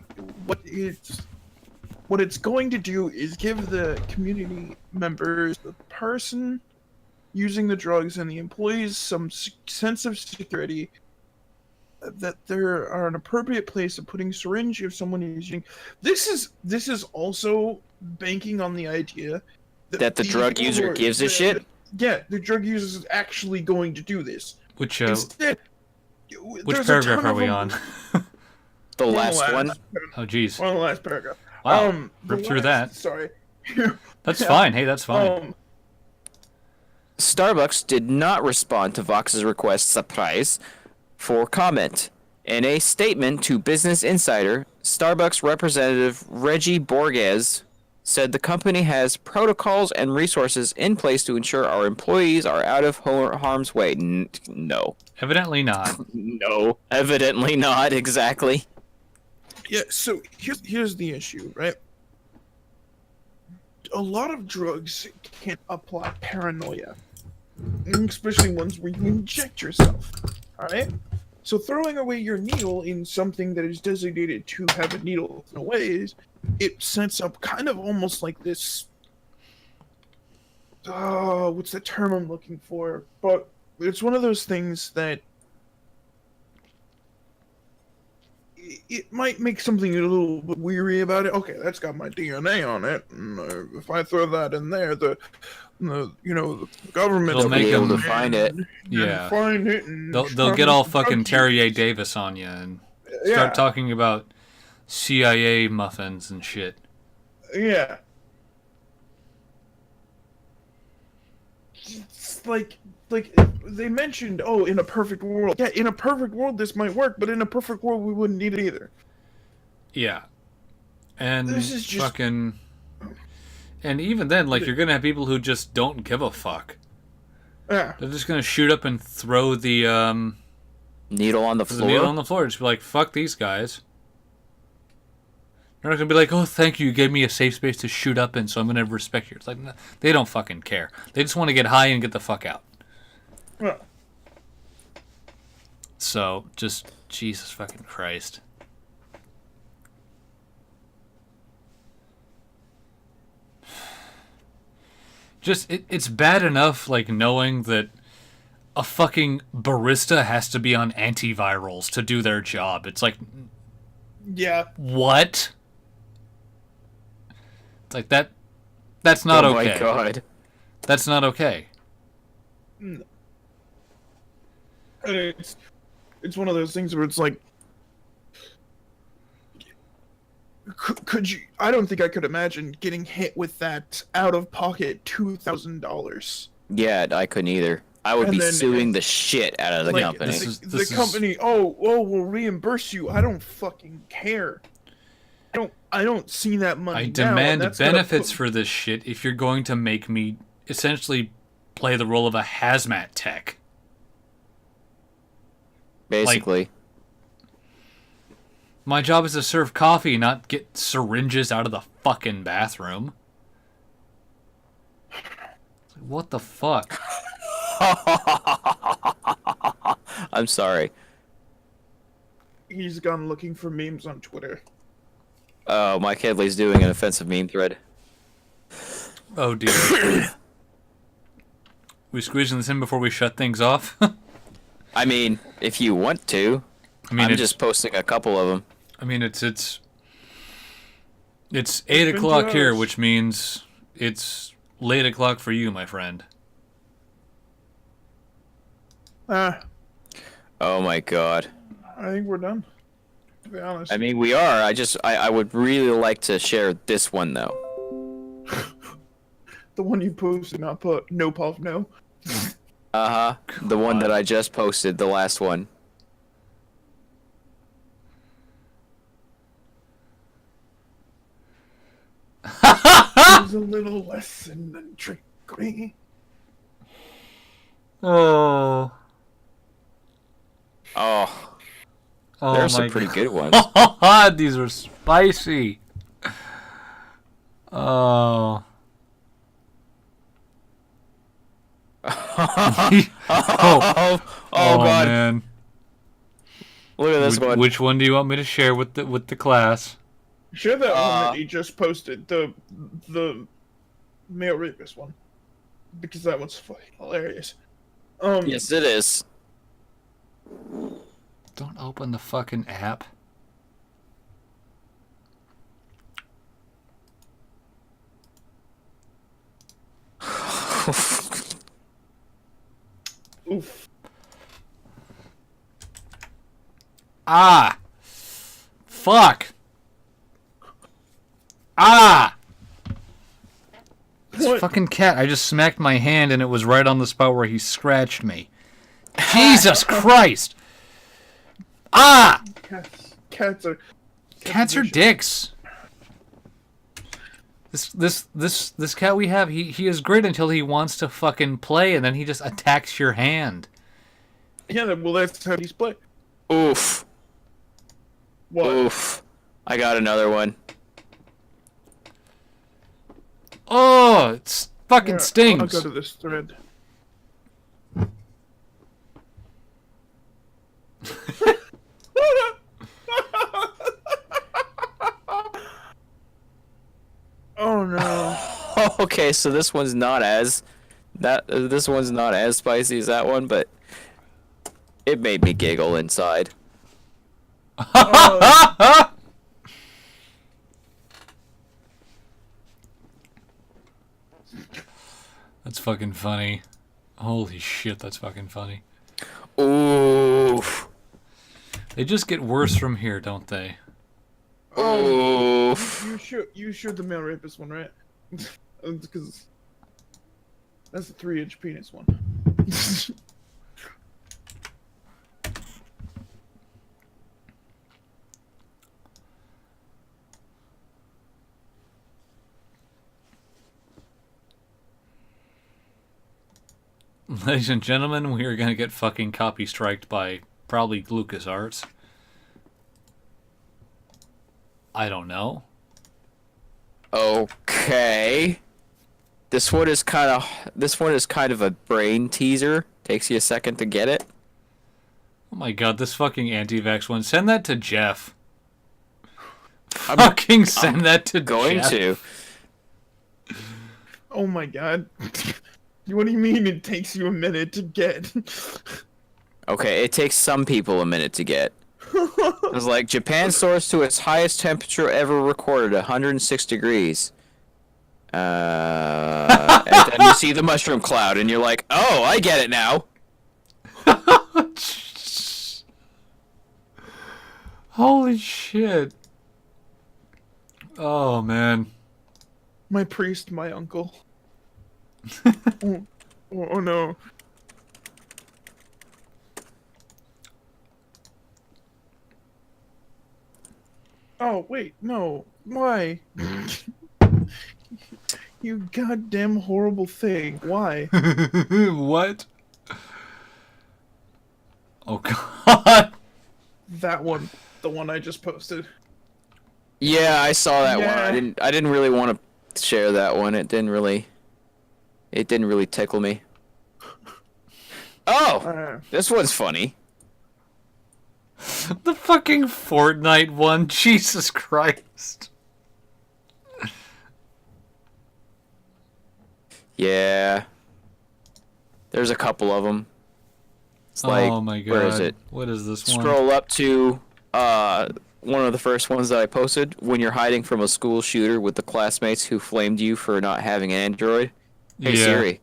C: What it's going to do is give the community members, the person using the drugs, and the employees some sense of security that there are an appropriate place of putting syringe if someone is using. This is also banking on the idea
A: That the drug user gives a shit?
C: Yeah, the drug user is actually going to do this.
B: Which
C: Instead,
B: which
C: there's a
B: paragraph
C: ton
B: are
C: of
B: we
C: them-
B: on?
A: The last one?
B: Oh, jeez.
C: One of the last paragraph.
B: Wow,
C: the
B: rip through that.
C: Sorry.
B: That's fine. Hey, that's fine.
A: Starbucks did not respond to Vox's request surprise for comment. In a statement to Business Insider, Starbucks representative Reggie Borges said the company has protocols and resources in place to ensure our employees are out of harm's way. No.
B: Evidently not.
A: No. Evidently not, exactly.
C: Yeah, so here's the issue, right? A lot of drugs can apply paranoia, especially ones where you inject yourself. All right, so throwing away your needle in something that is designated to have a needle in a way, it sets up kind of almost like this. What's the term I'm looking for? But it's one of those things that it might make something a little bit weary about it. Okay, that's got my DNA on it. And, if I throw that in there, the government
B: They'll
A: They'll
B: make
A: be able
B: them-
A: to find it.
B: Yeah.
C: find it. And
B: They'll get all fucking Terry Davis on you and start talking about CIA muffins and shit.
C: Yeah. It's like they mentioned, in a perfect world. Yeah, in a perfect world this might work, but in a perfect world we wouldn't need it either.
B: Yeah. And
C: This is just-
B: fucking... And even then, like, you're gonna have people who just don't give a fuck.
C: Yeah.
B: They're just gonna shoot up and throw the
A: Needle on the
B: needle on
A: floor?
B: the floor. Just be like, fuck these guys. They're not gonna be like, oh, thank you, you gave me a safe space to shoot up in, so I'm gonna respect you. It's like, no, they don't fucking care. They just want to get high and get the fuck out.
C: Yeah.
B: So, just, Jesus fucking Christ. Just, it's bad enough, like, knowing that a fucking barista has to be on antivirals to do their job. It's like,
C: Yeah.
B: what? It's like, that's not
A: Oh
B: okay.
A: my god.
B: That's not okay.
C: And it's one of those things where it's like, could you? I don't think I could imagine getting hit with that out of pocket $2,000.
A: Yeah, I couldn't either. I would
C: And
A: be
C: then-
A: suing the shit out of the
C: Like,
A: company.
C: the company, we'll reimburse you. I don't fucking care. I don't see that money.
B: I
C: now, and
B: demand
C: that's gonna
B: benefits
C: put-
B: for this shit if you're going to make me essentially play the role of a hazmat tech.
A: Basically.
B: My job is to serve coffee, not get syringes out of the fucking bathroom. What the fuck?
A: I'm sorry.
C: He's gone looking for memes on Twitter.
A: Oh, Mike Headley's doing an offensive meme thread.
B: Oh dear. We squeezing this in before we shut things off?
A: I mean, if you want to.
B: I mean,
A: I'm
B: it's
A: just posting a couple of them.
B: I mean, it's 8 o'clock here,
C: us.
B: which means it's late o'clock for you, my friend.
C: Ah,
A: Oh my god.
C: I think we're done. To be honest.
A: I mean, we are. I would really like to share this one, though.
C: The one you posted, not put no puff, no.
A: Uh-huh. The one that I just posted, the last one.
C: was a little lesson than trick me.
B: Oh.
A: Oh,
B: Oh
A: there's
B: my
A: some pretty good ones.
B: God, these are spicy. Oh.
A: Oh, God.
B: Man.
A: Look at this one.
B: Which one do you want me to share with the class?
C: Share that one that he just posted, the male rapist one, because that one's fucking hilarious.
A: Yes, it is.
B: Don't open the fucking app.
C: Oof.
B: Ah! Fuck! Ah! This
C: What?
B: fucking cat, I just smacked my hand and it was right on the spot where he scratched me. Jesus Christ! Ah!
C: Cats are vicious.
B: Dicks. This cat we have, he is great until he wants to fucking play and then he just attacks your hand.
C: Yeah, well, that's how he's play.
A: Oof.
C: What?
A: Oof. I got another one.
B: Oh, it fucking
C: Here, I'll
B: stings.
C: go to this thread. Oh no.
A: Okay, so this one's not as this one's not as spicy as that one, but it made me giggle inside.
B: That's fucking funny. Holy shit, that's fucking funny.
A: Oof.
B: They just get worse from here, don't they?
A: Oof.
C: You should the male rapist one, right? Because that's the 3-inch penis one.
B: Ladies and gentlemen, we are gonna get fucking copy striked by probably LucasArts. I don't know.
A: Okay. This one is kind of a brain teaser. Takes you a second to get it.
B: Oh my god, this fucking anti-vax one. Send that to Jeff. Fucking send that to
A: Going
B: Jeff.
A: to.
C: Oh my god. What do you mean it takes you a minute to get?
A: Okay, it takes some people a minute to get. It was like Japan soars to its highest temperature ever recorded, 106 degrees. And then you see the mushroom cloud, and you're like, "Oh, I get it now."
B: Holy shit. Oh man.
C: My priest, my uncle. Oh no. Oh wait, no. Why? You goddamn horrible thing. Why?
B: What? Oh god.
C: That one. The one I just posted.
A: Yeah, I saw that one.
C: Yeah.
A: I didn't really want to share that one. It didn't really tickle me. Oh, this one's funny.
B: The fucking Fortnite one. Jesus Christ.
A: Yeah. There's a couple of them. It's like,
B: Oh my god.
A: where is it?
B: What is this one?
A: Scroll up to one of the first ones that I posted. When you're hiding from a school shooter with the classmates who flamed you for not having an Android. Hey
B: Yeah.
A: Siri.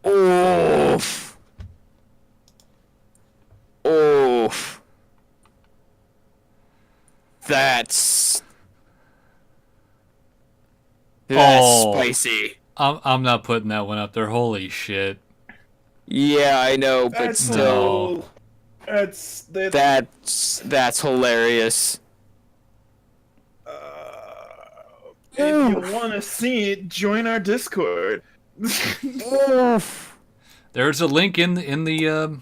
A: Oof. Oof. That's
B: Oh.
A: spicy.
B: I'm not putting that one up there. Holy shit.
A: Yeah, I know, but
C: That's
A: still.
C: so...
A: That's hilarious.
C: If you want to see it, join our Discord.
A: Oof.
B: There's a link in the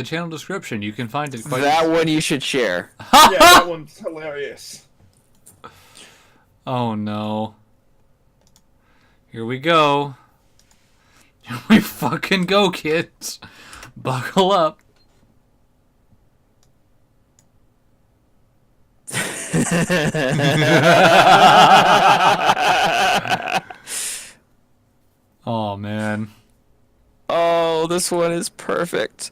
B: channel description. You can find it.
A: That one you should share.
C: Yeah, that one's hilarious.
B: Oh no. Here we go. Here we fucking go, kids. Buckle up. Oh man.
A: Oh, this one is perfect.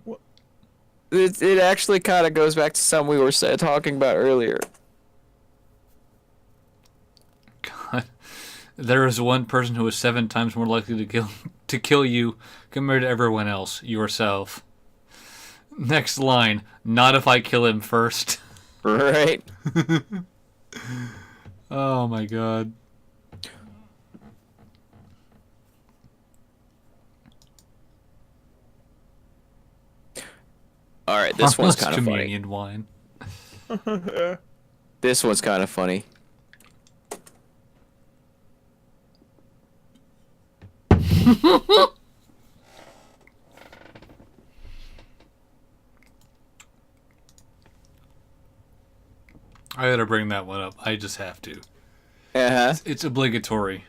C: What?
A: It actually kind of goes back to something we were talking about earlier.
B: God. There is one person who is 7 times more likely to kill you compared to everyone else, yourself. Next line, not if I kill him first.
A: Right?
B: Oh my god.
A: All right, this one's
B: Harmless
A: kind of funny.
B: communion wine.
A: This one's kind of funny.
B: I gotta bring that one up. I just have to.
A: Uh-huh.
B: It's obligatory.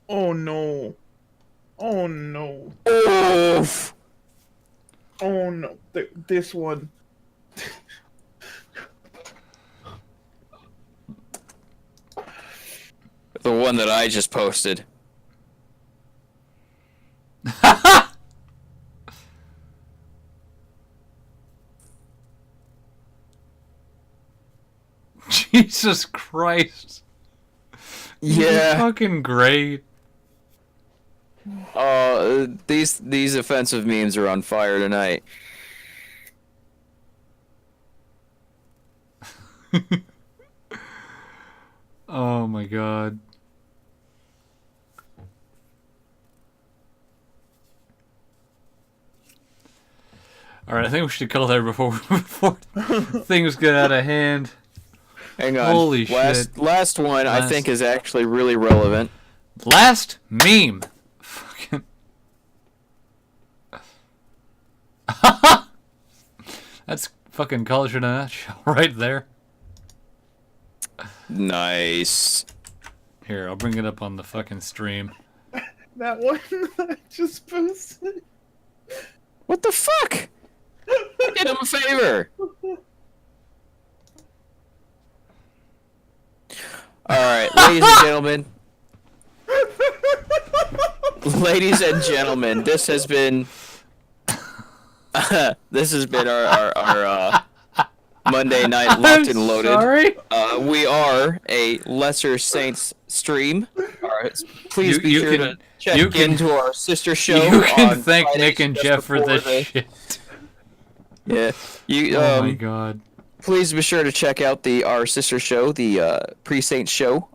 C: Oh no. Oh no.
A: Oof.
C: Oh no. This one.
A: The one that I just posted.
B: Jesus Christ.
A: Yeah.
B: Fucking great.
A: These offensive memes are on fire tonight.
B: Oh my god. Alright, I think we should call there before things get out of hand.
A: Hang on.
B: Holy shit.
A: Last one I
B: Last-
A: think is actually really relevant.
B: Last meme. Fucking. That's fucking college in a nutshell right there.
A: Nice.
B: Here, I'll bring it up on the fucking stream.
C: That one I just posted.
A: What the fuck? I did him a favor. Alright, ladies and gentlemen. Ladies and gentlemen, this has been our Monday night locked and loaded.
B: Sorry.
A: We are a Lesser Saints stream. Please be
B: You
A: sure
B: can-
A: to check
B: you can-
A: into our sister show.
B: You can
A: on
B: thank
A: Fridays
B: Nick and
A: just
B: Jeff for
A: before
B: this
A: the-
B: shit.
A: Yeah, you
B: Oh my god.
A: please be sure to check out our sister show, the Pre-Saints show,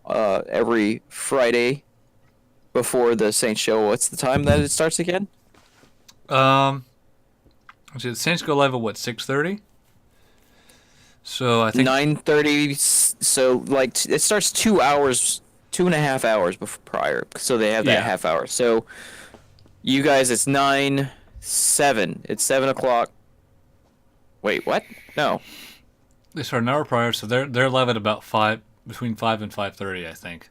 A: every Friday before the Saints show. What's the time that it starts again?
B: Saints go live at what, 6:30? So I think
A: 9:30. So like it starts 2.5 hours prior. So they have that
B: Yeah.
A: half hour. So you guys, it's 7. It's 7 o'clock. Wait, what? No.
B: they start an hour prior, so they're live at about 5, between 5 and 5:30, I think.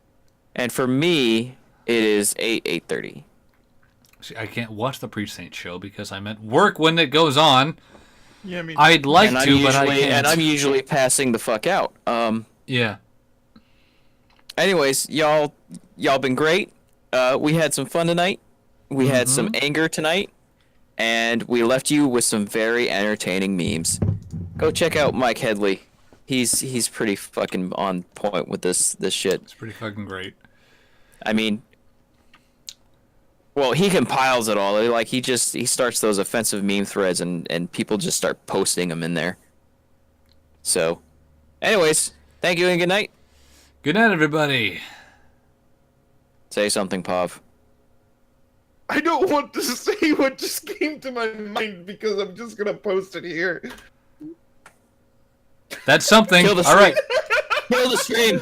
A: And for me, it is 8:30.
B: See, I can't watch the Pre-Saint show because I'm at work when it goes on.
C: Yeah, I mean,
B: I'd like
A: and
B: to, but I can't.
A: And I'm usually passing the fuck out.
B: Yeah.
A: Anyways, y'all been great. We had some fun tonight. We had some anger tonight, and we left you with some very entertaining memes. Go check out Mike Headley. He's pretty fucking on point with this shit.
B: It's pretty fucking great.
A: I mean, well, he compiles it all. Like he starts those offensive meme threads, and people just start posting them in there. So, anyways, thank you and good night.
B: Good night, everybody.
A: Say something, Pav.
C: I don't want to say what just came to my mind because I'm just gonna post it here.
B: That's something.
A: Kill the
B: All right.
A: Kill the stream.